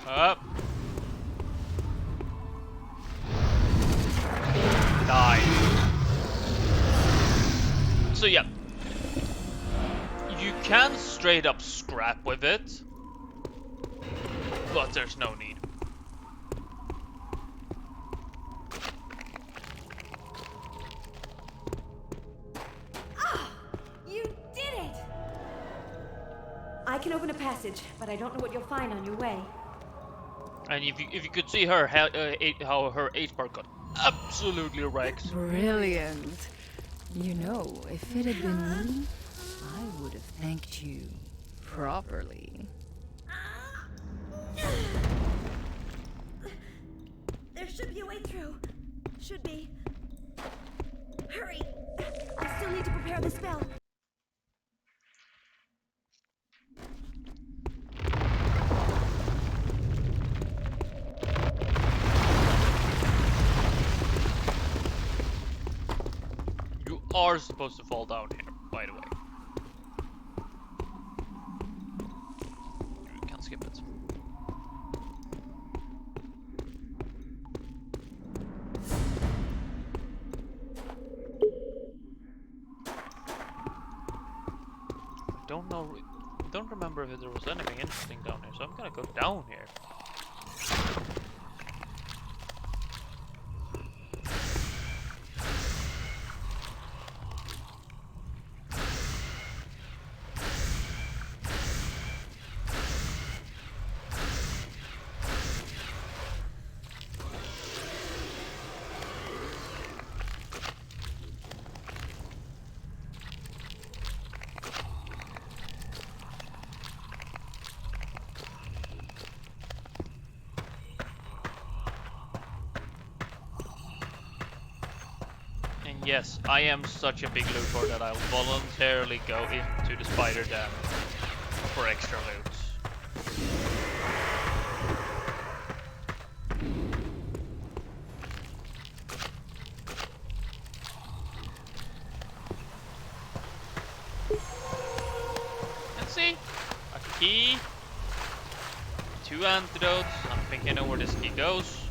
Up. Die. So yeah, you can straight up scrap with it, but there's no need. You did it! I can open a passage, but I don't know what you'll find on your way. And if you could see her how her H-bar got absolutely wrecked. Brilliant. You know, if it had been me, I would have thanked you properly. There should be a way through. Should be. Hurry! I still need to prepare the spell. You are supposed to fall down here, by the way. You can skip it. I don't remember if there was anything interesting down here, so I'm gonna go down here. Yes, I am such a big looter that I'll voluntarily go into the spider dam for extra loot. Let's see. A key. 2 antidotes. I think I know where this key goes.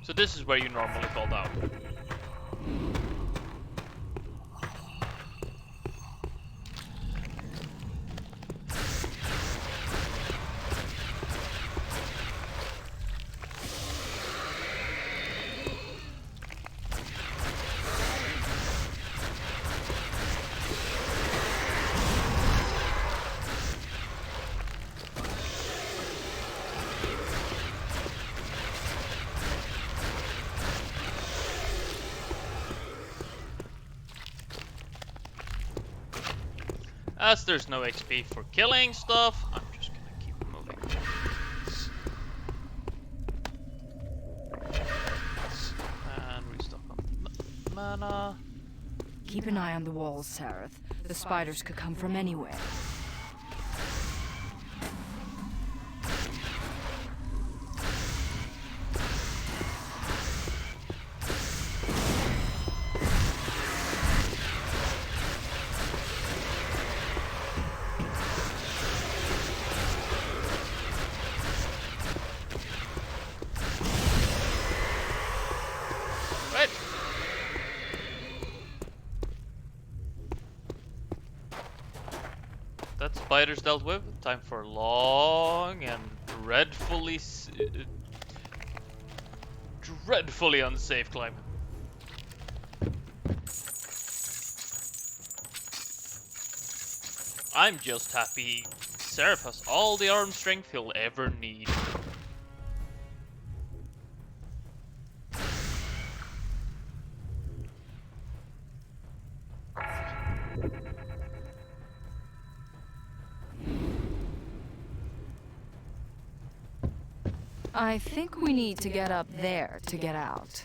So this is where you normally fall down. As there's no XP for killing stuff, I'm just gonna keep moving. And restock on mana. Keep an eye on the walls, Sareth. The spiders could come from anywhere. That spider's dealt with. Time for a long and dreadfully unsafe climb. I'm just happy Seraph has all the arm strength he'll ever need. I think we need to get up there to get out.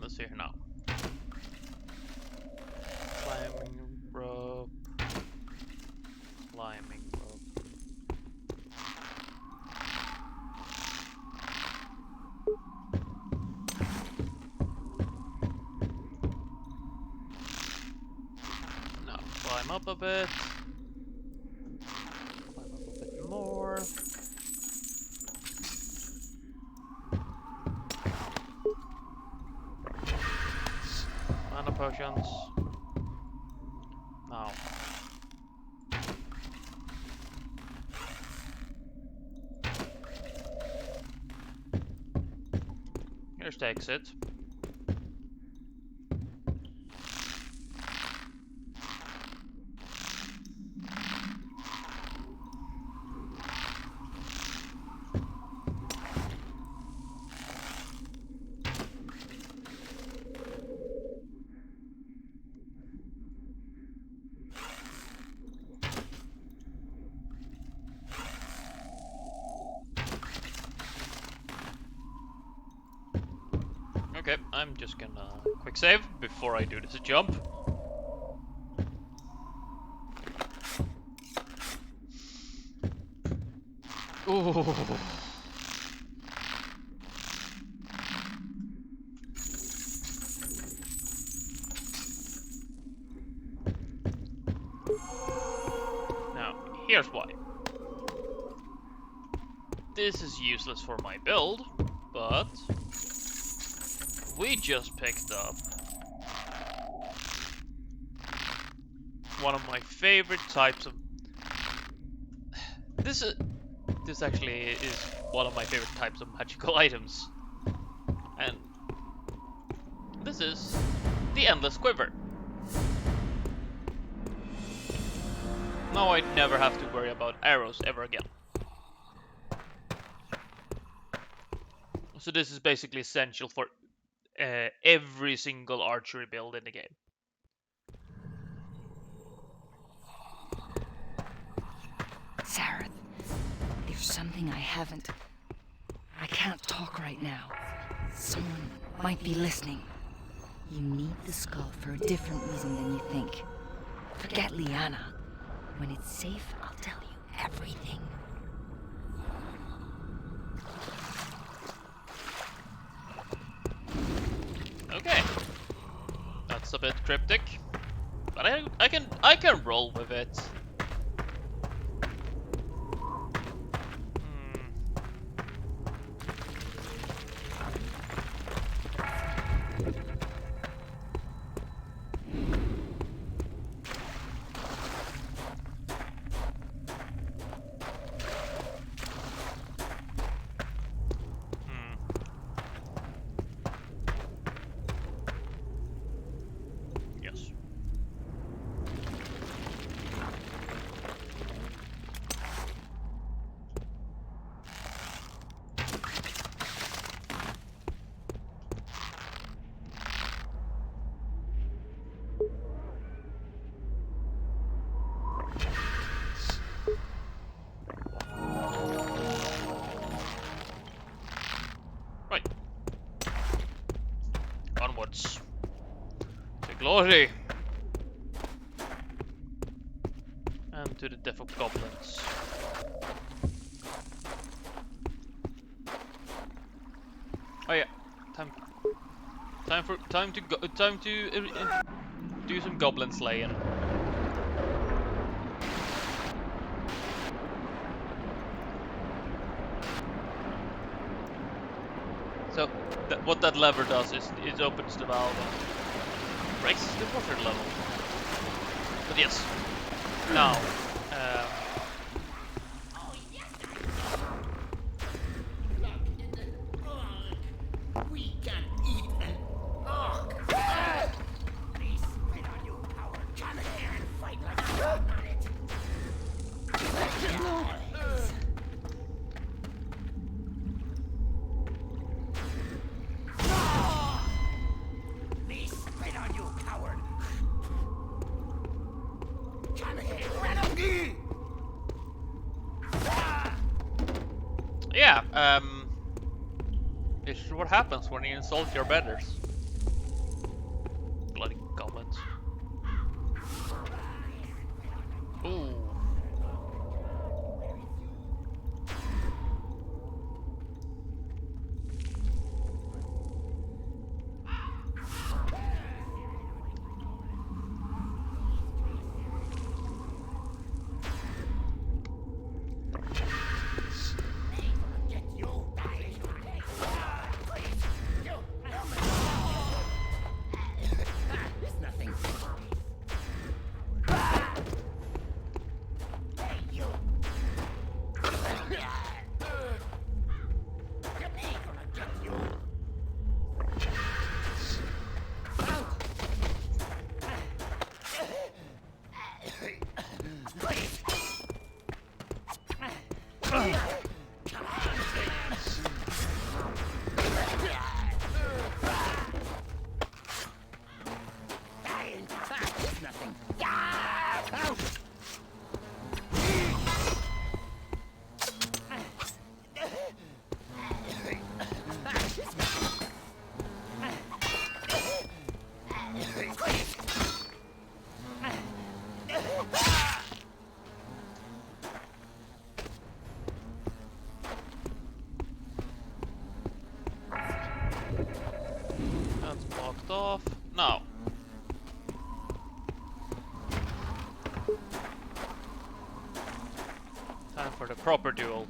Let's see here now. Climbing rope. Climbing rope. Now climb up a bit. Climb up a bit more. Mana potions. Now. Here's the exit. Okay, I'm just gonna quick save before I do this jump. Ooh. Now, here's why. This is useless for my build, but we just picked up one of my favorite types of... This actually is one of my favorite types of magical items. And this is the Endless Quiver. Now I'd never have to worry about arrows ever again. So this is basically essential for every single archery build in the game. Sareth, there's something I haven't... I can't talk right now. Someone might be listening. You need the skull for a different reason than you think. Forget Liana. When it's safe, I'll tell you everything. Okay. That's a bit cryptic. But I can roll with it. Yes. Right. Onwards. To glory. And to the death of goblins. Oh yeah, time to do some goblin slaying. So what that lever does is it opens the valve and raises the water level. But yes, now yeah, this is what happens when you insult your betters. Bloody goblins. Ooh. That's blocked off. Now. Time for the proper duel.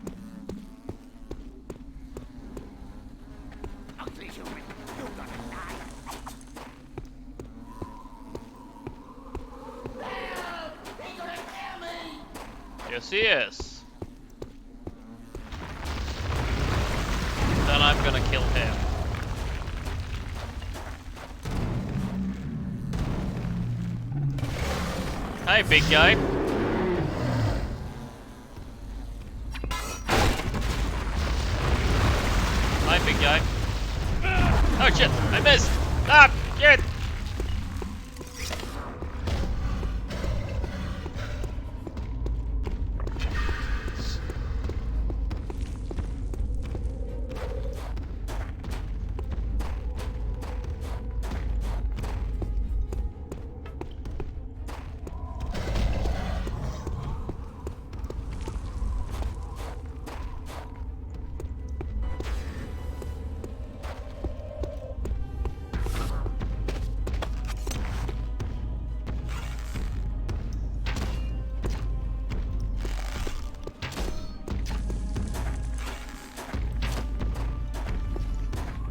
Yes, he is. Then I'm gonna kill him. Hi, big guy. Hi, big guy. Oh shit, I missed! Ah, shit!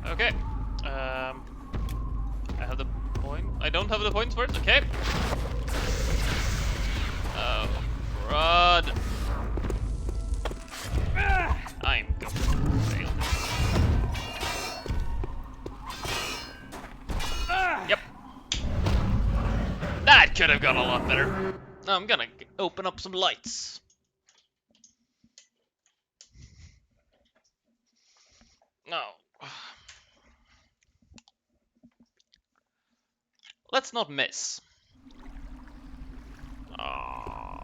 Okay. I have the point. I don't have the points for it. Okay. Oh, crud. I'm going to fail. Yep. That could have gone a lot better. I'm gonna open up some lights. No. Let's not miss. Oh.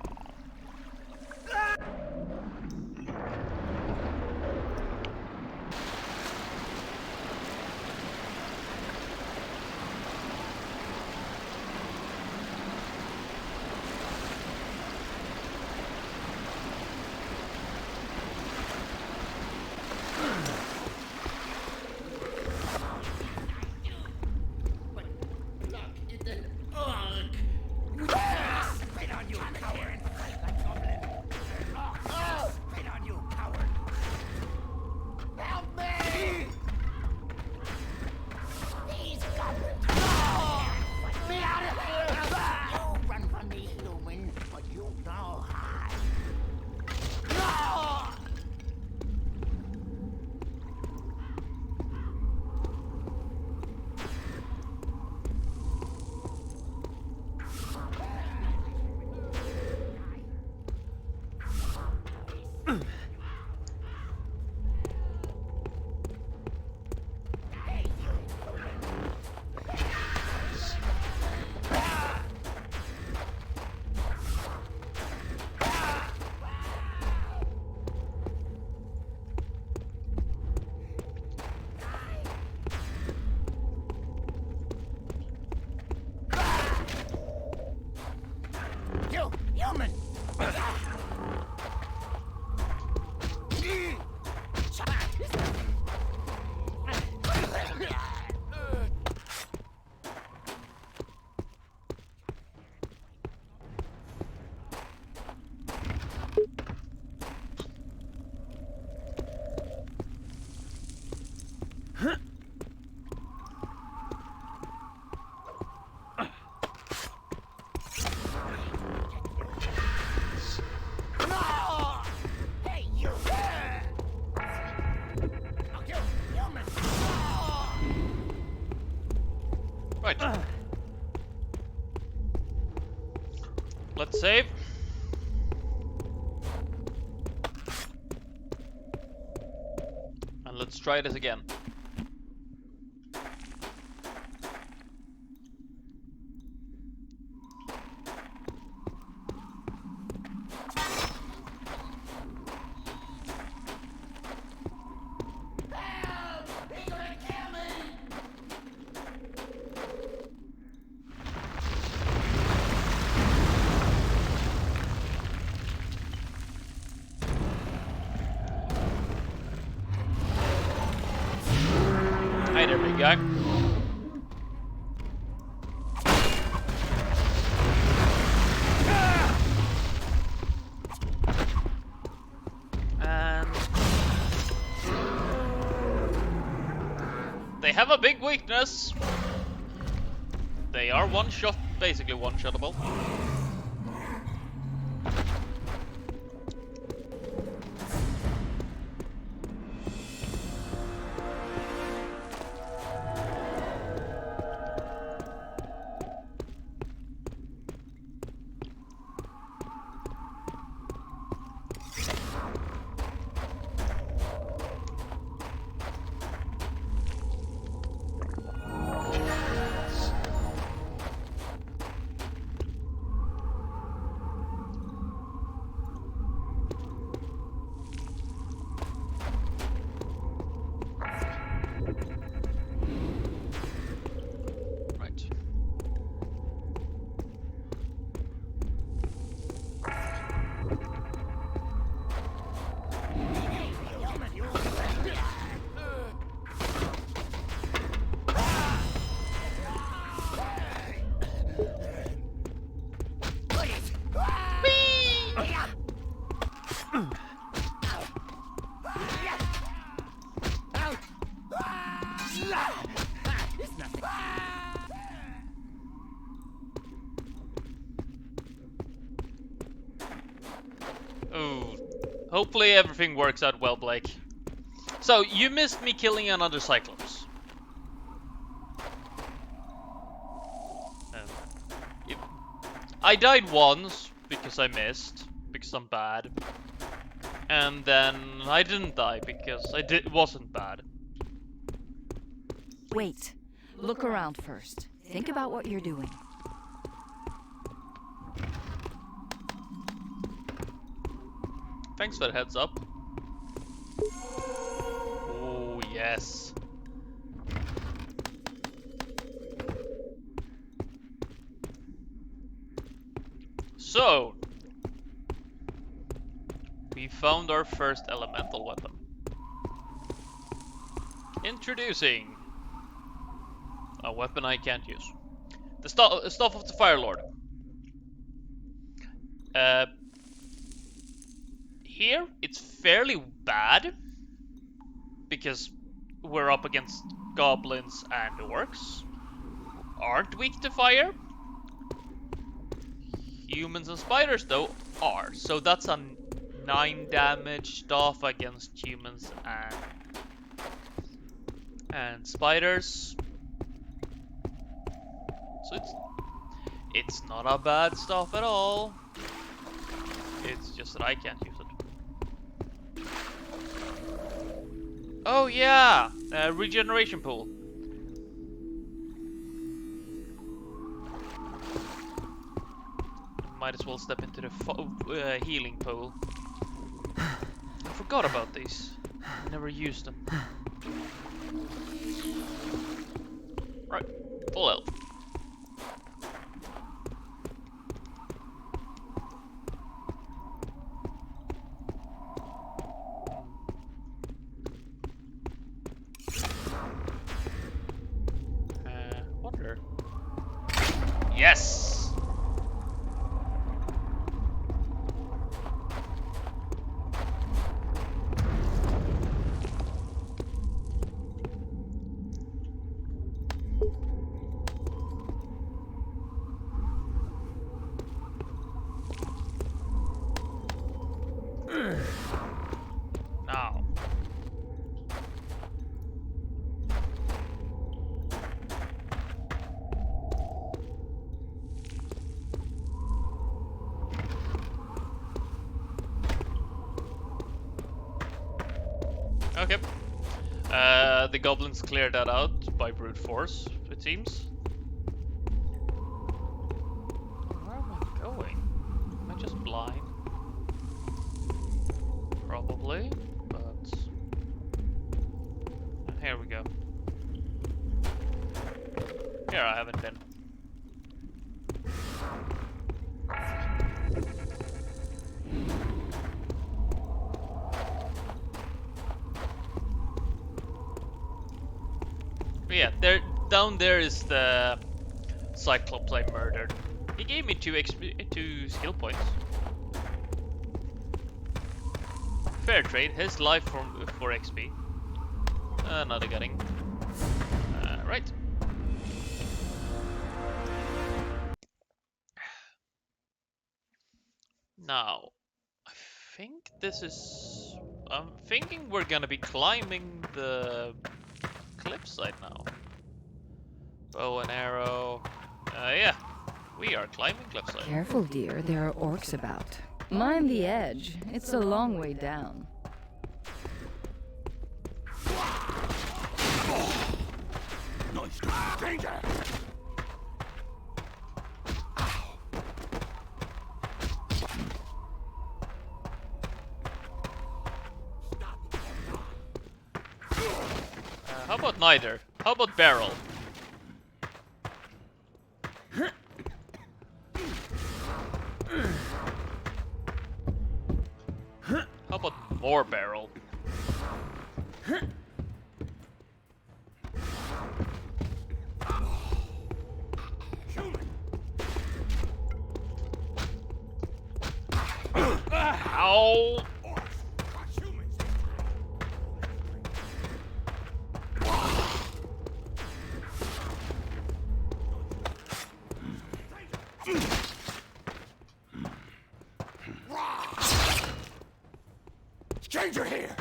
Right. Let's save. And let's try this again. Hi there, big guy. And they have a big weakness. They are one-shot, basically one-shottable. Oh, hopefully everything works out well, Blake. So, you missed me killing another Cyclops. I died once because I missed, because I'm bad. And then I didn't die because wasn't bad. Wait. Look around first. Think about what you're doing. Thanks for the heads up. Oh, yes. So, we found our first elemental weapon. Introducing a weapon I can't use. The Staff of the Fire Lord. Here, it's fairly bad, because we're up against goblins and orcs. Aren't weak to fire. Humans and spiders, though, are. So that's a 9 damage staff against humans and spiders. So it's not a bad staff at all. It's just that I can't use it. Oh yeah, regeneration pool. Might as well step into the healing pool. I forgot about these. I never used them. Right, full health. Yes! Now. Okay. The goblins cleared that out by brute force, it seems. Where am I going? Am I just blind? Probably, but... Here we go. Here I haven't been. But yeah, there, down there is the Cyclops I murdered. He gave me 2 skill points. Fair trade, his life for XP. Another gutting. Right. Now, I think this is... I'm thinking we're gonna be climbing the cliffside now. Bow and arrow. Yeah, we are climbing cliffside. Careful, dear, there are orcs about. Mind the edge, it's a long way down. Nice danger! How about neither? How about barrel? How about more barrel? Ow! Stranger here!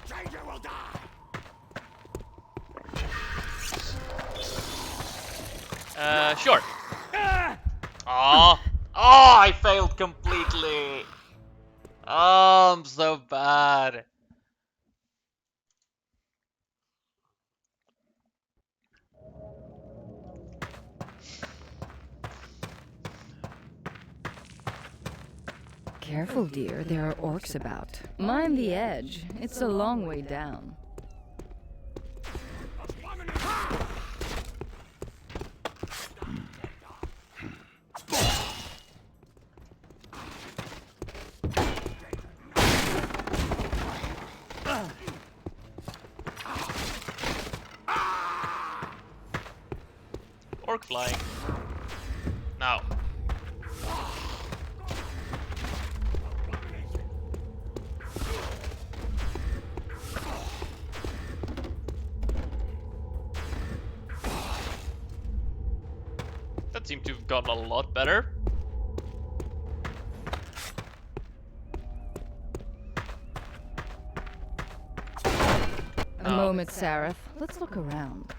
Stranger will die! Sure. Ah! Oh, I failed completely! Oh, I'm so bad. Careful, dear, there are orcs about. Mind the edge, it's a long way down. Orc flying. Now. That seemed to have gotten a lot better. A moment, Sareth. Let's look around.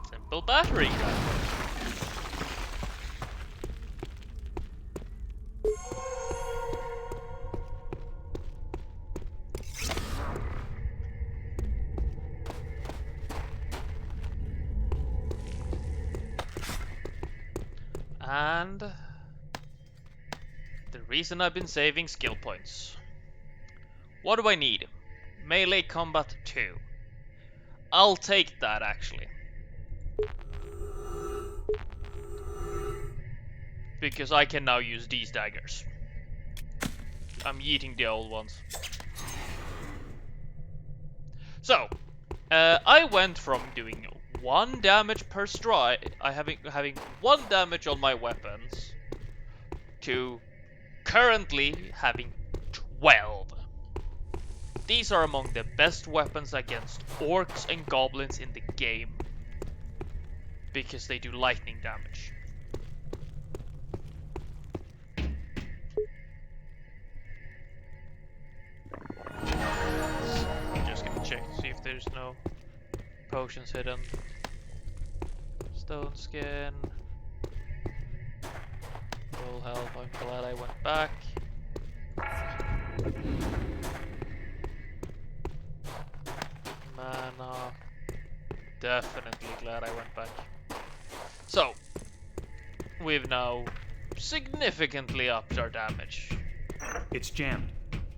Simple battery gun. And the reason I've been saving skill points. What do I need? Melee combat 2. I'll take that actually. Because I can now use these daggers. I'm eating the old ones. So, I went from doing 1 damage per strike, having 1 damage on my weapons, to currently having 12. These are among the best weapons against orcs and goblins in the game, because they do lightning damage. I'm just gonna check to see if there's no potions hidden. Stone skin. Full health, I'm glad I went back. Mana. Definitely glad I went back. So, we've now significantly upped our damage. It's jammed.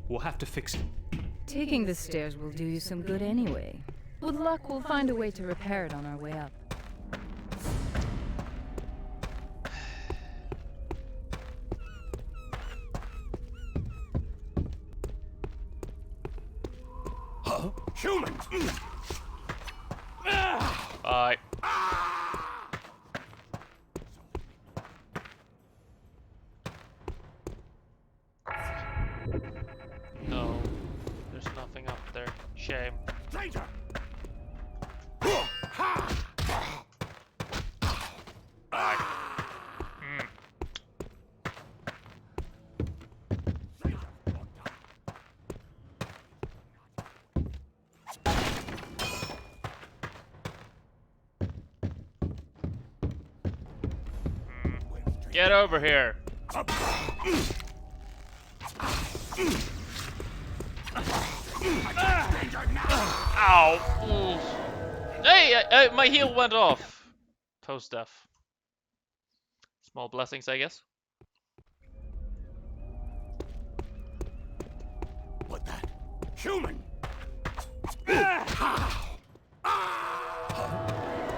We'll have to fix it. Taking the stairs will do you some good anyway. With luck, we'll find a way to repair it on our way up. Humans! Bye. No, there's nothing up there. Shame. Stranger! Bye. Get over here. Ow! Hey, my heal went off. Post-death. Small blessings, I guess. What that? Human!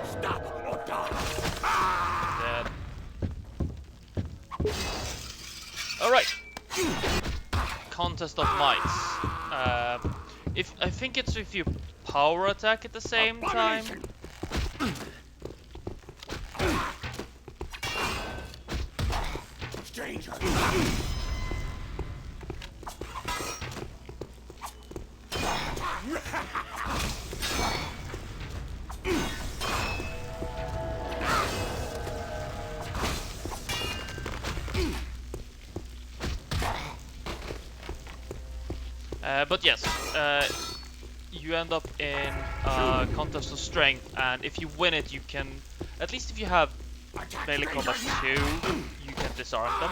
Stop or die! Dead. Alright. Contest of mights. If I think it's if you power attack at the same time. Stranger! But yes, you end up in a contest of strength, and if you win it, you can, at least if you have melee combat 2, you can disarm them.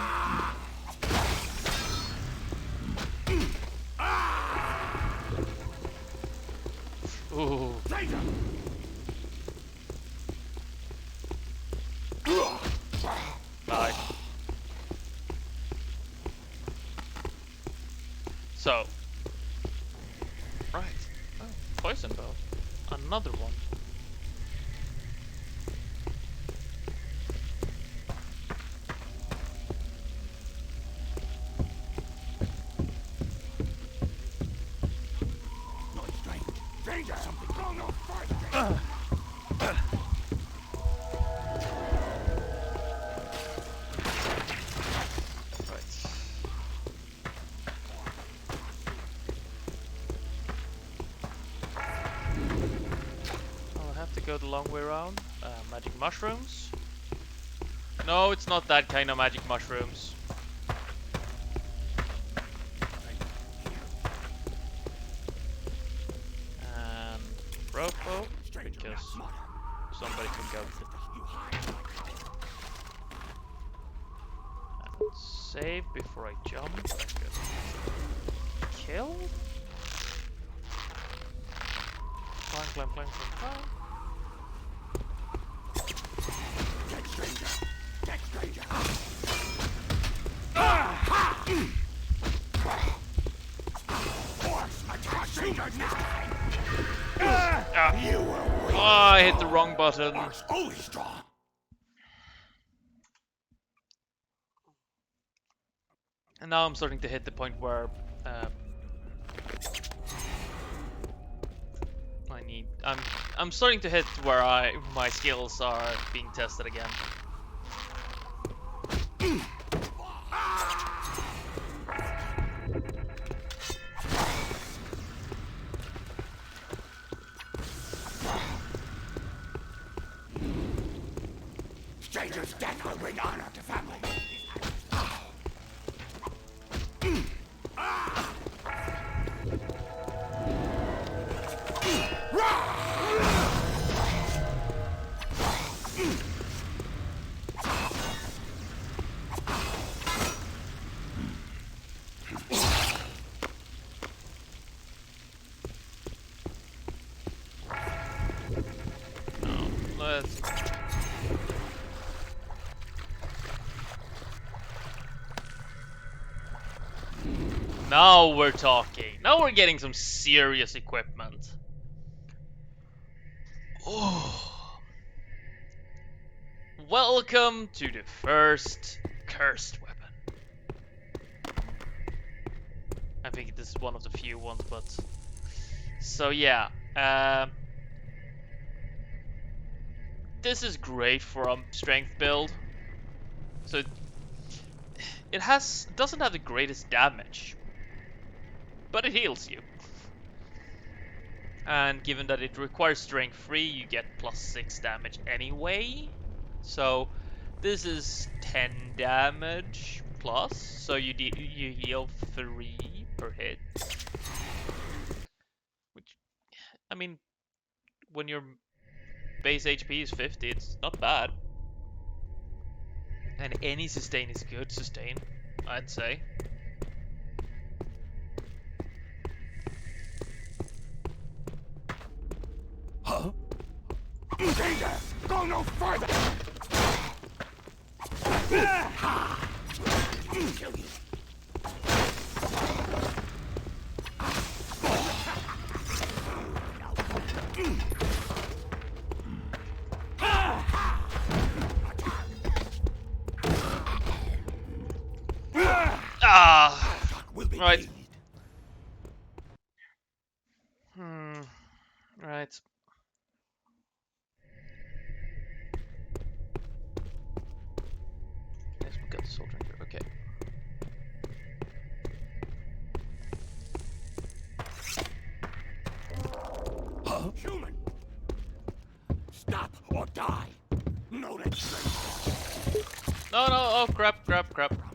Ooh. Bye. So. Right. Oh, poison bow. Another one. Stranger! Something wrong on fire! Go the long way around. Magic mushrooms. No, it's not that kind of magic mushrooms. And rope bow, because somebody can go with it. And save before I jump. I get killed. Climb, climb, climb, climb, climb. Get stranger! Get stranger! Oh, I hit the wrong button. Always strong. And now I'm starting to hit the point where I'm starting to hit where my skills are being tested again. Stranger's death will bring honor to family. Let's... Now we're talking. Now we're getting some serious equipment. Oh. Welcome to the first cursed weapon. I think this is one of the few ones, but... So yeah, this is great for a strength build. So it doesn't have the greatest damage, but it heals you. And given that it requires strength 3, you get +6 damage anyway. So this is 10 damage plus, so you heal 3 per hit. Which, I mean, when your base HP is 50, it's not bad. And any sustain is good sustain, I'd say. Huh? Danger! Go no further! Kill you. Right. Right. Yes, we got the soul drinker. Okay. Huh? Human! Stop or die! No, that's No, oh crap. around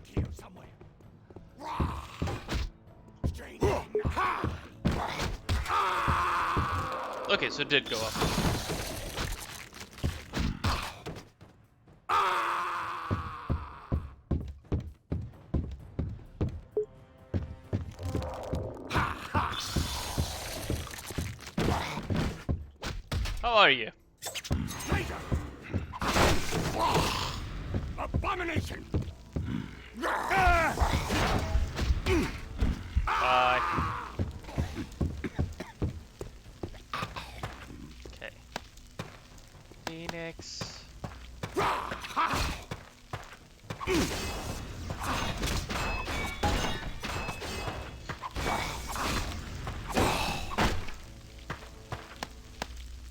here somewhere. Okay, so it did go up. How are you? Traitor! Abomination! Bye. Okay. Phoenix.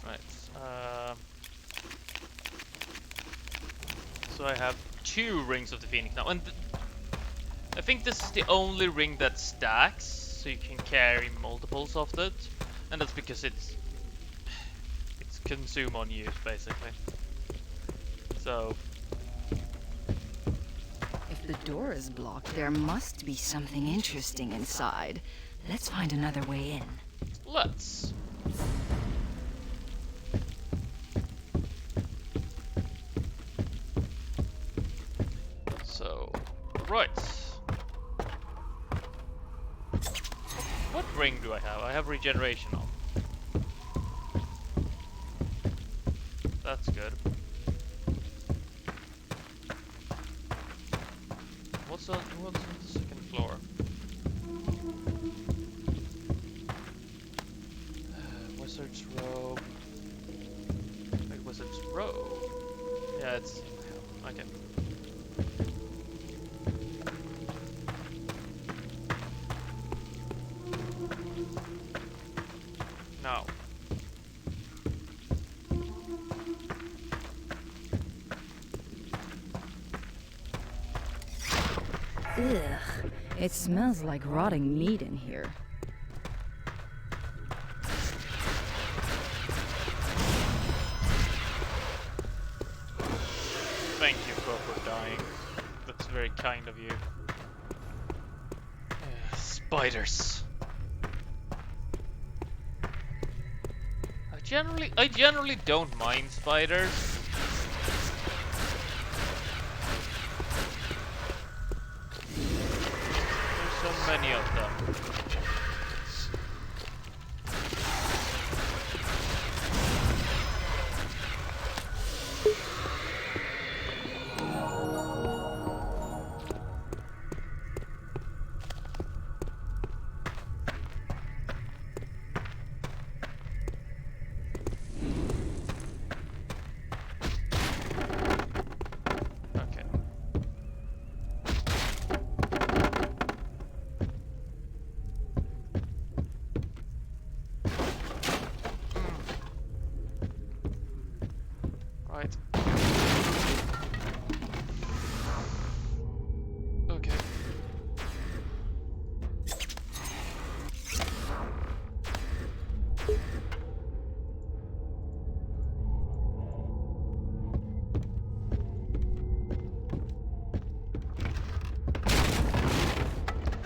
Right. So I have 2 rings of the Phoenix now, and I think this is the only ring that stacks, so you can carry multiples of it, and that's because it's consume on use basically. So If the door is blocked, there must be something interesting inside. Let's find another way in. let's. So right. What ring do I have? I have regeneration on. That's good. What's on the second floor? That's okay. Now. Ugh. It smells like rotting meat in here. Thank you for dying. That's very kind of you. Spiders. I generally don't mind spiders. There's so many of them. Okay. Right. Okay.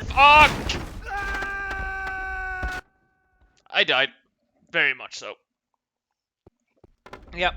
Fuck! I died. Very much so. Yep.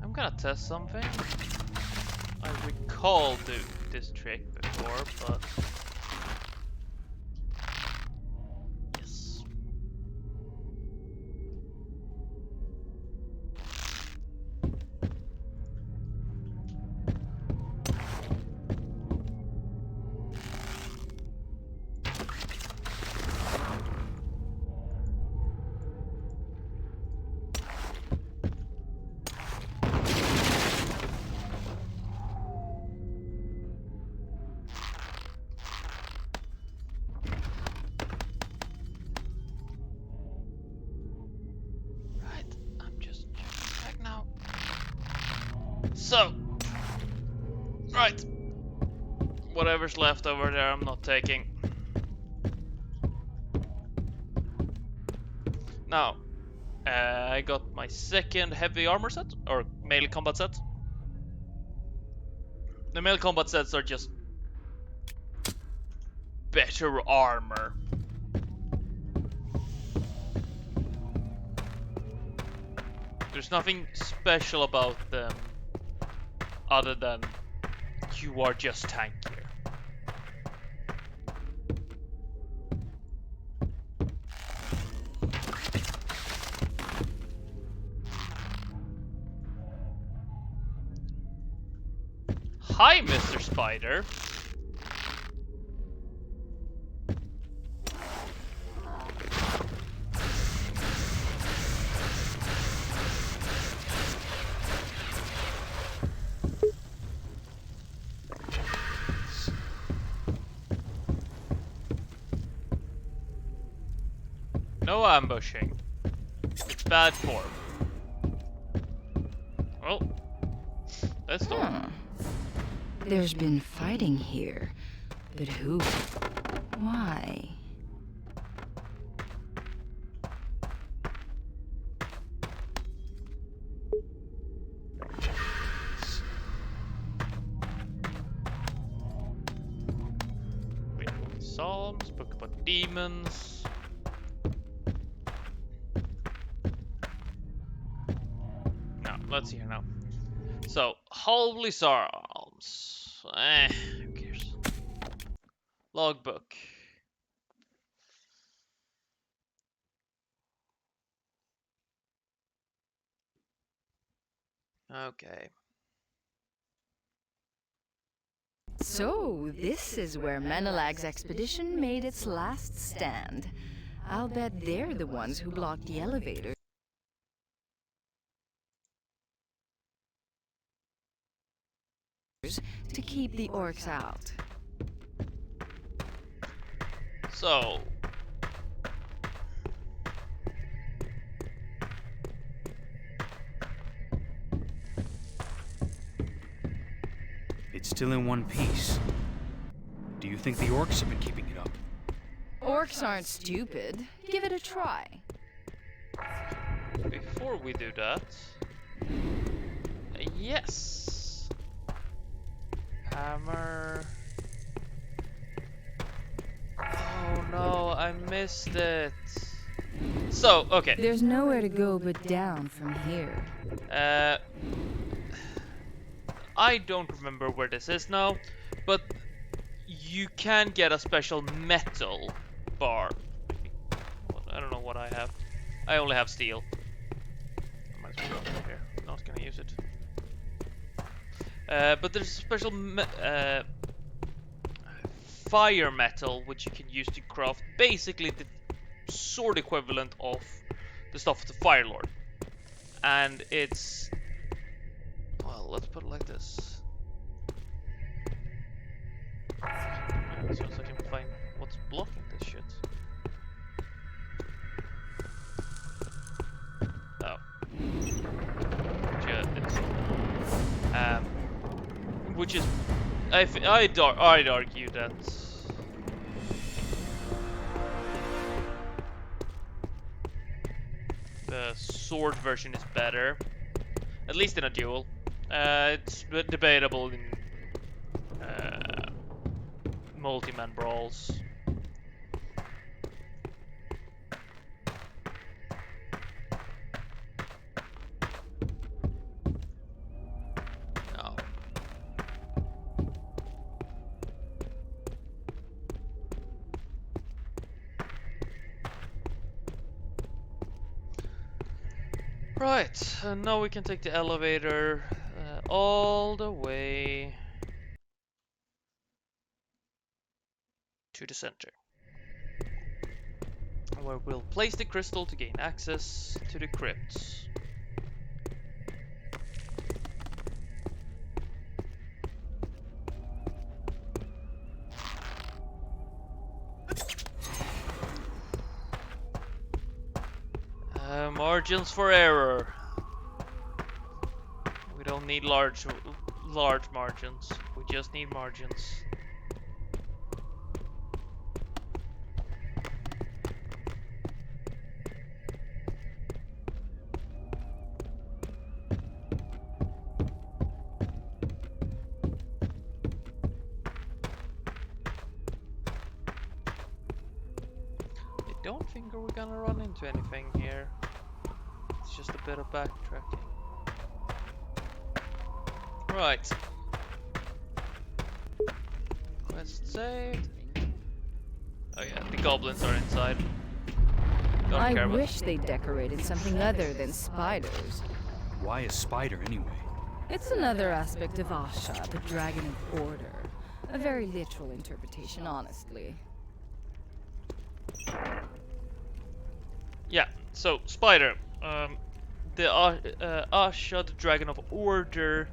I'm gonna test something. I recall this trick before, but yes. Right, I'm just checking back now. So, right. Whatever's left over there, I'm not taking. Now, I got my second heavy armor set, or melee combat set. The melee combat sets are just better armor. There's nothing special about them other than you are just tankier. Hi, Mr. Spider. No ambushing. It's bad form. Well, let's go. There's been fighting here. But who? Why? Psalms, book about demons. No, let's see here now. So, Holy Psalms. Who cares? Logbook. Okay. So, this is where Menelag's expedition made its last stand. I'll bet they're the ones who blocked the elevator to keep the orcs out. So, It's still in one piece. Do you think the orcs have been keeping it up? Orcs aren't stupid. Give it a try. before we do that, yes, hammer. Oh no, I missed it. So, okay. There's nowhere to go but down from here. I don't remember where this is now, but you can get a special metal bar. I don't know what I have. I only have steel. I might as well go here. I'm not gonna use it. But there's a special fire metal which you can use to craft basically the sword equivalent of the stuff of the Fire Lord. And it's, well, let's put it like this. As soon as I can find what's blocking this shit. Oh. Which is, I'd argue that the sword version is better, at least in a duel. It's debatable in multi-man brawls. No. Right, and now we can take the elevator all the way to the center, where we'll place the crystal to gain access to the crypts. Margins for error. We don't need large margins. We just need margins. I don't think we're gonna run into anything here. It's just a bit of backtracking. Right. Quest saved. Oh yeah, the goblins are inside. Don't care I about wish they decorated something other than spiders. Why a spider anyway? It's another aspect of Asha, the Dragon of Order. A very literal interpretation, honestly. Yeah, so spider. The Asha, the Dragon of Order.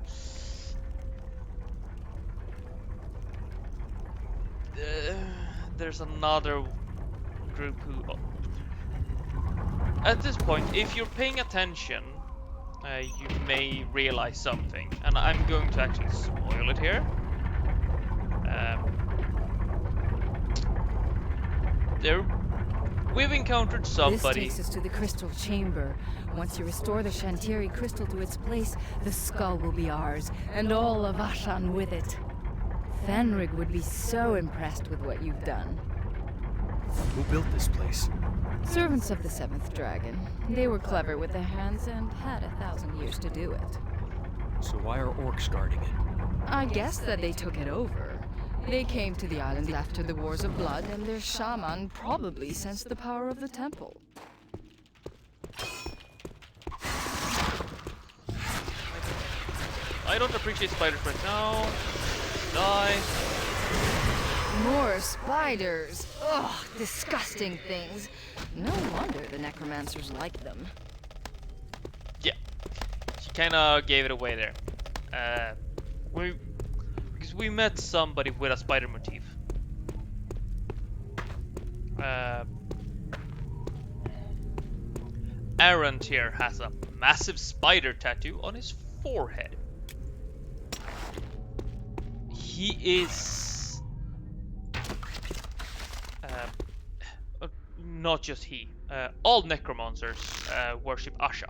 There's another group who. At this point, if you're paying attention, you may realize something, and I'm going to actually spoil it here. We've encountered somebody. This takes us to the crystal chamber. Once you restore the Shantiri crystal to its place, the skull will be ours, and all of Ashan with it. Fenrig would be so impressed with what you've done. Who built this place? Servants of the Seventh Dragon. They were clever with their hands and had 1,000 years to do it. So why are orcs guarding it? I guess that they took it over. They came to the island after the Wars of Blood, and their shaman probably sensed the power of the temple. I don't appreciate spiders right now. Die. More spiders! Ugh, disgusting things. No wonder the necromancers like them. Yeah, she kinda gave it away there. Because we met somebody with a spider motif. Aaron here has a massive spider tattoo on his forehead. He is not just he. All necromancers worship Asha.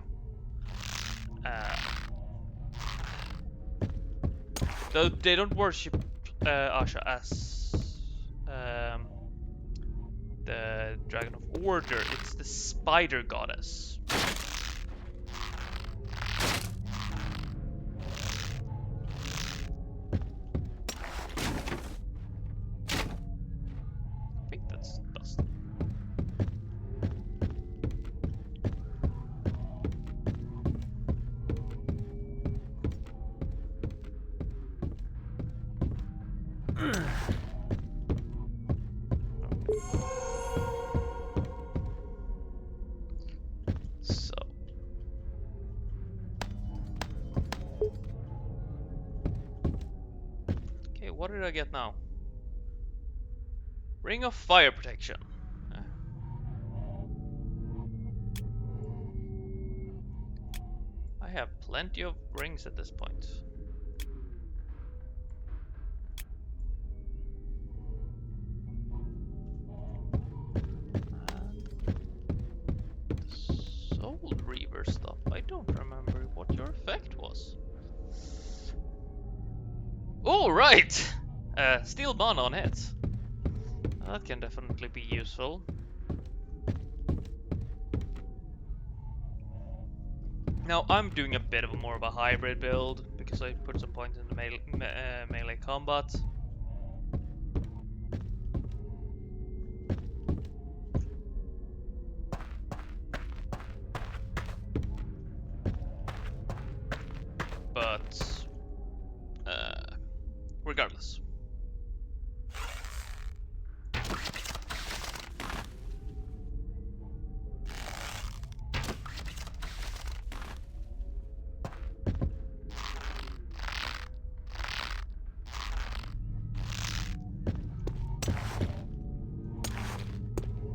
Though they don't worship Asha as the Dragon of Order, it's the Spider Goddess. I think that's dust. So. Okay, what did I get now? Ring of Fire Protection. I have plenty of rings at this point. Soul Reaver stuff. I don't remember what your effect was. Oh, right! Steel bond on it. That can definitely be useful. Now, I'm doing a bit of more of a hybrid build because I put some points in the melee combat. But regardless.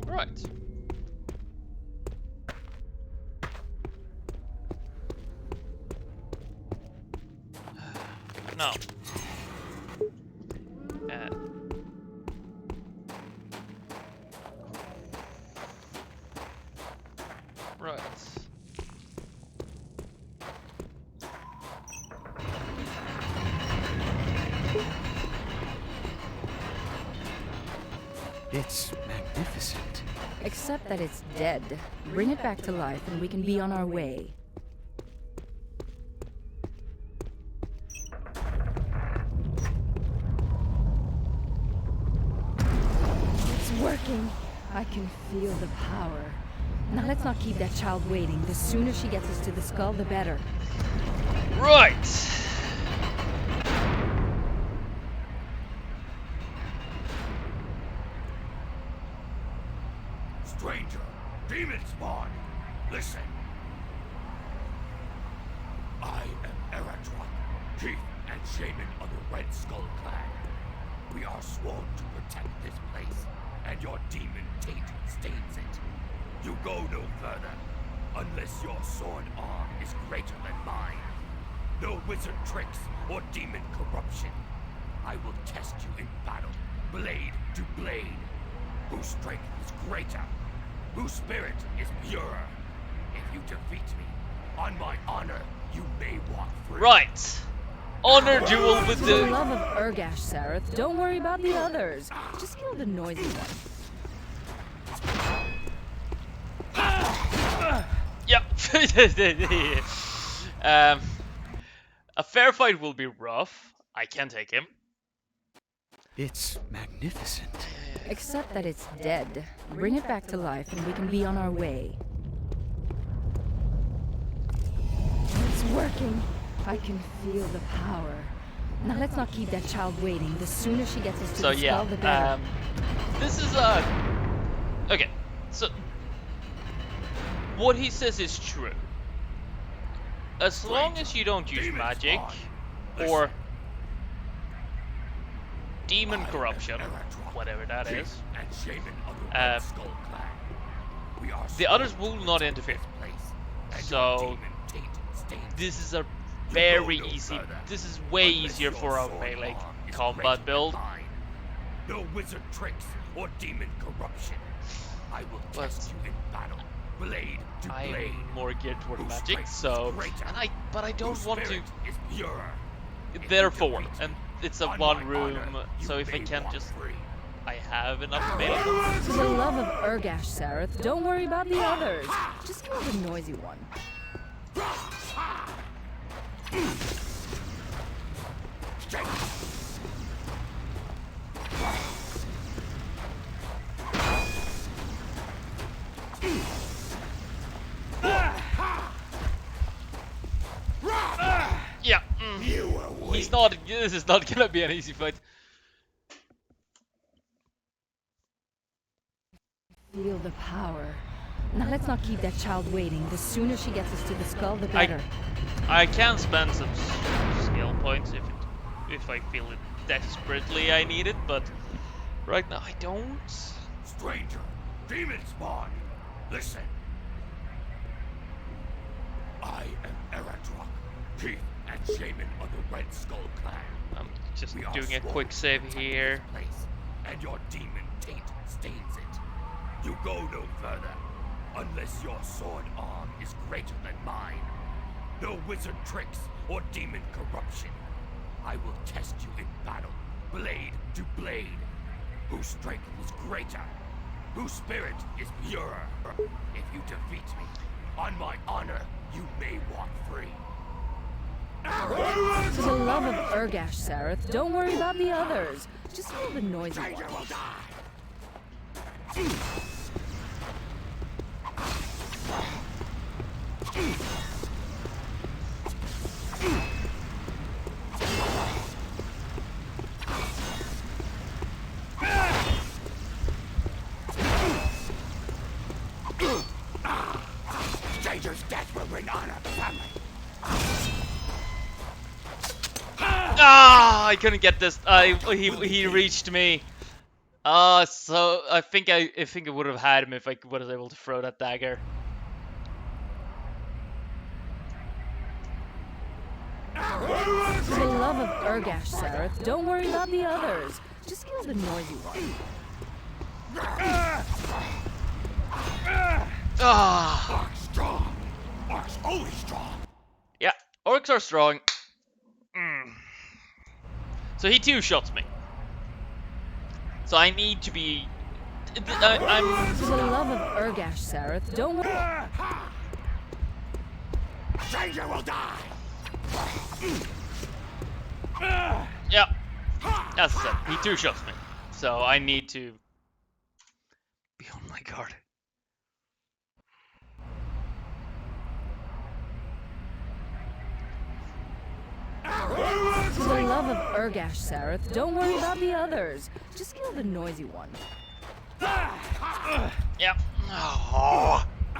Right. Now. Right. It's magnificent. Except that it's dead. Bring it back to life and we can be on our way. It's working. I can feel the power. Now let's not keep that child waiting. The sooner she gets us to the skull, the better. Right. Stranger, demon spawn, listen. I am Eratron, chief and shaman of the Red Skull Clan. We are sworn to protect this place, and your demon taint stains it. You go no further, unless your sword arm is greater than mine. No wizard tricks or demon corruption. I will test you in battle, blade to blade. Whose strength is greater? Whose spirit is purer? If you defeat me, on my honor, you may walk free. Right. Honor duel with For the the love of Urgash, Sareth, don't worry about the others. Just kill the noisy one. A fair fight will be rough. I can take him. It's magnificent. Except that it's dead. Bring it back to life and we can be on our way. It's working. I can feel the power. Now let's not keep that child waiting. The sooner she gets us to the skull, the better. This is okay. So what he says is true. As long as you don't use magic or demon corruption, whatever that is, the others will not interfere. So this is a very easy. This is way easier for a melee combat build. No wizard tricks or demon corruption. I will test you in battle, blade to blade. I'm more geared toward magic, so but I don't want to. Is purer. Therefore, and it's a one room, so if I can just, I have enough available. For the love of Urgash, Sareth, don't worry about the others. Just kill the noisy one. Yeah, he's not. This is not gonna be an easy fight. Feel the power. Now let's not keep that child waiting. The sooner she gets us to the skull, the better. I can spend some skill points if I feel it desperately I need it, but right now I don't. Stranger, demon spawn. Listen. I am Eradrock, chief and shaman of the Red Skull clan. I'm just doing a quick save here. And your demon taint stains it. You go no further, unless your sword arm is greater than mine. No wizard tricks or demon corruption. I will test you in battle, blade to blade. Whose strength is greater, whose spirit is purer. If you defeat me, on my honor, you may walk free. For the love of Urgash, Sareth, don't worry about the others. Just kill the noisy one. Will die. Stranger's death will bring honor to family. Ah, I couldn't get this. He reached me. So I think I would have had him if I was able to throw that dagger. For the love of Urgash, Sareth, don't worry about the others. Just kill the noisy one. Ah. Orcs strong. Orcs always strong. Yeah, orcs are strong. So he two-shots me. So I need to be. I'm. For the love of Urgash, Sareth, don't worry. Stranger will die. Yeah, as I said, he two-shots me. So I need to be on my guard. For the love of Urgash, Sareth, don't worry about the others. Just kill the noisy one. Yep. Oh. I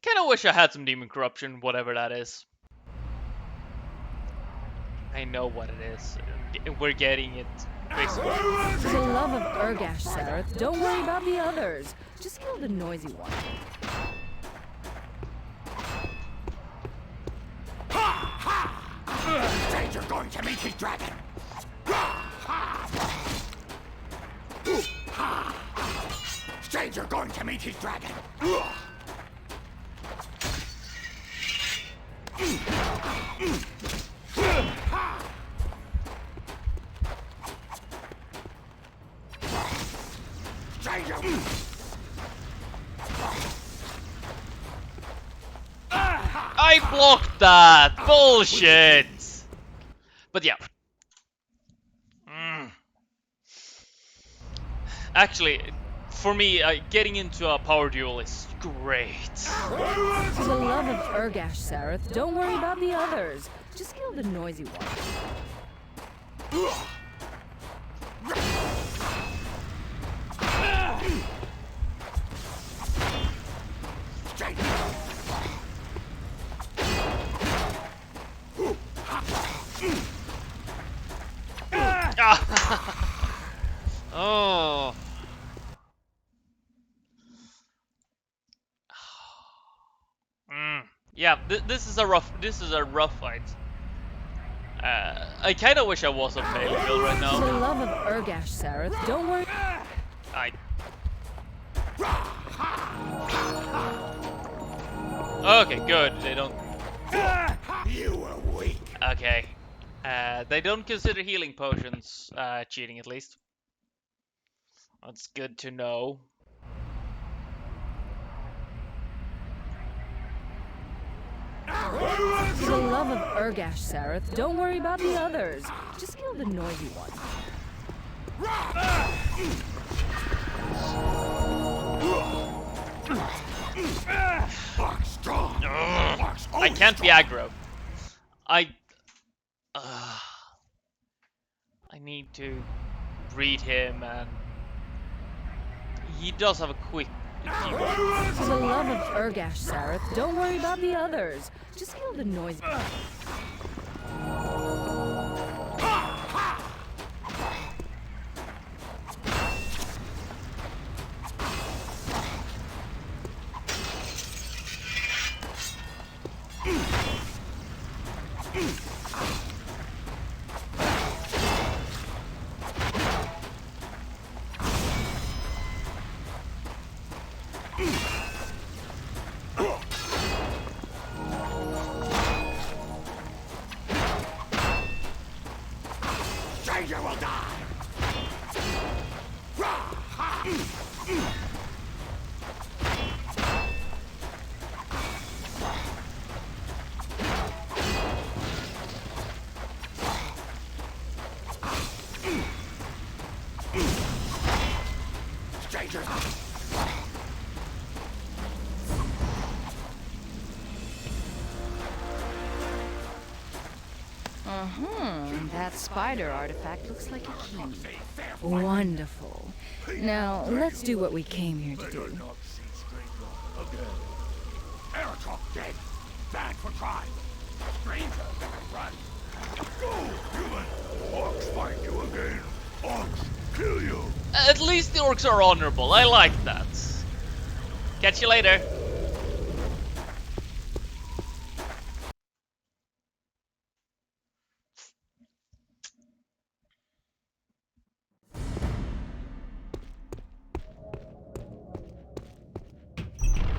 kind of wish I had some demon corruption, whatever that is. I know what it is. We're getting it, basically. For the love of Urgash, Sareth, don't worry about the others. Just kill the noisy one. Stranger going to meet his dragon. Stranger going to meet his dragon. Stranger. I blocked that! Bullshit! But yeah. Actually, for me, getting into a power duel is great. For the love of Urgash, Sareth, don't worry about the others. Just kill the noisy one. Oh. Yeah, this is a rough fight. I kind of wish I was on melee build right now. For the love of Urgash, Sareth, don't worry. Okay, good. They don't. You were weak. Okay. They don't consider healing potions cheating, at least. That's good to know. For the love of Urgash, Sareth, don't worry about the others. Just kill the noisy one. I can't be aggro. I need to read him, and he does have a quick. For the love of Urgash, Sareth, don't worry about the others. Just kill the noisy. Stranger will die. Stranger. That spider artifact looks like a key. Wonderful. Now, let's do what we came here to do. Aratok dead. Bad for crime. Stranger never run. Go, human. Orcs find you again. Orcs kill you. At least the orcs are honorable. I like that. Catch you later.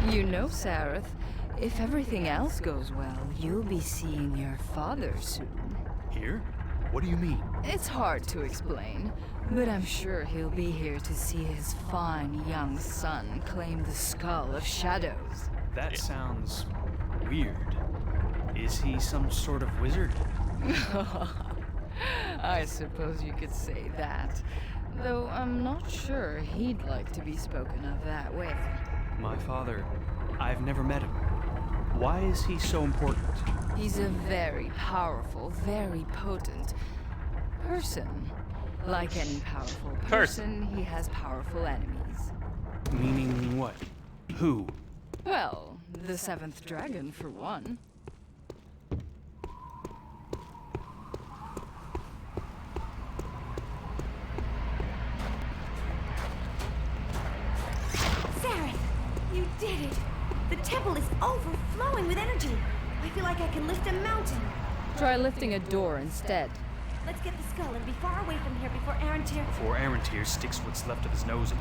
You know, Sareth, if everything else goes well, you'll be seeing your father soon. Here? What do you mean? It's hard to explain, but I'm sure he'll be here to see his fine young son claim the Skull of Shadows. That sounds weird. Is he some sort of wizard? I suppose you could say that, though I'm not sure he'd like to be spoken of that way. My father, I've never met him. Why is he so important? He's a very powerful, very potent person. Like any powerful person, he has powerful enemies. Meaning what? Who? Well, the seventh dragon, for one. Sareth, you did it! The temple is overflowing with energy. I feel like I can lift a mountain. Try lifting a door instead. Let's get the skull and be far away from here before Arantir... Before Arantir sticks what's left of his nose in.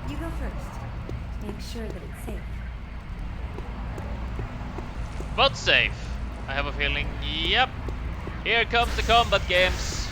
You go first. Make sure that it's safe. But safe. I have a feeling, yep. Here comes the combat games.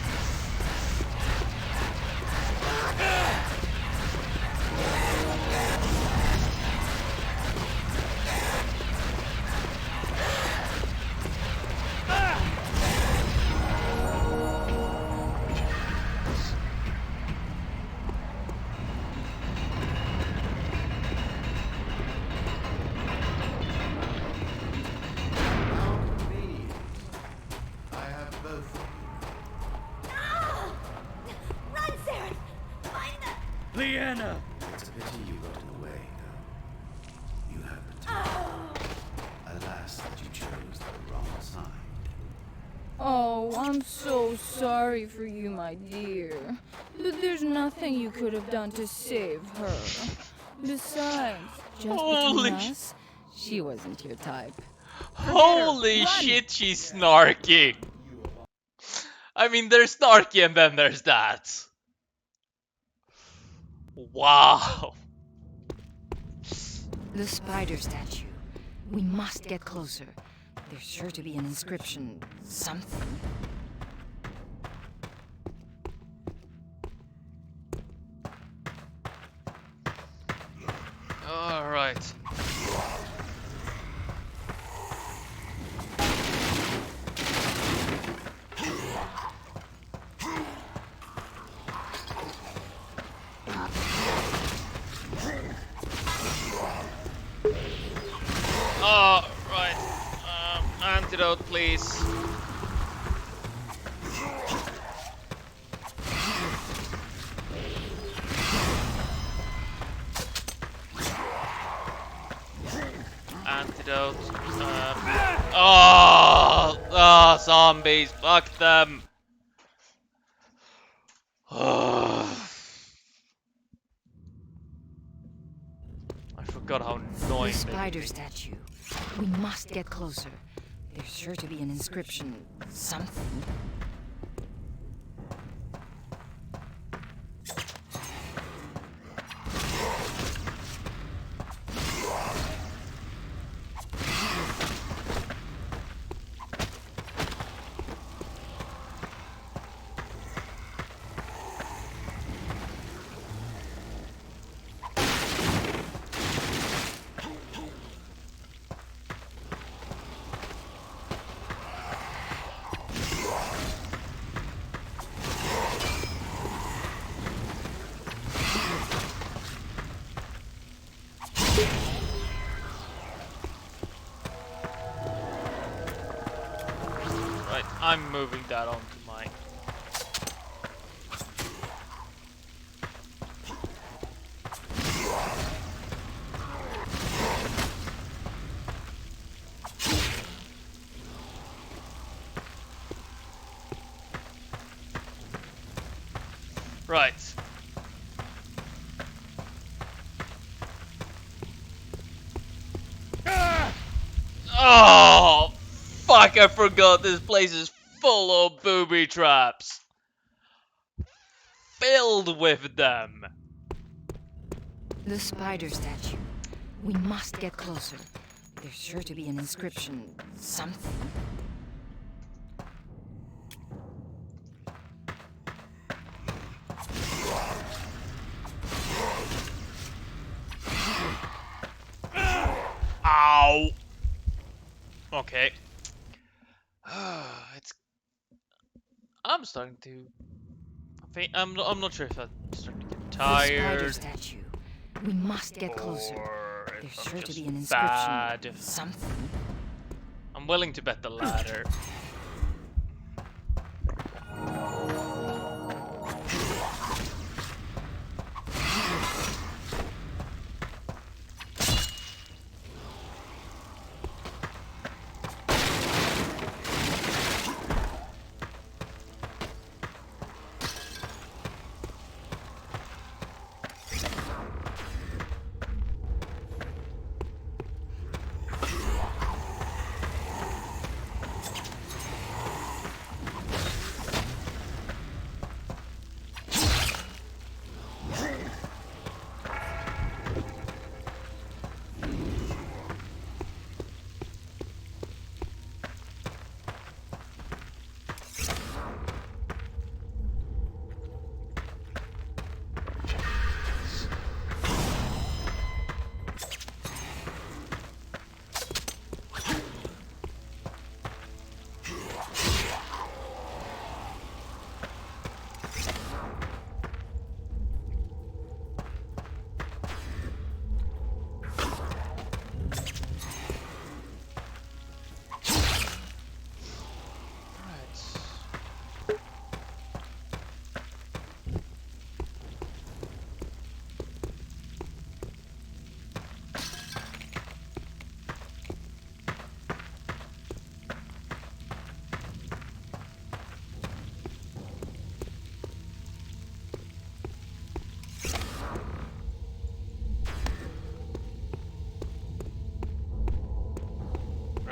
Liana! It's a pity you got in the way, though. You have protected. Alas, that you chose the wrong side. Oh, I'm so sorry for you, my dear. But there's nothing you could have done to save her. Besides, just between us, she wasn't your type. Holy shit, she's snarky. I mean, there's snarky and then there's that. Wow. The spider statue. We must get closer. There's sure to be an inscription. Something. Alright. Oh, right. Antidote, please. Antidote. Oh, zombies. Fuck them. I forgot how annoying The spider statue. We must get closer. There's sure to be an inscription. Something. Right, I'm moving that onto my... Right. Oh, fuck, I forgot this place is full of booby traps. Filled with them. The spider statue. We must get closer. There's sure to be an inscription. Something. Ow. Okay. It's... I'm starting to... I'm not sure if I'm starting to get tired. The spider statue. We must get closer. Or if There's I'm sure to just be an inscription. bad. Something. I'm willing to bet the latter.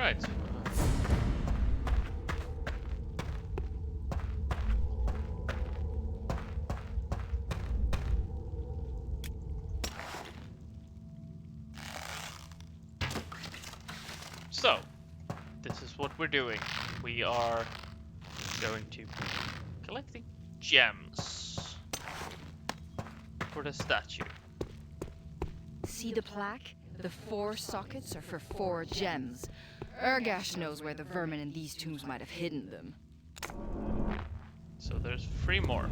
Alright. So, this is what we're doing. We are going to collecting gems for the statue. See the plaque? The 4 sockets are for 4 gems. Urgash knows where the vermin in these tombs might have hidden them. So there's 3 more.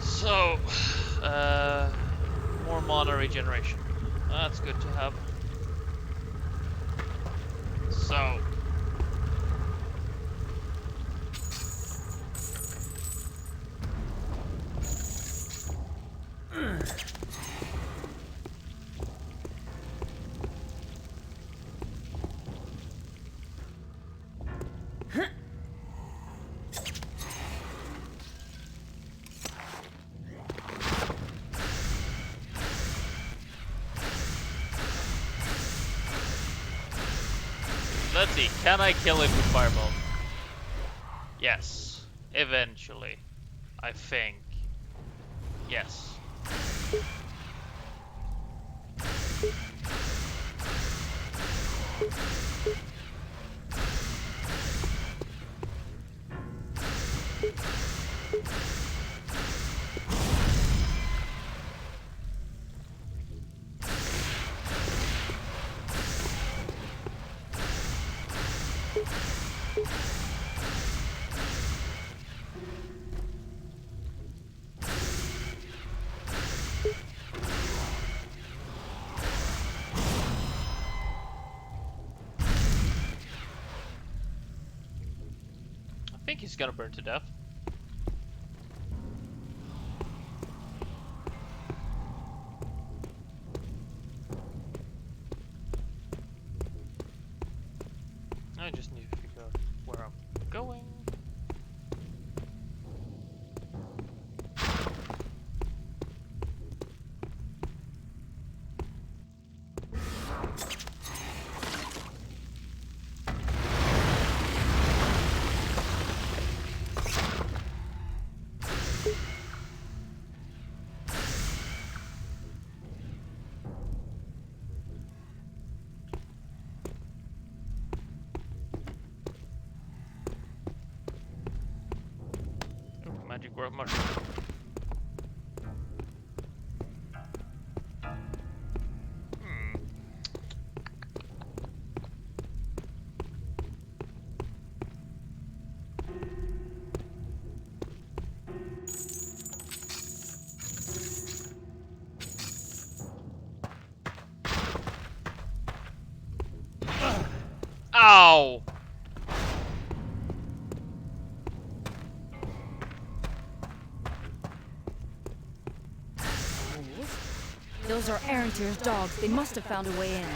So, more mana regeneration. That's good to have. So, let's see, can I kill it with fireball? Yes, eventually. I think. Yes. I think he's gonna burn to death. I just need to figure out where I'm going. Magic word mushroom. Ow! Those are Arantir's dogs. They must have found a way in.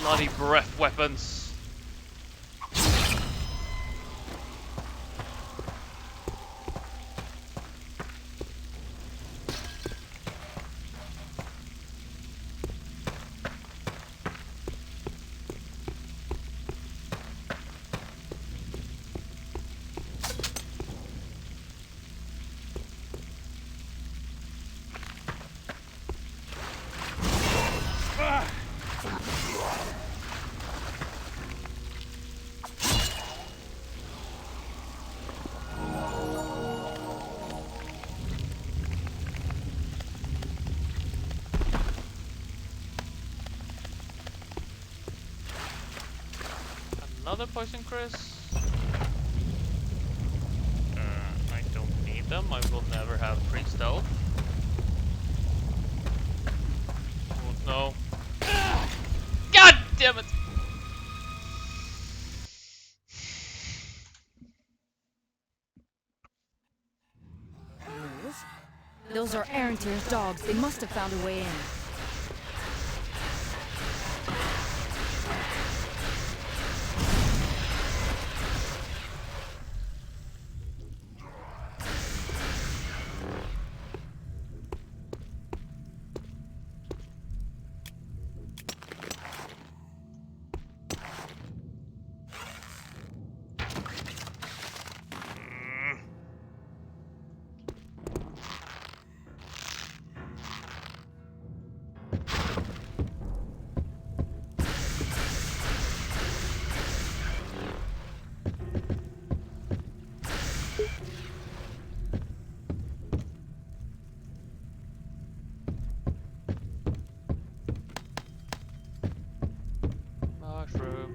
Bloody breath weapons. Another poison Chris. I don't need them. I will never have free stealth. Oh no. God damn it! Those are Arantir's dogs. They must have found a way in.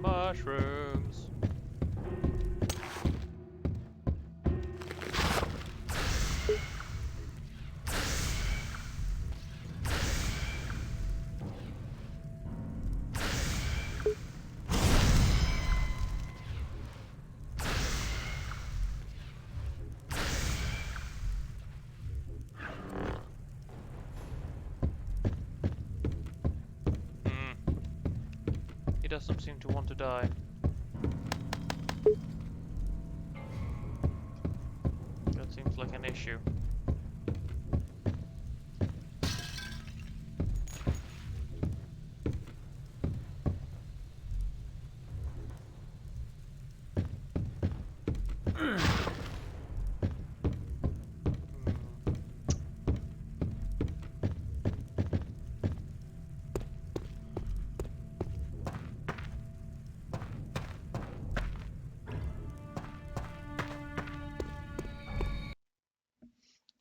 Mushrooms. He doesn't seem to want to die. That seems like an issue.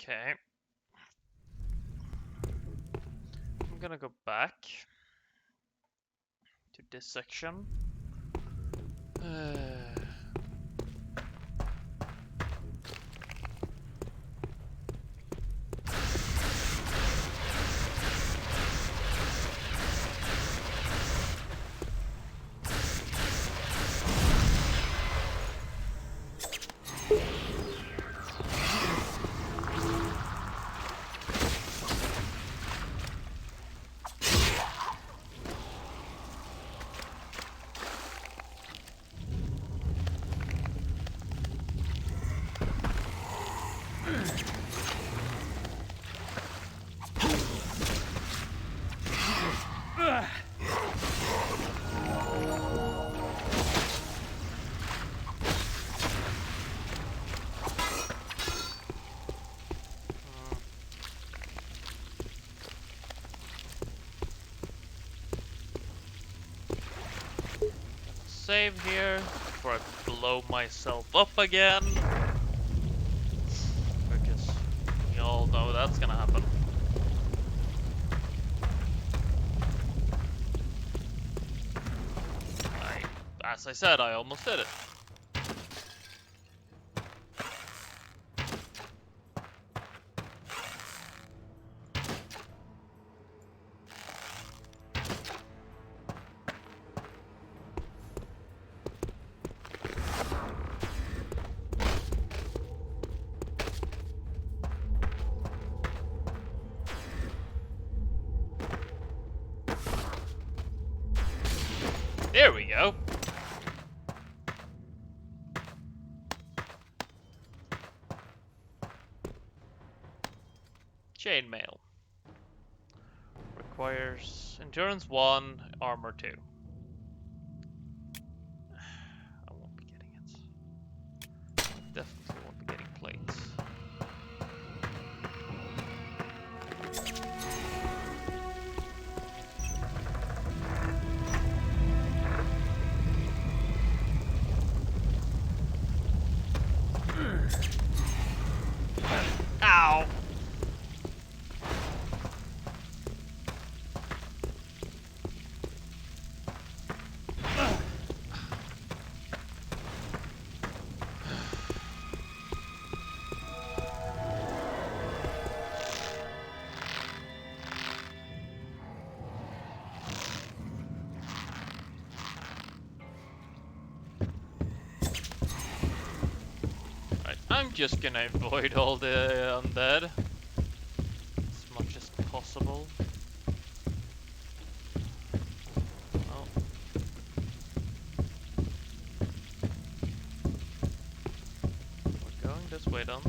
Okay. I'm gonna go back to this section. Save here before I blow myself up again. Because we all know that's gonna happen. As I said, I almost did it. There we go. Chainmail. Requires endurance 1, armor 2. I won't be getting it. I definitely won't be getting plates. Ow! I'm just gonna avoid all the undead as much as possible. Oh. We're going this way then.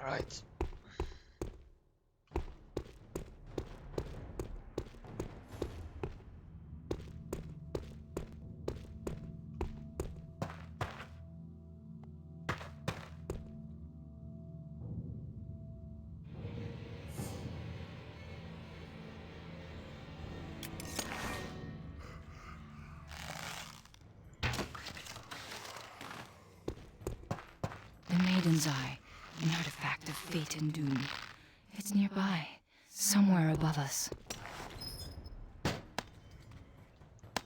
Alright. The Maiden's Eye, an artifact of fate and doom. It's nearby, somewhere above us.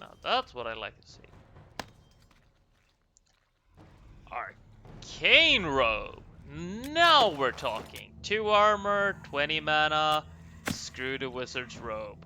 Now that's what I like to see. Arcane Robe! Now we're talking. 2 armor, 20 mana, screw the wizard's robe.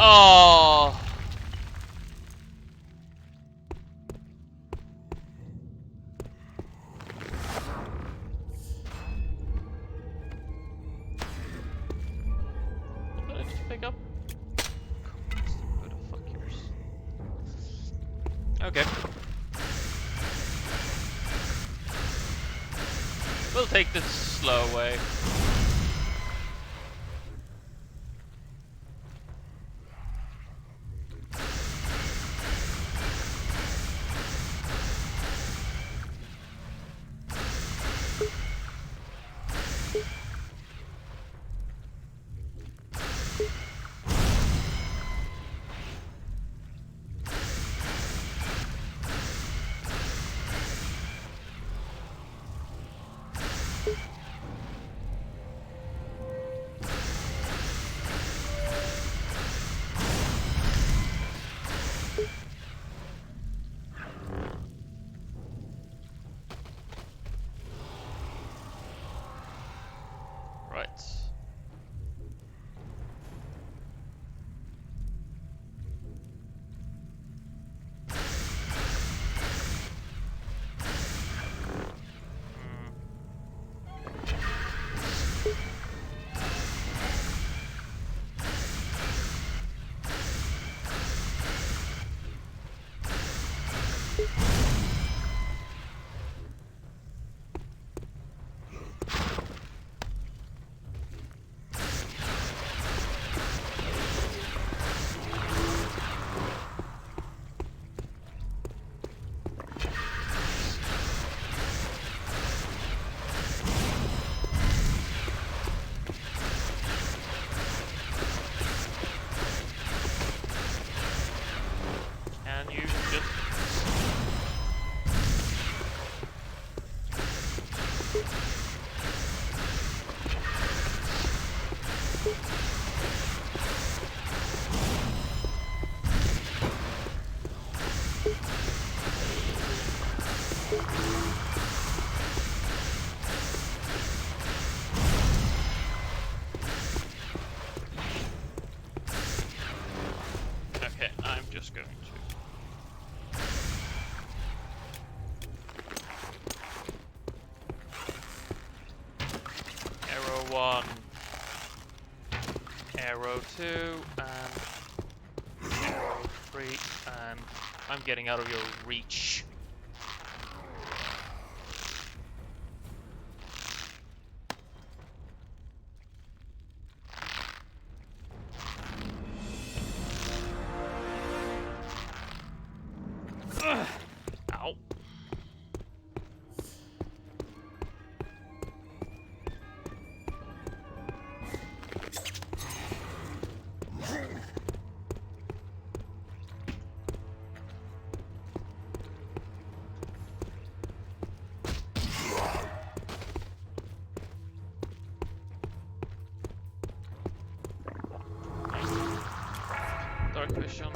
Oh. What did I just pick up? Who the fuck cares? Okay. We'll take this slow way. Right. Can you just... just going to... Arrow 1, arrow 2, and arrow 3, and I'm getting out of your reach. Ow. Dark vision.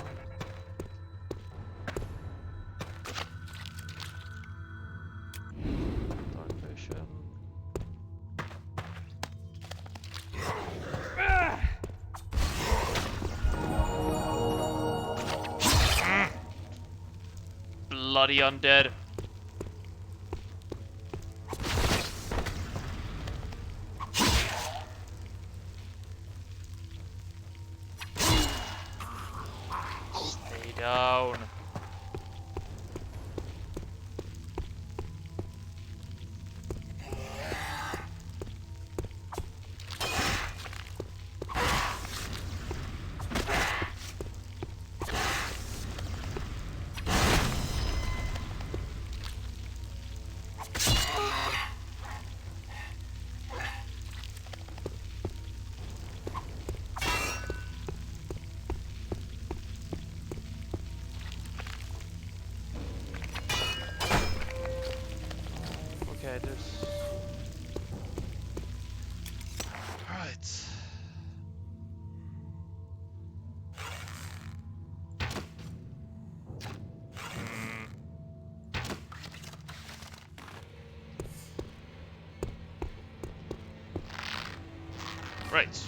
Dark vision. Bloody undead. Stay down. Okay, there's... Right. Right.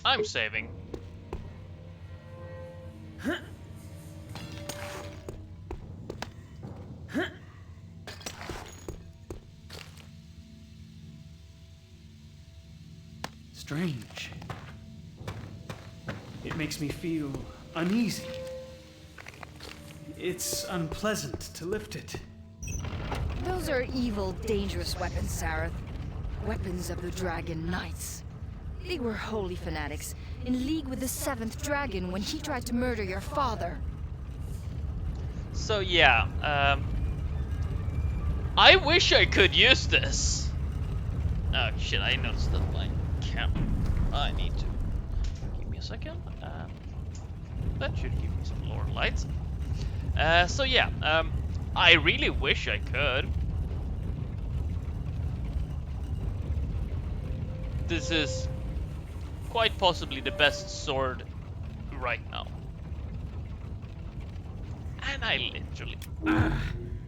I'm saving. Strange. It makes me feel uneasy. It's unpleasant to lift it. Those are evil, dangerous weapons, Sareth. Weapons of the Dragon Knights. They were holy fanatics, in league with the 7th dragon when he tried to murder your father. So yeah, I wish I could use this. Oh shit, I noticed that my camera. I need to. Give me a second. That should give me some lower lights. So yeah, I really wish I could. This is quite possibly the best sword right now. And I literally...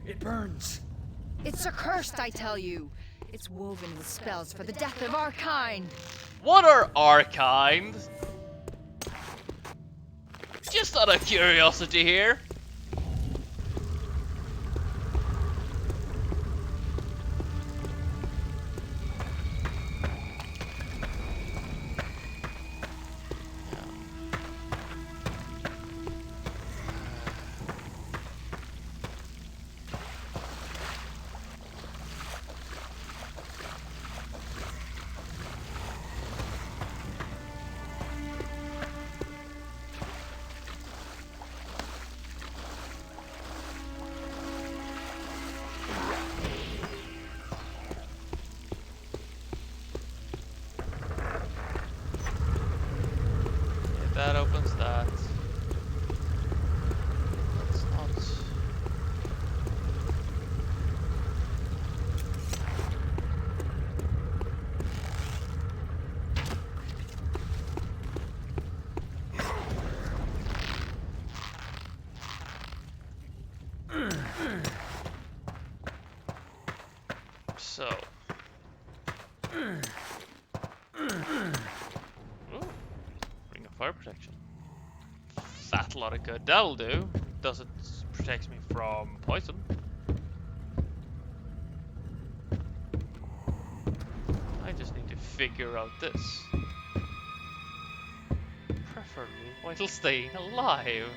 It burns. It's accursed, I tell you. It's woven with spells for the death of our kind. What are our kind? Just out of curiosity here. That opens that. That's not. So. Ooh. fire protection. Fat lot of good. That'll do. Doesn't protect me from poison. I just need to figure out this. Preferably while staying alive.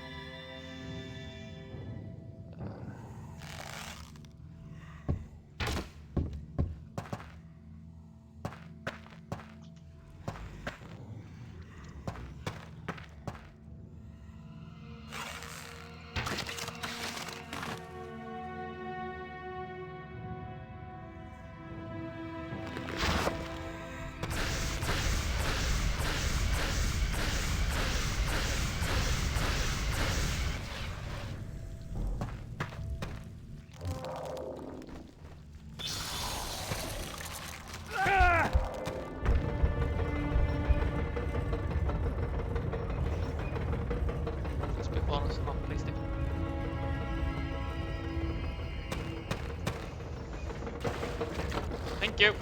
Thank you.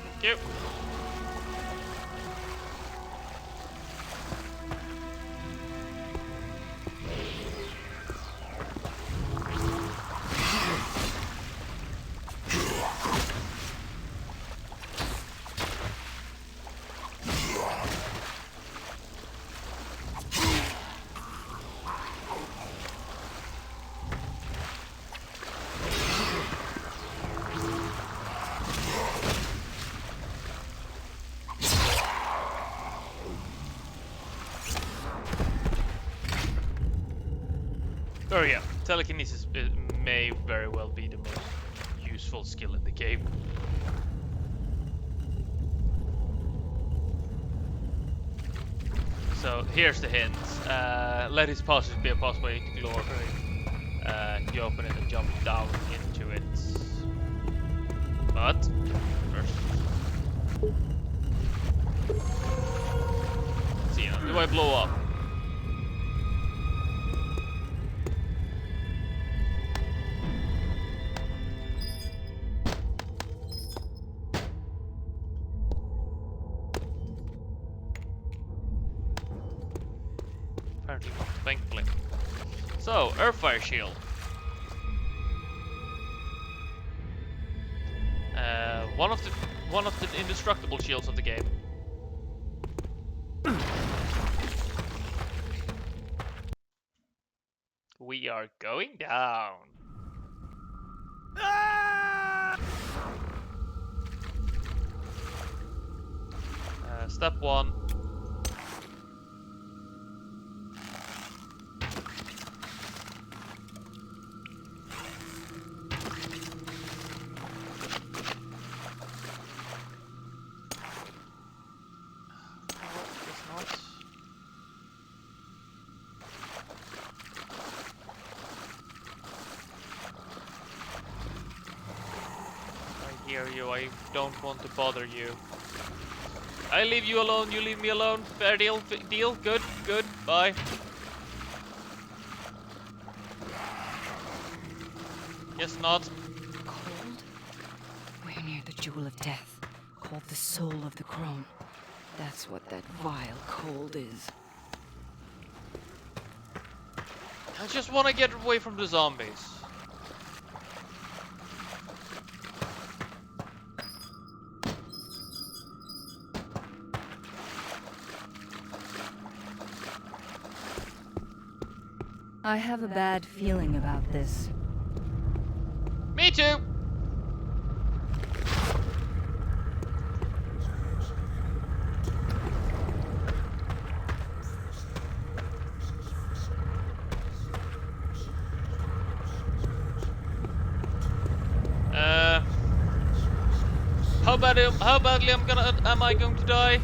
Thank you. Oh yeah, telekinesis may very well be the most useful skill in the game. So here's the hint. Let his passes be a pathway to glory. You open it and jump down into it. But first, see, do I blow up? Apparently not, thankfully. So, Earthfire Shield. One of the indestructible shields of the game. We are going down. Step 1. I don't want to bother you. I leave you alone, you leave me alone. Fair deal, deal, good, good, bye. Guess not. Cold? We're near the Jewel of Death, called the Soul of the Crone. That's what that vile cold is. I just want to get away from the zombies. I have a bad feeling about this. Me too! How badly am I going to die?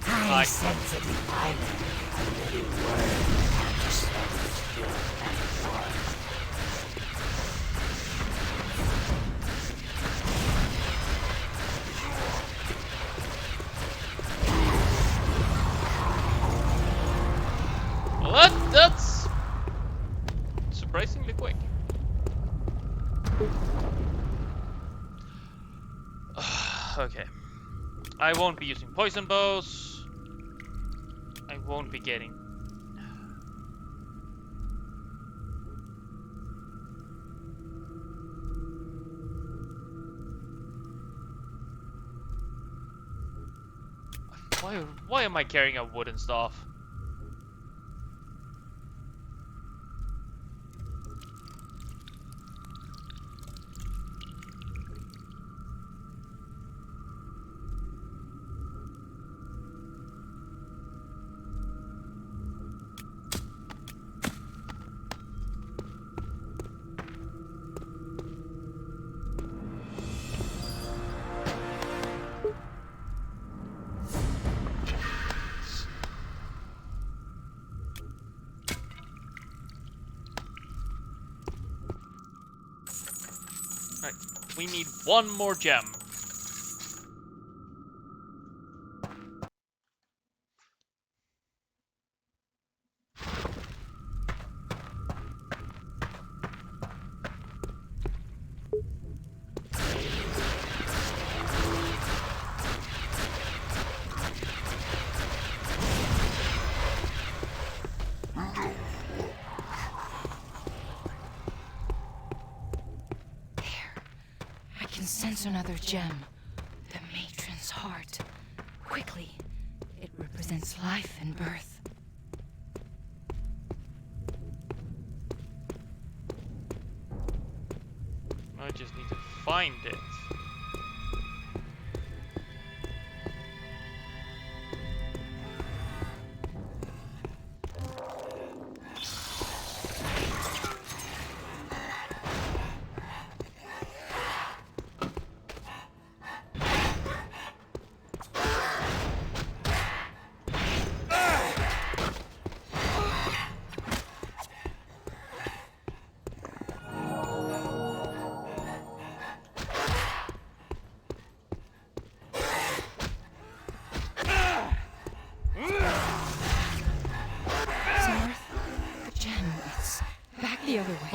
Time-sensitive island. A little word and just let it kill Well, that's surprisingly quick. Okay. I won't be using poison bows. I won't be getting... Why am I carrying a wooden staff? Right, we need one more gem. I can sense another gem. The matron's heart. Quickly. It represents life and birth. I just need to find it. The other way.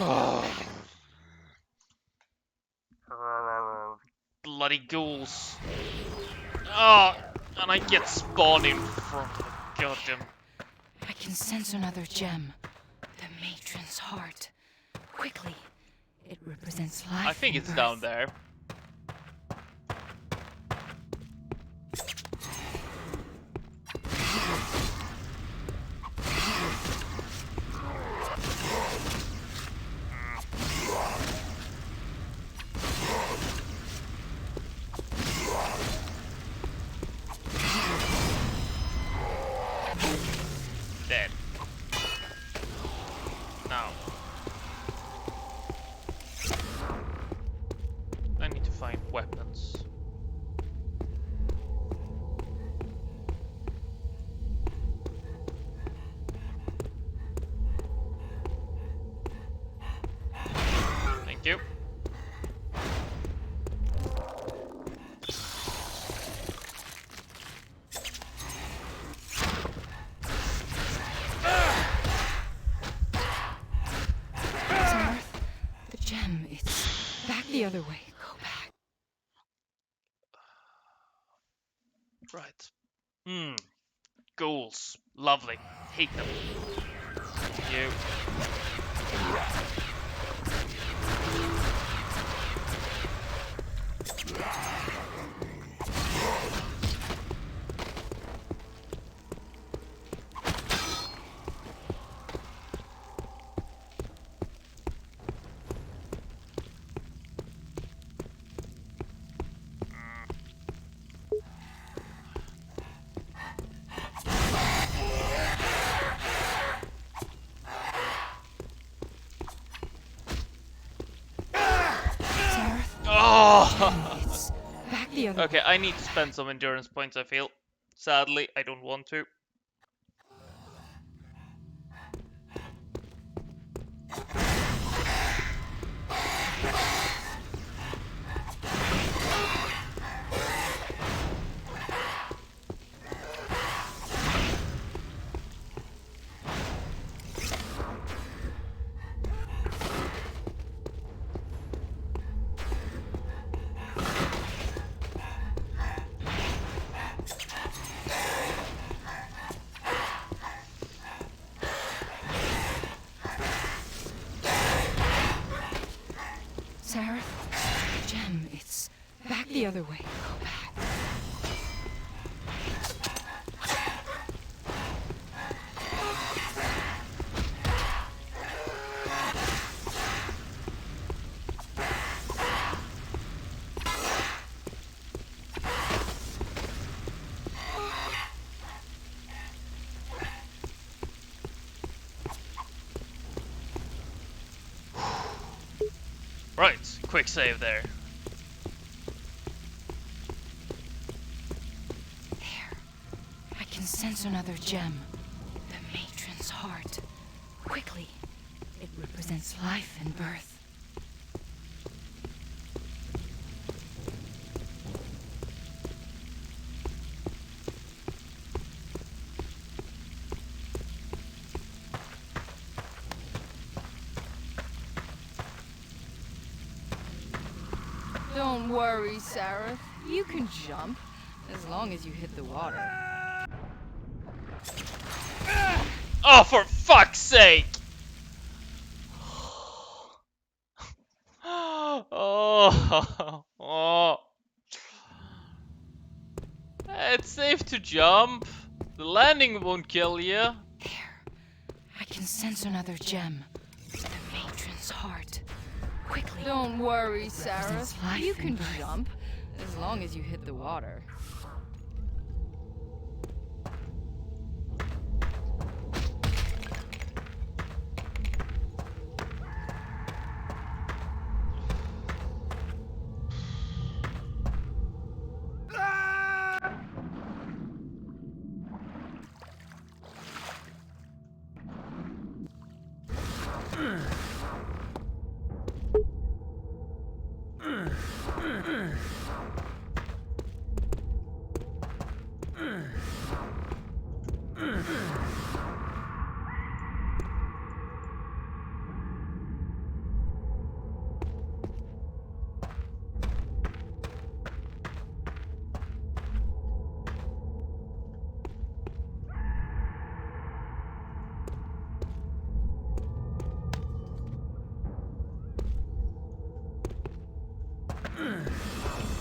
Bloody ghouls. Oh, and I get spawned in front of the goddamn... I can sense another gem. The matron's heart. Quickly. It represents life. I think it's down there. Dead. Now. I need to find weapons. Thank you. The other way. Go back. Right. Ghouls. Lovely. Hate them. You. It's back the other Okay, I need to spend some endurance points, I feel. Sadly, I don't want to. Sarah? Gem, it's back the other way. Go back. Right, quick save there. I can sense another gem. The matron's heart. Quickly. It represents life and birth. Don't worry, Sarah. You can jump, as long as you hit the water. Oh, for fuck's sake! Oh, oh. It's safe to jump. The landing won't kill you. I can sense another gem. The matron's heart. Quickly. Don't worry, Sarah. You can jump, as long as you hit the water.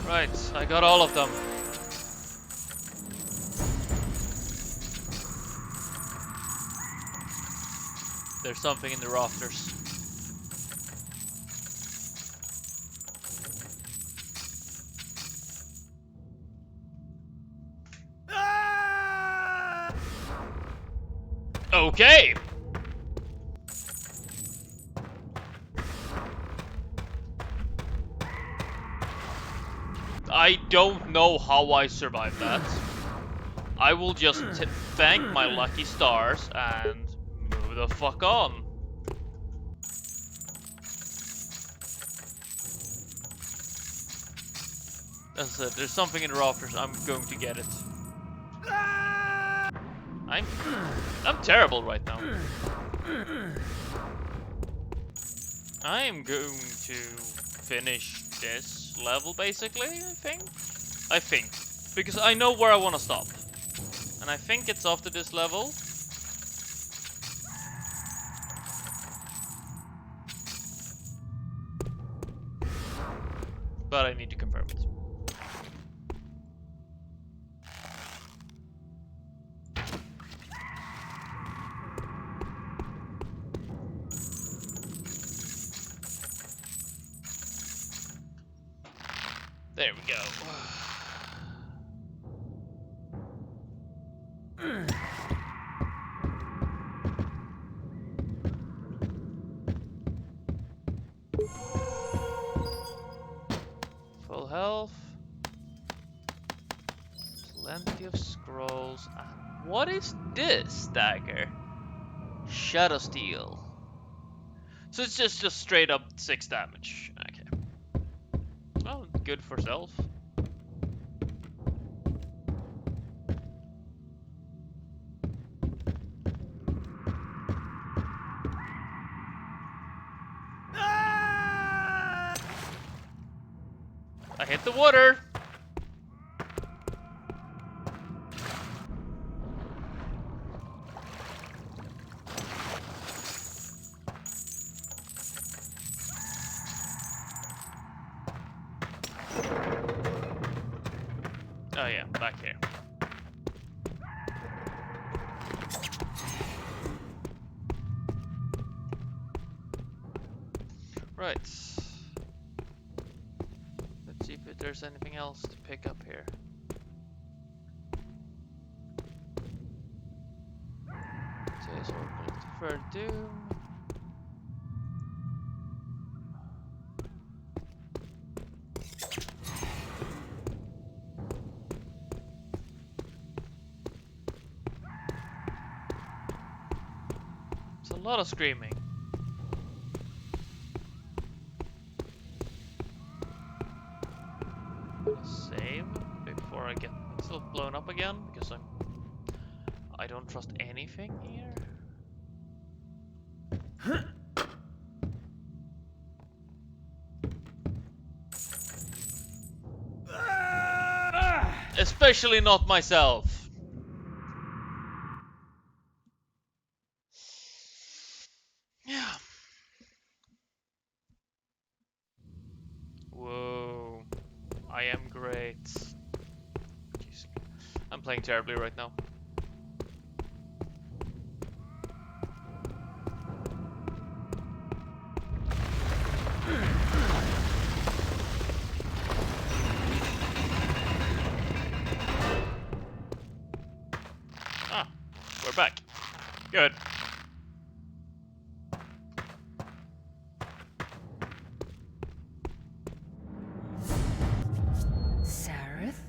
Right, I got all of them. There's something in the rafters. Okay. I don't know how I survived that. I will just thank my lucky stars and move the fuck on. As I said, there's something in the rafters. I'm going to get it. I'm terrible right now. I am going to finish this level basically, I think. Because I know where I want to stop. And I think it's after this level. But I need to confirm it. There we go. Full health. Plenty of scrolls. And what is this dagger? Shadow Steel. So it's just straight up 6 damage. Okay. Oh, good for self. I hit the water. Oh yeah, back here. Right. Let's see if there's anything else to pick up here. Today's Oracle of Deferred Doom. It's a lot of screaming. Save before I get myself blown up again, because I don't trust anything here. Especially not myself. Yeah. Whoa. I am great. Jeez. I'm playing terribly right now. Ah, we're back. Good. Sareth?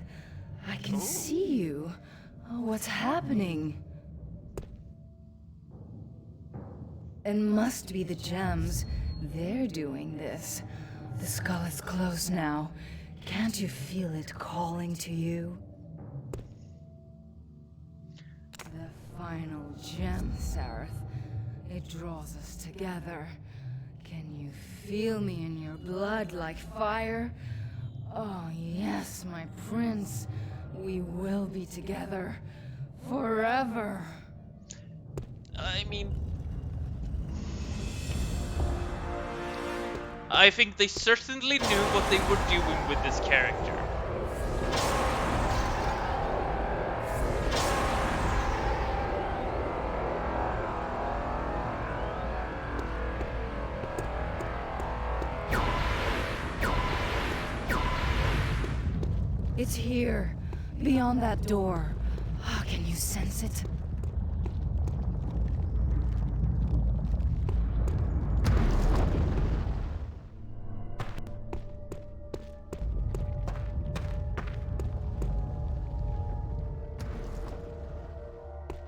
I can see you. Oh, what's happening? It must be the gems. They're doing this. The skull is closed now. Can't you feel it calling to you? The final gem, Sareth. It draws us together. Can you feel me in your blood like fire? Oh yes, my prince. We will be together. Forever. I mean, I think they certainly knew what they were doing with this character. It's here, beyond that door. Oh, can you sense it?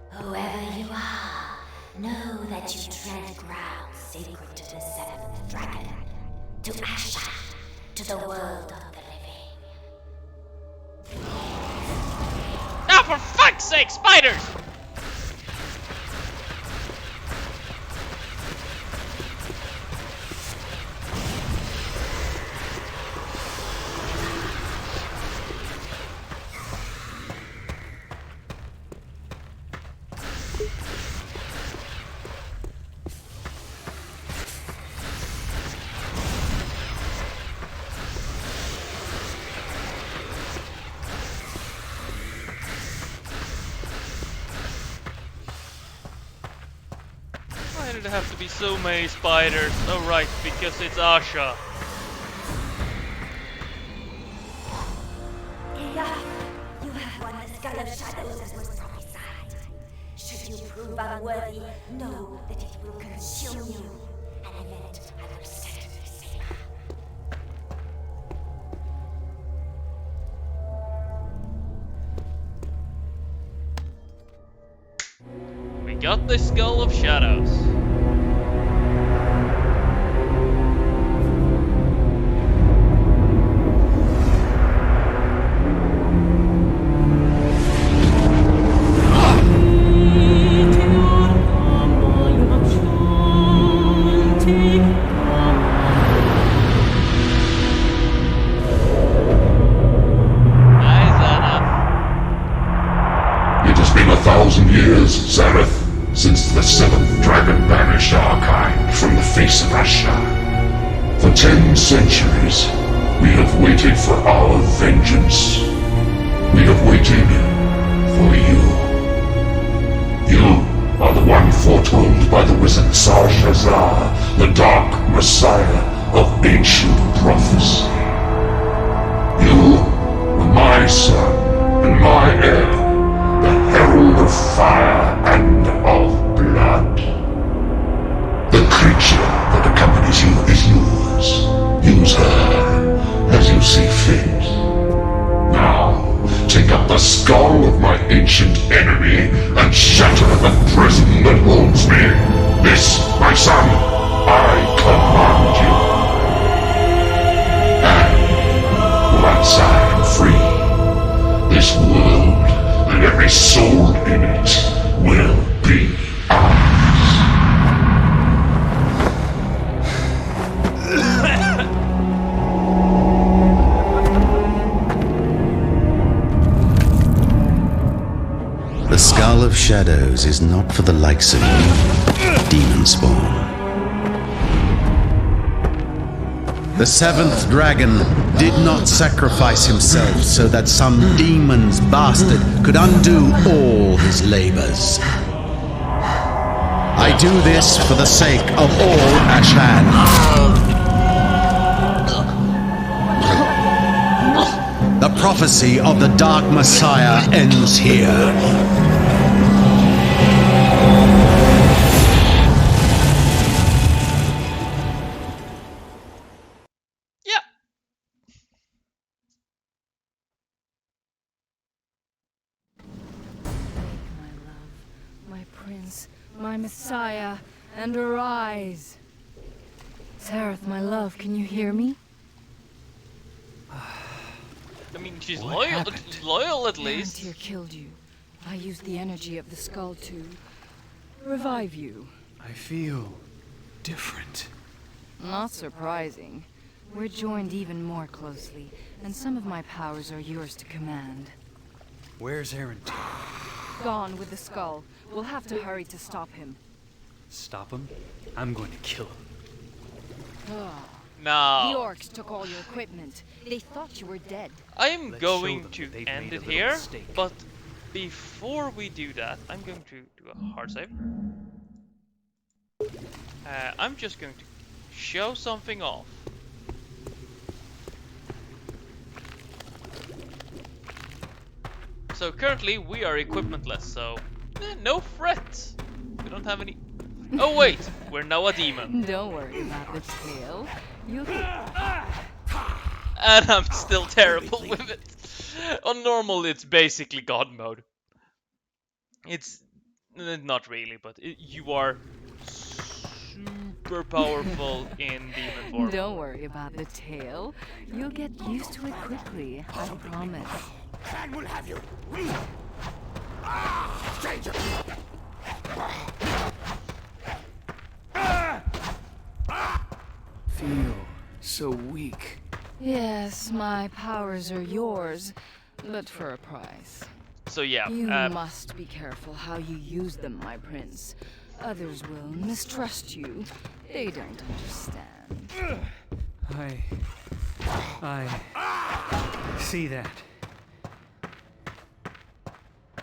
Whoever you are, know that you tread ground sacred to the seventh dragon, to Ashan, to the world of the living. Ah, for fuck's sake, spiders! Why did it have to be so many spiders? Oh right, because it's Asha. You have won the Skull of Shadows as was prophesied. Should you prove unworthy, know that it will consume you. An event I will certainly savor. We got the Skull of Shadows. Zareth, since the seventh dragon banished our kind from the face of Ashan, for 10 centuries, we have waited for our vengeance. We have waited for you. You are the one foretold by the wizard Sarshazar, the Dark Messiah of ancient prophecy. You are my son and my heir, the herald of fire and of blood. The creature that accompanies you is yours. Use her as you see fit. Now, take up the skull of my ancient enemy and shatter the prison that holds me. This, my son, I command you. And once I am free, this world and every soul in it will be ours. The Skull of Shadows is not for the likes of you, Demon Spawn. The seventh dragon did not sacrifice himself so that some demon's bastard could undo all his labors. I do this for the sake of all Ashan. The prophecy of the Dark Messiah ends here. My Messiah, and arise. Zareth, my love, can you hear me? I mean, she's loyal at least. Arantir killed you. I used the energy of the skull to revive you. I feel different. Not surprising. We're joined even more closely, and some of my powers are yours to command. Where's Arantir? Gone with the skull. We'll have to hurry to stop him. Stop him? I'm going to kill him. No. The orcs took all your equipment. They thought you were dead. I'm going to end it here, but before we do that, I'm going to do a hard save. I'm just going to show something off. So currently we are equipmentless, so no threat. We don't have any. Oh wait, we're now a demon. Don't worry about the tail. You. And I'm still terrible with it. On normal, it's basically God mode. It's not really, but you are super powerful in demon form. Don't worry about the tail. You'll get used to it quickly. I promise. Clan will have you. Stranger. Feel so weak. Yes, my powers are yours, but for a price. So yeah, you must be careful how you use them, my prince. Others will mistrust you. They don't understand. I see that.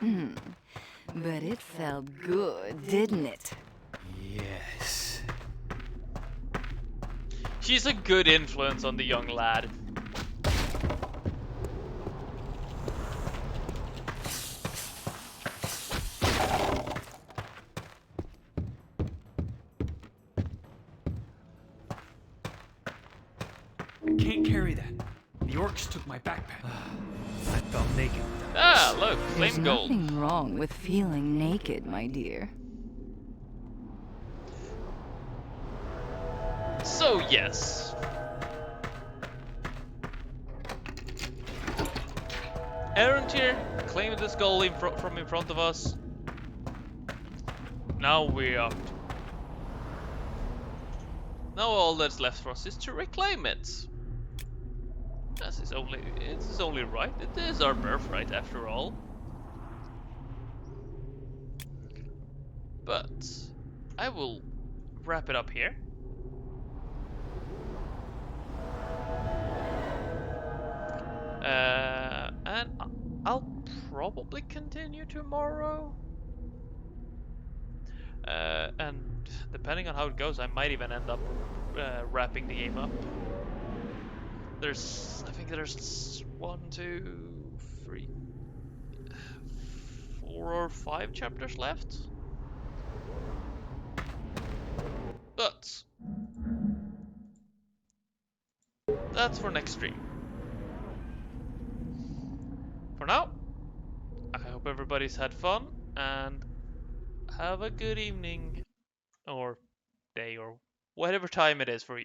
But it felt good, didn't it? Yes. She's a good influence on the young lad. I can't carry that. The orcs took my backpack. I felt naked. Ah, look, There's flame gold. nothing wrong with feeling naked, my dear. So yes. Arantir claimed the skull from in front of us. Now we are. Now all that's left for us is to reclaim it. It's only right. It is our birthright after all. I will wrap it up here. And I'll probably continue tomorrow. And depending on how it goes, I might even end up wrapping the game up. I think there's 1, 2, 3, 4 or 5 chapters left. But that's for next stream. For now, I hope everybody's had fun and have a good evening or day or whatever time it is for you.